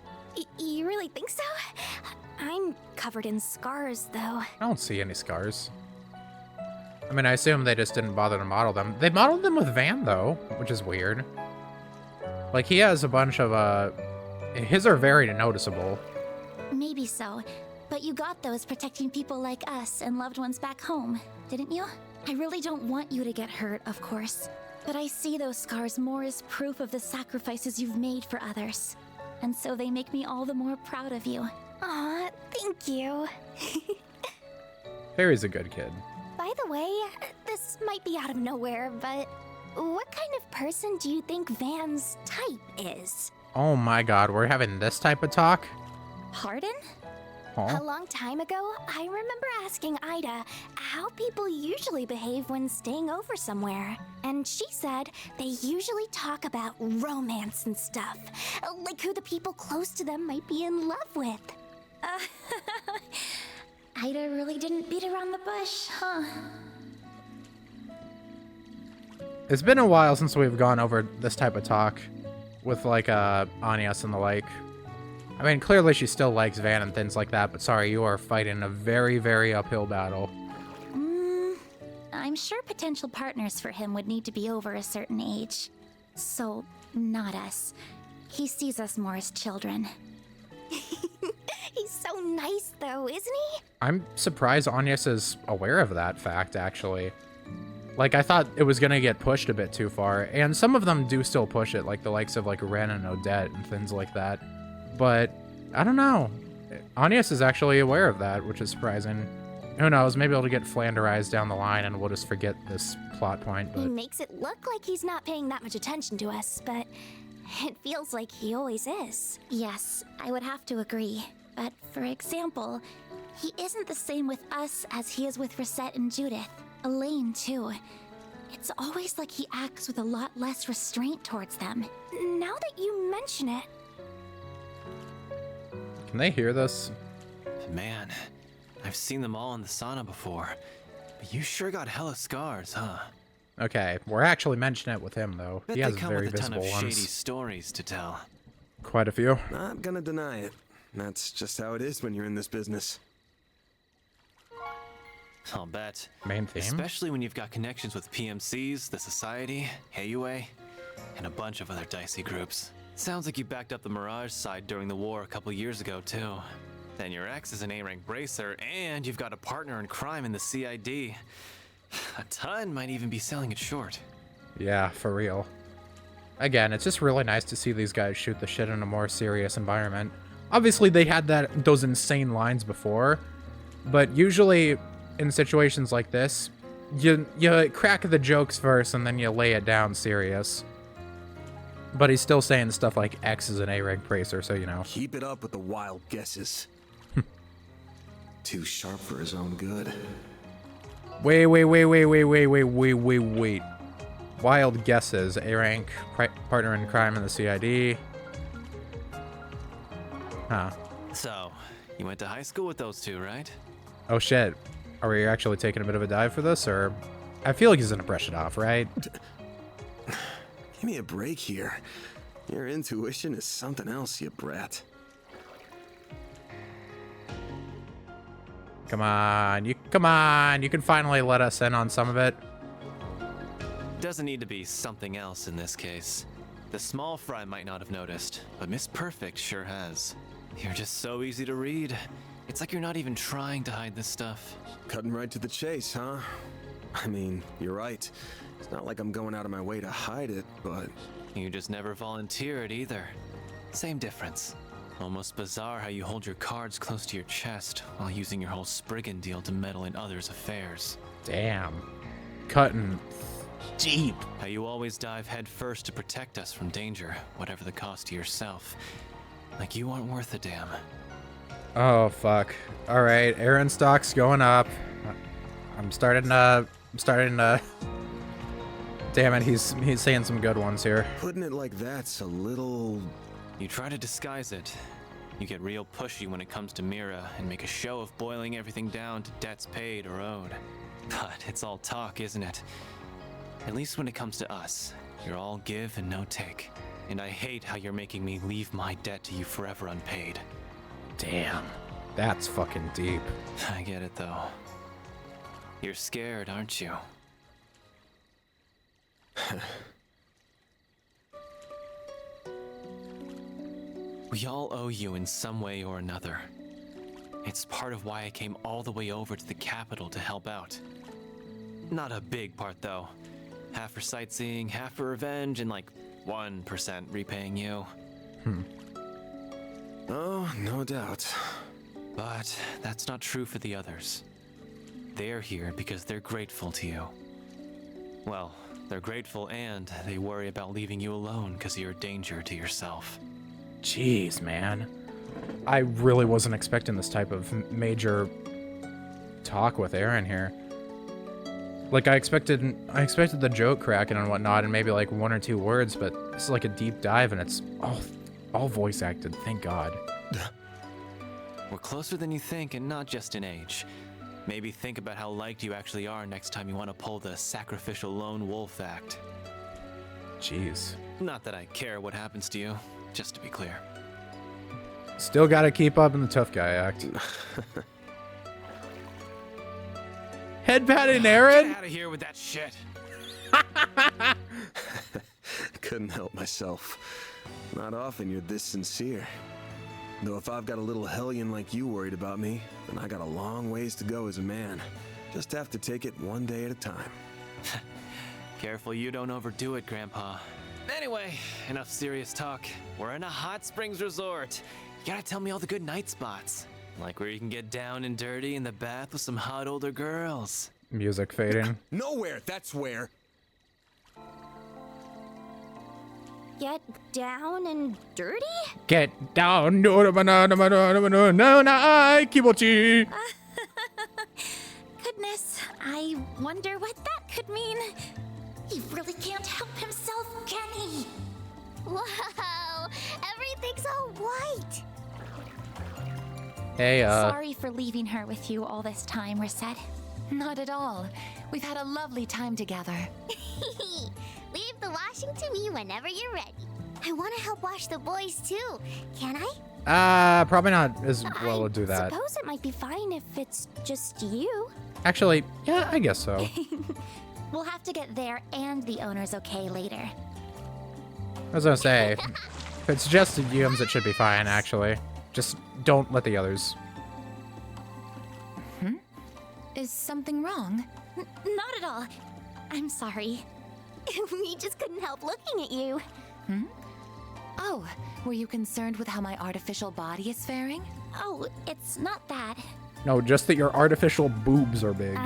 S8: You really think so? I'm covered in scars, though.
S1: I don't see any scars. I mean, I assume they just didn't bother to model them. They modeled them with Van, though, which is weird. Like, he has a bunch of, his are very noticeable.
S8: Maybe so. But you got those protecting people like us and loved ones back home, didn't you? I really don't want you to get hurt, of course. But I see those scars more as proof of the sacrifices you've made for others. And so they make me all the more proud of you. Aw, thank you.
S1: Harry's a good kid.
S8: By the way, this might be out of nowhere, but what kind of person do you think Van's type is?
S1: Oh my god, we're having this type of talk?
S8: Pardon?
S1: Huh?
S8: A long time ago, I remember asking Ida how people usually behave when staying over somewhere. And she said they usually talk about romance and stuff, like who the people close to them might be in love with. Ida really didn't beat around the bush, huh?
S1: It's been a while since we've gone over this type of talk with, like, Anyas and the like. I mean, clearly she still likes Van and things like that, but sorry, you are fighting a very, very uphill battle.
S8: I'm sure potential partners for him would need to be over a certain age. So, not us. He sees us more as children. He's so nice, though, isn't he?
S1: I'm surprised Anyas is aware of that fact, actually. Like, I thought it was gonna get pushed a bit too far, and some of them do still push it, like the likes of, like, Ren and Odette and things like that. But, I don't know. Anyas is actually aware of that, which is surprising. Who knows, maybe it'll get flanderized down the line and we'll just forget this plot point,
S8: He
S1: but...
S8: makes it look like he's not paying that much attention to us, but it feels like he always is. Yes, I would have to agree. But, for example, he isn't the same with us as he is with Rosette and Judith. Elaine, too. It's always like he acts with a lot less restraint towards them. Now that you mention it...
S1: Can they hear this?
S7: Man, I've seen them all in the sauna before. But you sure got hella scars, huh?
S1: Okay, we're actually mentioning it with him, though.
S7: Bet
S1: He has
S7: they come
S1: very
S7: with a ton
S1: visible
S7: of shady
S1: ones.
S7: stories to tell.
S1: Quite a few.
S10: Not gonna deny it. That's just how it is when you're in this business.
S7: I'll bet.
S1: Main theme?
S7: Especially when you've got connections with PMCs, the Society, Heiyue, and a bunch of other dicey groups. Sounds like you backed up the Mirage side during the war a couple years ago, too. Then your ex is an A-rank bracer, and you've got a partner in crime in the CID. A ton might even be selling it short.
S1: Yeah, for real. Again, it's just really nice to see these guys shoot the shit in a more serious environment. Obviously, they had those insane lines before, but usually in situations like this, you crack the jokes first and then you lay it down serious. But he's still saying stuff like X is an A-rank bracer, so you know.
S10: Keep it up with the wild guesses. Too sharp for his own good.
S1: Wait. Wild guesses. A-rank, partner in crime in the CID. Huh.
S7: So, you went to high school with those two, right?
S1: Oh shit. Are we actually taking a bit of a dive for this, or... I feel like he's gonna brush it off, right?
S10: Give me a break here. Your intuition is something else, you brat.
S1: Come on, you can finally let us in on some of it.
S7: Doesn't need to be something else in this case. The small fry might not have noticed, but Miss Perfect sure has. You're just so easy to read. It's like you're not even trying to hide this stuff.
S10: Cutting right to the chase, huh? I mean, you're right. It's not like I'm going out of my way to hide it, but...
S7: You just never volunteer it either. Same difference. Almost bizarre how you hold your cards close to your chest while using your whole Spriggan deal to meddle in others' affairs.
S1: Damn. Cutting Deep.
S7: How you always dive head first to protect us from danger, whatever the cost to yourself. Like you aren't worth a damn.
S1: Oh, fuck. Alright, Aaron stock's going up. I'm starting to... Damn it, he's saying some good ones here.
S10: Putting it like that's a little...
S7: You try to disguise it. You get real pushy when it comes to Mira and make a show of boiling everything down to debts paid or owed. But it's all talk, isn't it? At least when it comes to us, you're all give and no take. And I hate how you're making me leave my debt to you forever unpaid.
S1: Damn. That's fucking deep.
S7: I get it though. You're scared, aren't you? We all owe you in some way or another. It's part of why I came all the way over to the capital to help out. Not a big part though. Half for sightseeing, half for revenge, and like 1% repaying you.
S10: Oh, no doubt.
S7: But that's not true for the others. They're here because they're grateful to you. Well, they're grateful and they worry about leaving you alone because you're a danger to yourself.
S1: Jeez, man. I really wasn't expecting this type of major talk with Aaron here. Like, I expected the joke cracking and whatnot and maybe like 1 or 2 words, but it's like a deep dive and it's all voice acted, thank God.
S7: We're closer than you think, and not just in age. Maybe think about how liked you actually are next time you want to pull the sacrificial lone wolf act.
S1: Jeez.
S7: Not that I care what happens to you, just to be clear.
S1: Still gotta keep up in the tough guy act. Head patting Aaron?
S7: Get out of here with that shit.
S10: Couldn't help myself. Not often you're this sincere. Though if I've got a little hellion like you worried about me, then I got a long ways to go as a man. Just have to take it one day at a time.
S7: Careful you don't overdo it, Grandpa. Anyway, enough serious talk. We're in a hot springs resort. You gotta tell me all the good night spots. Like where you can get down and dirty in the bath with some hot older girls.
S1: Music fading.
S10: Nowhere, that's where.
S8: Get down and dirty?
S1: Get down. No, kibochi.
S8: Goodness, I wonder what that could mean. He really can't help himself, can he? Wow, everything's all white.
S1: Hey,
S8: Sorry for leaving her with you all this time, Reset.
S3: Not at all. We've had a lovely time together.
S13: Leave the washing to me whenever you're ready. I want to help wash the boys too. Can I?
S1: Probably not as well to do that.
S8: Suppose it might be fine if it's just you.
S1: Actually, yeah, I guess so.
S8: We'll have to get there and the owner's okay later.
S1: I was gonna say, if it's just the Yums, it should be fine, actually. Just don't let the others.
S3: Is something wrong?
S8: Not at all. I'm sorry. We just couldn't help looking at you.
S3: Oh, were you concerned with how my artificial body is faring?
S8: Oh, it's not that.
S1: No, just that your artificial boobs are big.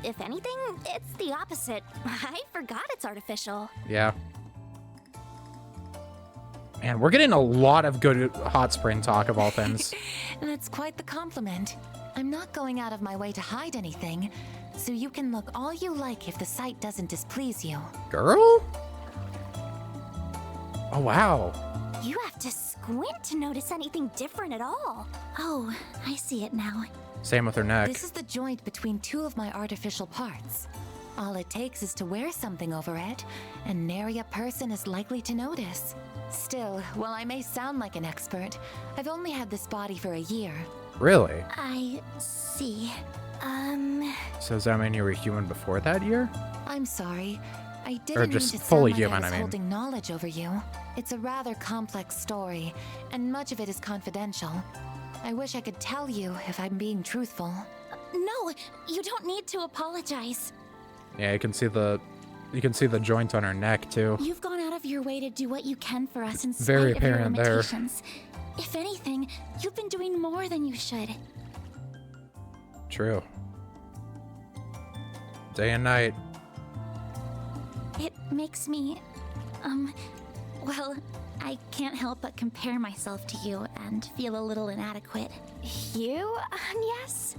S8: If anything, it's the opposite. I forgot it's artificial.
S1: Yeah. Man, we're getting a lot of good hot spring talk of all things.
S3: That's quite the compliment. I'm not going out of my way to hide anything, so you can look all you like if the sight doesn't displease you.
S1: Girl? Oh, wow.
S8: You have to squint to notice anything different at all. Oh, I see it now.
S1: Same with her neck.
S3: This is the joint between 2 of my artificial parts. All it takes is to wear something over it, and nary a person is likely to notice. Still, while I may sound like an expert, I've only had this body for a year.
S1: Really?
S8: I see.
S1: So does that mean you were human before that year?
S3: I'm sorry. I
S1: Or
S3: didn't
S1: just
S3: mean to
S1: fully
S3: sound like
S1: human,
S3: I was
S1: I mean.
S3: holding knowledge over you. It's a rather complex story, and much of it is confidential. I wish I could tell you if I'm being truthful.
S8: No, you don't need to apologize.
S1: Yeah, you can see the joint on her neck too.
S8: You've gone out of your way to do what you can for us in spite
S1: Very
S8: of your
S1: apparent there.
S8: limitations. If anything, you've been doing more than you should.
S1: True. Day and night.
S8: makes me, well, I can't help but compare myself to you and feel a little inadequate.
S3: You, yes?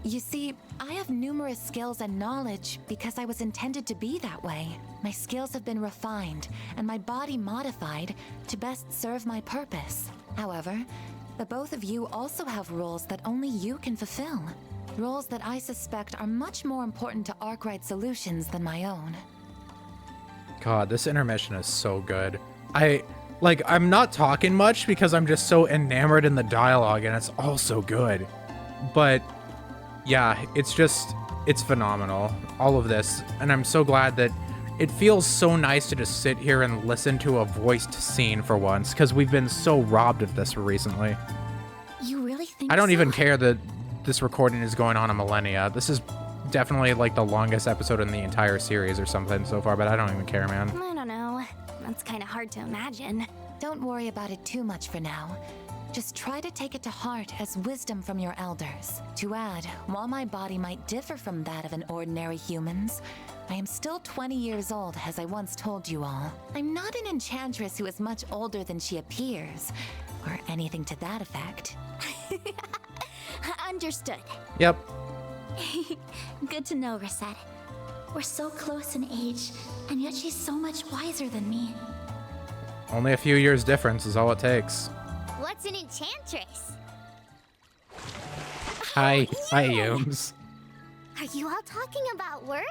S3: You see, I have numerous skills and knowledge because I was intended to be that way. My skills have been refined and my body modified to best serve my purpose. However, the both of you also have roles that only you can fulfill. Roles that I suspect are much more important to Arkwright Solutions than my own.
S1: God, this intermission is so good. I'm not talking much because I'm just so enamored in the dialogue and it's all so good. But yeah, it's phenomenal, all of this. And I'm so glad that it feels so nice to just sit here and listen to a voiced scene for once, because we've been so robbed of this recently.
S8: You really think
S1: I don't
S8: so?
S1: even care that this recording is going on a millennia. This is definitely like the longest episode in the entire series or something so far, but I don't even care, man.
S8: I don't know. That's kind of hard to imagine.
S3: Don't worry about it too much for now. Just try to take it to heart as wisdom from your elders. To add, while my body might differ from that of an ordinary human's, I am still 20 years old, as I once told you all. I'm not an enchantress who is much older than she appears, or anything to that effect.
S8: Understood.
S1: Yep.
S8: Good to know, Rosette. We're so close in age, and yet she's so much wiser than me.
S1: Only a few years difference is all it takes.
S13: What's an enchantress?
S1: Hi, Yums.
S13: Are you all talking about work?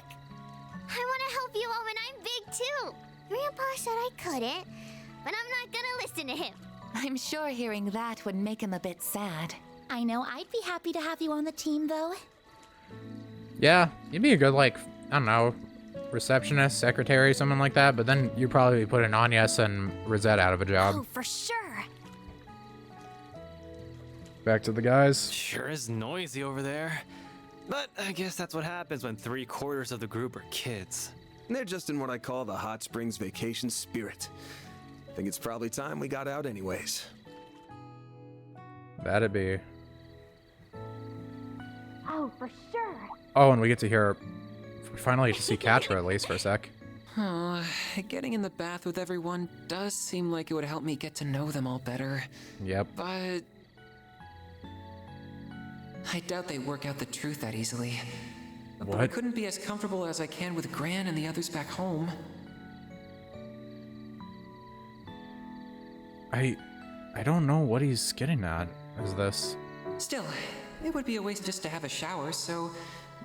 S13: I want to help you all when I'm big too. Grandpa said I couldn't, but I'm not gonna listen to him.
S3: I'm sure hearing that would make him a bit sad.
S8: I know I'd be happy to have you on the team, though.
S1: Yeah, you'd be a good, I don't know, receptionist, secretary, something like that, but then you'd probably be putting Agnes and Rosette out of a job.
S8: Oh, for sure.
S4: Back to the guys.
S7: Sure is noisy over there. But I guess that's what happens when 3/4 of the group are kids.
S10: They're just in what I call the hot springs vacation spirit. Think it's probably time we got out anyways.
S1: That'd be.
S8: Oh, for sure.
S1: Oh, and we get to hear. We finally get to see Catra at least for a sec.
S11: Oh, getting in the bath with everyone does seem like it would help me get to know them all better.
S1: Yep.
S11: But I doubt they work out the truth that easily. But I couldn't be as comfortable as I can with Gran and the others back home.
S1: I don't know what he's getting at. Is this?
S11: Still, it would be a waste just to have a shower, so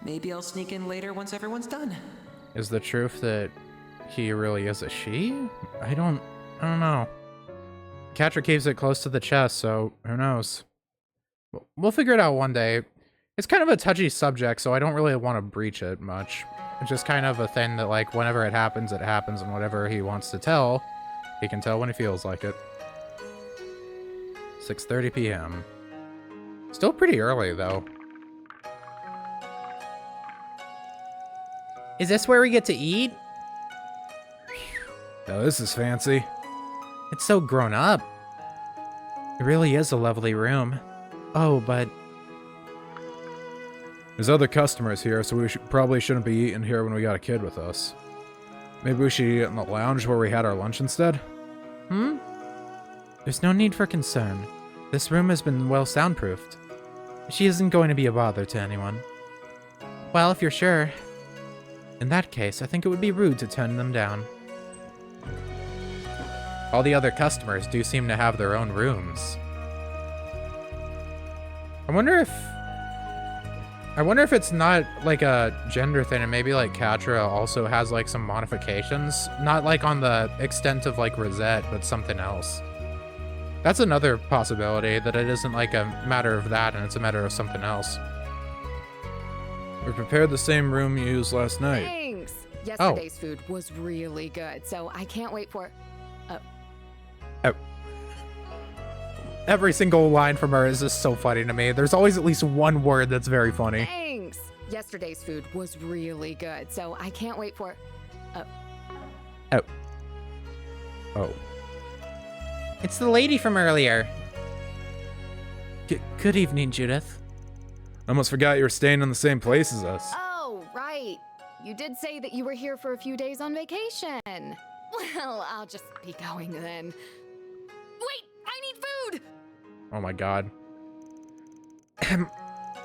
S11: maybe I'll sneak in later once everyone's done.
S1: Is the truth that he really is a she? I don't know. Catra keeps it close to the chest, so who knows? We'll figure it out one day. It's kind of a touchy subject, so I don't really want to breach it much. It's just kind of a thing that, whenever it happens, and whatever he wants to tell, he can tell when he feels like it. 6:30 p.m. Still pretty early, though.
S6: Is this where we get to eat?
S4: Now this is fancy.
S6: It's so grown up. It really is a lovely room. Oh, but
S4: there's other customers here, so we probably shouldn't be eating here when we got a kid with us. Maybe we should eat in the lounge where we had our lunch instead?
S6: There's no need for concern. This room has been well soundproofed. She isn't going to be a bother to anyone. Well, if you're sure. In that case, I think it would be rude to turn them down.
S1: All the other customers do seem to have their own rooms. I wonder if it's not a gender thing, and maybe Catra also has some modifications, not on the extent of Rosette, but something else. That's another possibility, that it isn't a matter of that and it's a matter of something else.
S4: We prepared the same room you used last night.
S12: Thanks. Yesterday's food was really good, so I can't wait for.
S1: Every single line from her is just so funny to me. There's always at least one word that's very funny.
S12: Thanks. Yesterday's food was really good, so I can't wait for.
S1: Oh.
S6: It's the lady from earlier. Good evening, Judith.
S4: I almost forgot you were staying in the same place as us.
S12: Oh, right. you did say that you were here for a few days on vacation. Well, I'll just be going then. Wait, I need food!
S1: Oh my god.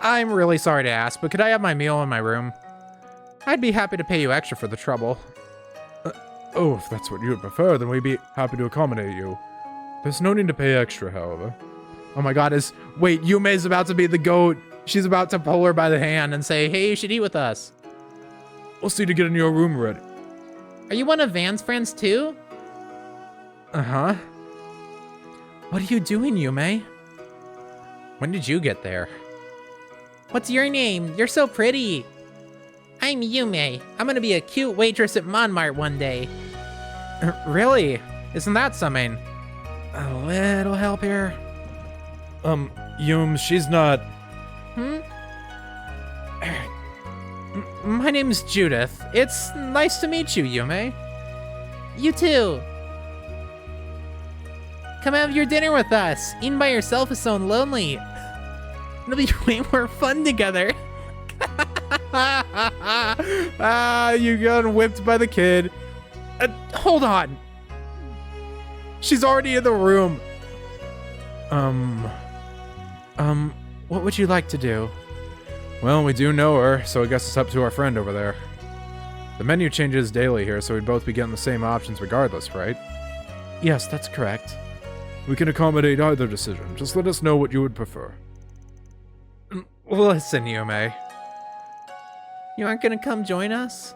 S1: I'm really sorry to ask, but could I have my meal in my room? I'd be happy to pay you extra for the trouble.
S4: Oh, if that's what you would prefer, then we'd be happy to accommodate you. There's no need to pay extra, however.
S1: Oh my god, wait, Yume's about to be the goat. She's about to pull her by the hand and say, hey, you should eat with us.
S4: We'll see to get in your room ready.
S6: Are you one of Van's friends too?
S1: Uh-huh. What are you doing, Yume? When did you get there?
S6: What's your name? You're so pretty. I'm Yume. I'm gonna be a cute waitress at Monmart one day.
S1: Really? Isn't that something? A little help here?
S4: Yum, she's not...
S1: My name's Judith. It's nice to meet you, Yume.
S6: You too. Come have your dinner with us. Eating by yourself is so lonely. It'll be way more fun together.
S1: You got whipped by the kid. Hold on. She's already in the room. What would you like to do?
S4: Well, we do know her, so I guess it's up to our friend over there. The menu changes daily here, so we'd both be getting the same options regardless, right?
S1: Yes, that's correct.
S4: We can accommodate either decision. Just let us know what you would prefer.
S1: Listen, Yume.
S6: You aren't gonna come join us?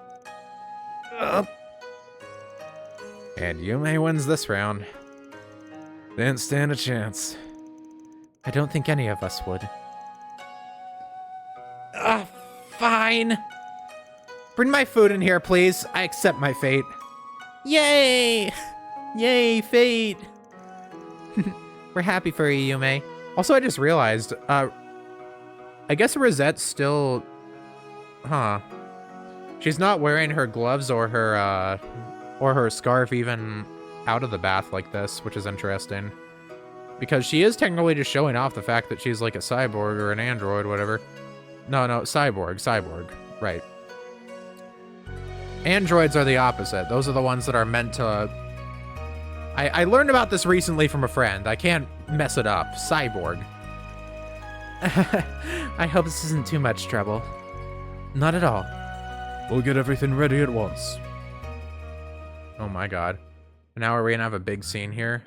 S1: And Yume wins this round.
S4: Didn't stand a chance.
S1: I don't think any of us would.
S6: Fine.
S1: Bring my food in here, please. I accept my fate.
S6: Yay! Yay, fate!
S1: We're happy for you, Yume. Also, I just realized, I guess Rosette's still... Huh. She's not wearing her gloves or her scarf even out of the bath like this, which is interesting. Because she is technically just showing off the fact that she's like a cyborg or an android, whatever. No, cyborg, right. Androids are the opposite. Those are the ones that are meant to... I learned about this recently from a friend. I can't mess it up. Cyborg.
S6: I hope this isn't too much trouble.
S1: Not at all.
S4: We'll get everything ready at once.
S1: Oh my god. Now are we gonna have a big scene here?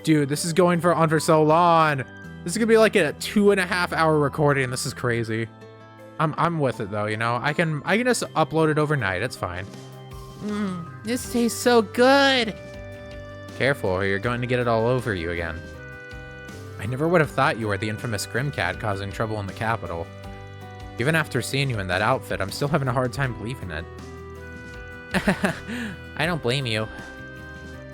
S1: Dude, this is going on for so long. This is gonna be like a 2.5 hour recording. This is crazy. I'm with it though, you know? I can just upload it overnight. It's fine.
S6: This tastes so good.
S1: Careful, or you're going to get it all over you again. I never would have thought you were the infamous Grimcat causing trouble in the capital. Even after seeing you in that outfit, I'm still having a hard time believing it.
S6: I don't blame you.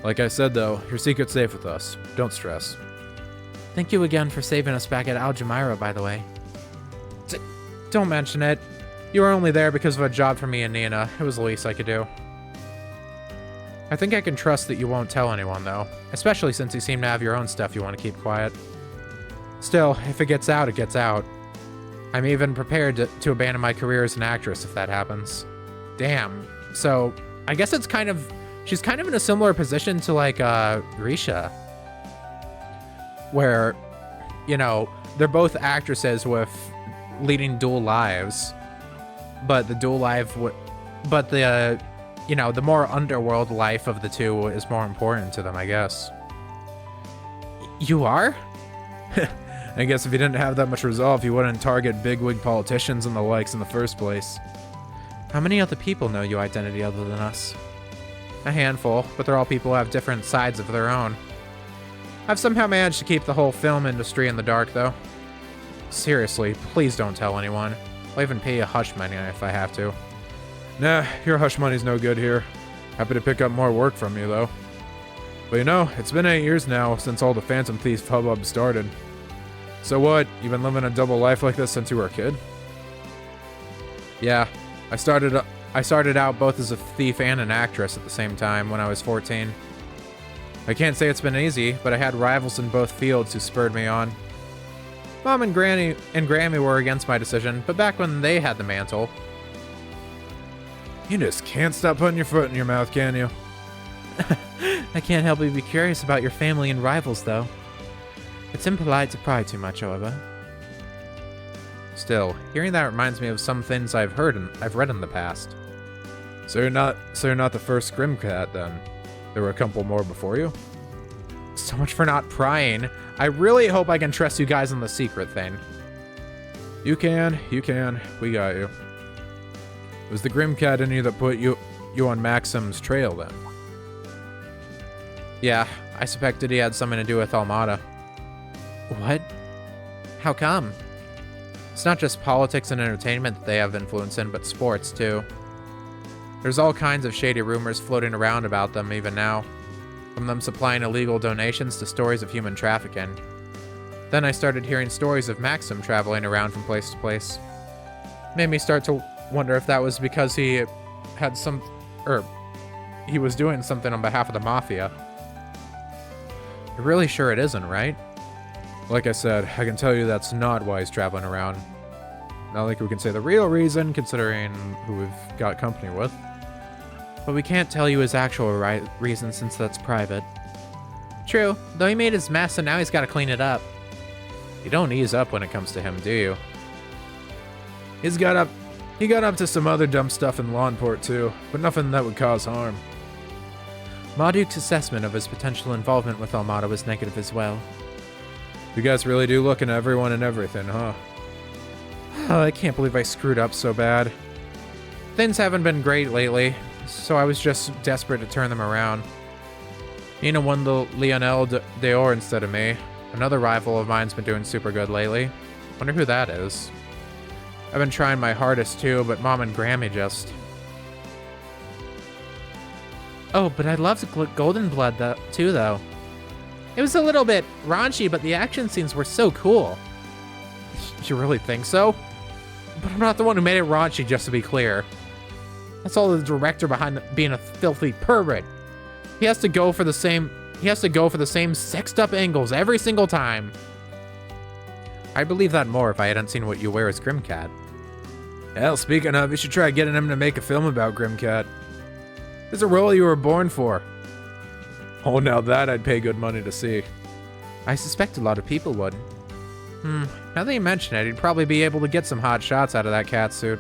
S4: Like I said though, your secret's safe with us. Don't stress.
S6: Thank you again for saving us back at Aljamira, by the way.
S1: Don't mention it. You were only there because of a job for me and Nina. It was the least I could do. I think I can trust that you won't tell anyone, though. Especially since you seem to have your own stuff you want to keep quiet. Still, if it gets out, it gets out. I'm even prepared to abandon my career as an actress if that happens. Damn. So, I guess it's kind of... She's kind of in a similar position to, like, Risha. Where, you know, they're both actresses with leading dual lives. But the dual life... But the... You know, the more underworld life of the two is more important to them, I guess.
S6: You are?
S4: I guess if you didn't have that much resolve, you wouldn't target bigwig politicians and the likes in the first place.
S1: How many other people know your identity other than us? A handful, but they're all people who have different sides of their own. I've somehow managed to keep the whole film industry in the dark, though. Seriously, please don't tell anyone. I'll even pay you hush money if I have to.
S4: Nah, your hush money's no good here. Happy to pick up more work from you, though. But you know, it's been 8 years now since all the Phantom Thief hubbub started. So what, you been living a double life like this since you were a kid?
S1: Yeah, I started out both as a thief and an actress at the same time when I was 14. I can't say it's been easy, but I had rivals in both fields who spurred me on. Mom and Grammy were against my decision, but back when they had the mantle...
S4: You just can't stop putting your foot in your mouth, can you?
S6: I can't help but be curious about your family and rivals, though. It's impolite to pry too much, however.
S1: Still, hearing that reminds me of some things I've read in the past.
S4: So you're not the first Grimcat then? There were a couple more before you?
S1: So much for not prying. I really hope I can trust you guys on the secret thing.
S4: You can. We got you. It was the Grimcat in you that put you on Maxim's trail then?
S1: Yeah, I suspected he had something to do with Almada.
S6: What? How come?
S1: It's not just politics and entertainment that they have influence in, but sports too. There's all kinds of shady rumors floating around about them even now, from them supplying illegal donations to stories of human trafficking. Then I started hearing stories of Maxim traveling around from place to place. Made me start to wonder if that was because he had he was doing something on behalf of the Mafia. You're really sure it isn't, right?
S4: Like I said, I can tell you that's not why he's traveling around. Not like we can say the real reason, considering who we've got company with.
S6: But we can't tell you his actual reason since that's private.
S1: True, though he made his mess and now he's got to clean it up. You don't ease up when it comes to him, do you?
S4: He got up to some other dumb stuff in Lawnport too, but nothing that would cause harm.
S6: Marduk's assessment of his potential involvement with Almada was negative as well.
S4: You guys really do look into everyone and everything, huh?
S1: Oh, I can't believe I screwed up so bad. Things haven't been great lately, so I was just desperate to turn them around. Nina won the Lionel d'Or instead of me. Another rival of mine's been doing super good lately. Wonder who that is. I've been trying my hardest too, but Mom and Grammy just...
S6: Oh, but I loved Golden Blood too, though.
S1: It was a little bit raunchy, but the action scenes were so cool. You really think so? But I'm not the one who made it raunchy, just to be clear. That's all the director behind being a filthy pervert. He has to go for the same sexed up angles every single time. I'd believe that more if I hadn't seen what you wear as Grimcat.
S4: Hell, speaking of, you should try getting him to make a film about Grimcat. It's a role you were born for. Oh, now that I'd pay good money to see.
S1: I suspect a lot of people would. Now that you mention it, he'd probably be able to get some hot shots out of that cat suit.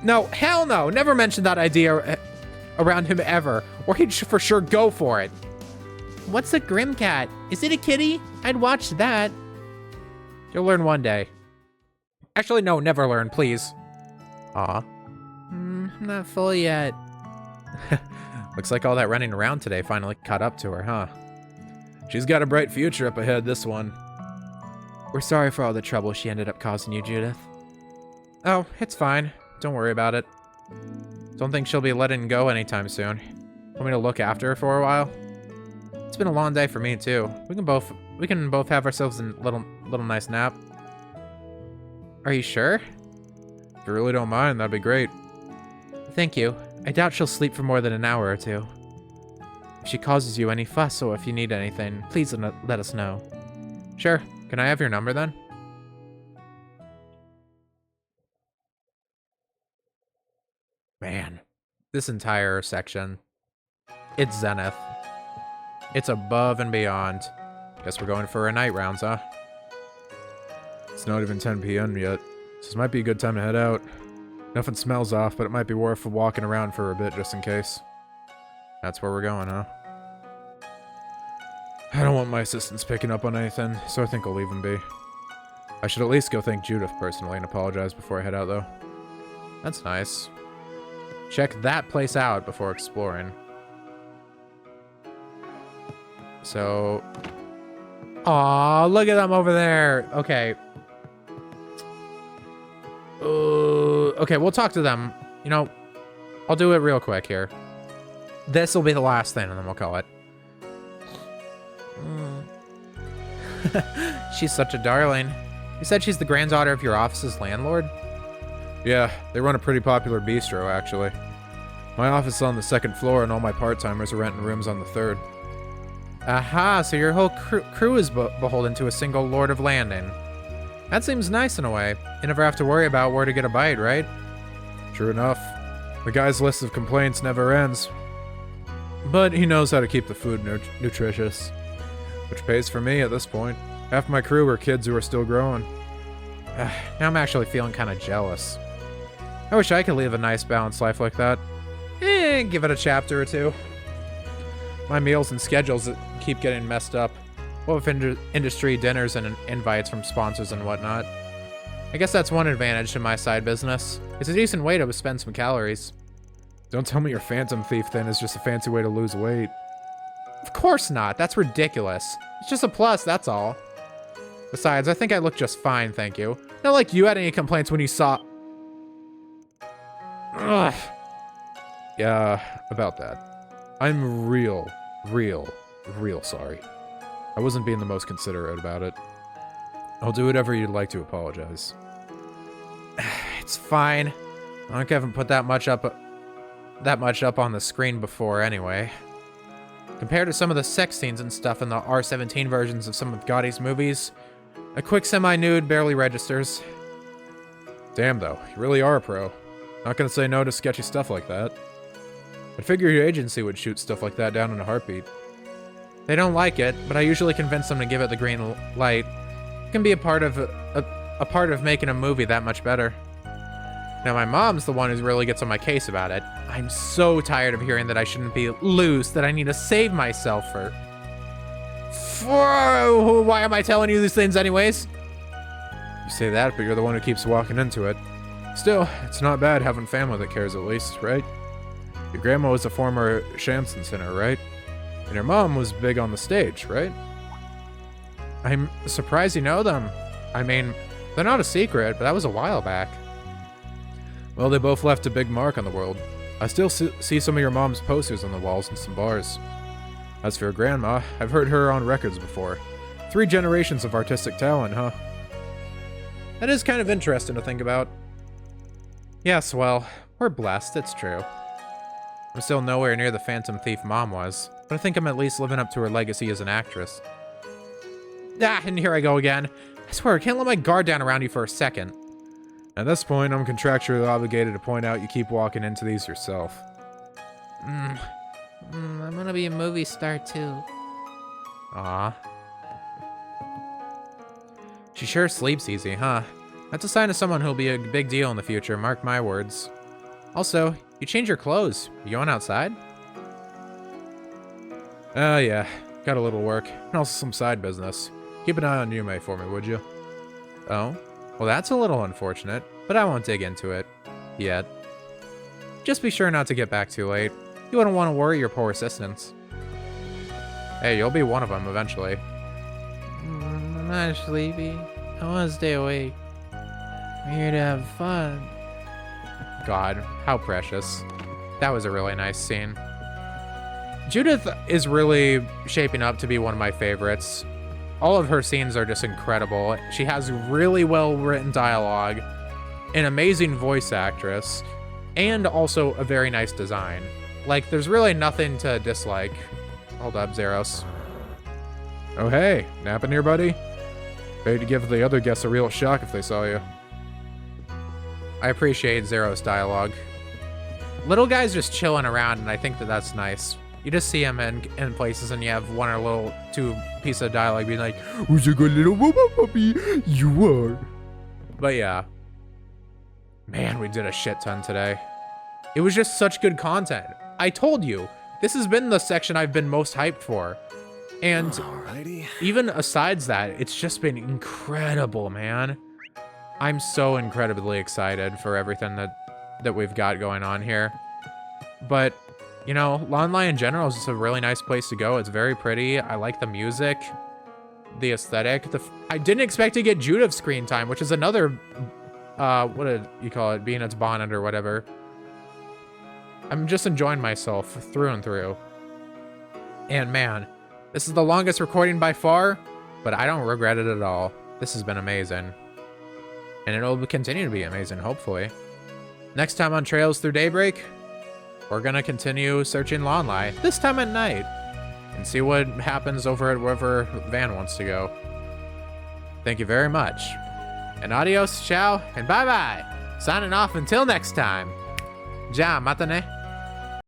S1: No, hell no! Never mention that idea around him ever, or he'd for sure go for it.
S6: What's a Grimcat? Is it a kitty? I'd watch that.
S1: You'll learn one day. Actually, no, never learn, please. Aw.
S6: Not full yet.
S1: Looks like all that running around today finally caught up to her, huh?
S4: She's got a bright future up ahead, this one.
S6: We're sorry for all the trouble she ended up causing you, Judith.
S1: Oh, it's fine. Don't worry about it. Don't think she'll be letting go anytime soon. Want me to look after her for a while? It's been a long day for me too. We can both have ourselves a little nice nap.
S6: Are you sure?
S4: If you really don't mind, that'd be great.
S6: Thank you. I doubt she'll sleep for more than an hour or two. If she causes you any fuss or if you need anything, please let us know.
S1: Sure. Can I have your number then? Man, this entire section, it's Zenith. It's above and beyond. Guess we're going for a night rounds, huh?
S4: It's not even 10 p.m. yet, so this might be a good time to head out. Nothing smells off, but it might be worth walking around for a bit just in case.
S1: That's where we're going, huh?
S4: I don't want my assistants picking up on anything, so I think I'll leave them be. I should at least go thank Judith personally and apologize before I head out, though.
S1: That's nice. Check that place out before exploring. So... Aw, look at them over there! Okay. Okay, we'll talk to them. You know, I'll do it real quick here. This will be the last thing, and then we'll call it. She's such a darling. You said she's the granddaughter of your office's landlord?
S4: Yeah, they run a pretty popular bistro, actually. My office is on the 2nd floor, and all my part-timers are renting rooms on the 3rd.
S1: Aha, so your whole crew is beholden to a single Lord of Landing. That seems nice in a way. You never have to worry about where to get a bite, right?
S4: True enough. The guy's list of complaints never ends. But he knows how to keep the food nutritious. Which pays for me at this point. Half my crew are kids who are still growing.
S1: Now I'm actually feeling kind of jealous. I wish I could live a nice, balanced life like that. Give it a chapter or two. My meals and schedules keep getting messed up. What with industry dinners and invites from sponsors and whatnot. I guess that's one advantage to my side business. It's a decent way to spend some calories.
S4: Don't tell me your Phantom Thief then is just a fancy way to lose weight.
S1: Of course not. That's ridiculous. It's just a plus, that's all. Besides, I think I look just fine, thank you. Not like you had any complaints when you saw...
S4: Ugh. Yeah, about that. I'm real sorry. I wasn't being the most considerate about it. I'll do whatever you'd like to apologize.
S1: It's fine. I haven't put that much up on the screen before anyway. Compared to some of the sex scenes and stuff in the R17 versions of some of Gotti's movies, a quick semi-nude barely registers.
S4: Damn though, you really are a pro. Not gonna say no to sketchy stuff like that. I'd figure your agency would shoot stuff like that down in a heartbeat.
S1: They don't like it, but I usually convince them to give it the green light. It can be a part of making a movie that much better. Now my mom's the one who really gets on my case about it. I'm so tired of hearing that I shouldn't be loose, that I need to save myself for... Why am I telling you these things anyways?
S4: You say that, but you're the one who keeps walking into it. Still, it's not bad having family that cares at least, right? Your grandma was a former Shanson singer, right? And your mom was big on the stage, right?
S1: I'm surprised you know them. I mean, they're not a secret, but that was a while back.
S4: Well, they both left a big mark on the world. I still see some of your mom's posters on the walls in some bars. As for your grandma, I've heard her on records before. 3 generations of artistic talent, huh?
S1: That is kind of interesting to think about. Yes, well, we're blessed, it's true. I'm still nowhere near the Phantom Thief mom was, but I think I'm at least living up to her legacy as an actress. And here I go again. I swear, I can't let my guard down around you for a second.
S4: At this point, I'm contractually obligated to point out you keep walking into these yourself.
S6: I'm gonna be a movie star too.
S1: Aw. She sure sleeps easy, huh? That's a sign of someone who'll be a big deal in the future, mark my words. Also, you changed your clothes. You going outside?
S4: Yeah. Got a little work, and also some side business. Keep an eye on Yume for me, would you?
S1: Oh? Well, that's a little unfortunate, but I won't dig into it. Yet. Just be sure not to get back too late. You wouldn't want to worry your poor assistants. Hey, you'll be one of them eventually.
S6: I'm not sleepy. I want to stay awake. I'm here to have fun.
S1: God, how precious. That was a really nice scene. Judith is really shaping up to be one of my favorites. All of her scenes are just incredible. She has really well-written dialogue, an amazing voice actress, and also a very nice design. Like, there's really nothing to dislike. Hold up, Zeros.
S4: Oh hey, napping here, buddy? Ready to give the other guests a real shock if they saw you.
S1: I appreciate Zeros' dialogue. Little guy's just chilling around, and I think that that's nice. You just see him in places, and you have one or little two piece of dialogue being like, "Who's a good little mama puppy? You are." But yeah. Man, we did a shit ton today. It was just such good content. I told you, this has been the section I've been most hyped for. And
S10: Alrighty.
S1: even asides that, it's just been incredible, man. I'm so incredibly excited for everything that we've got going on here. But, you know, Longlai in general is just a really nice place to go. It's very pretty. I like the music, the aesthetic. I didn't expect to get Judith screen time, which is another, what do you call it, being its bonnet or whatever. I'm just enjoying myself through and through. And man, this is the longest recording by far, but I don't regret it at all. This has been amazing. And it'll continue to be amazing, hopefully. Next time on Trails Through Daybreak, we're gonna continue searching Longlai, this time at night, and see what happens over at wherever Van wants to go. Thank you very much. And adios, ciao, and bye-bye. Signing off until next time. じゃあまたね。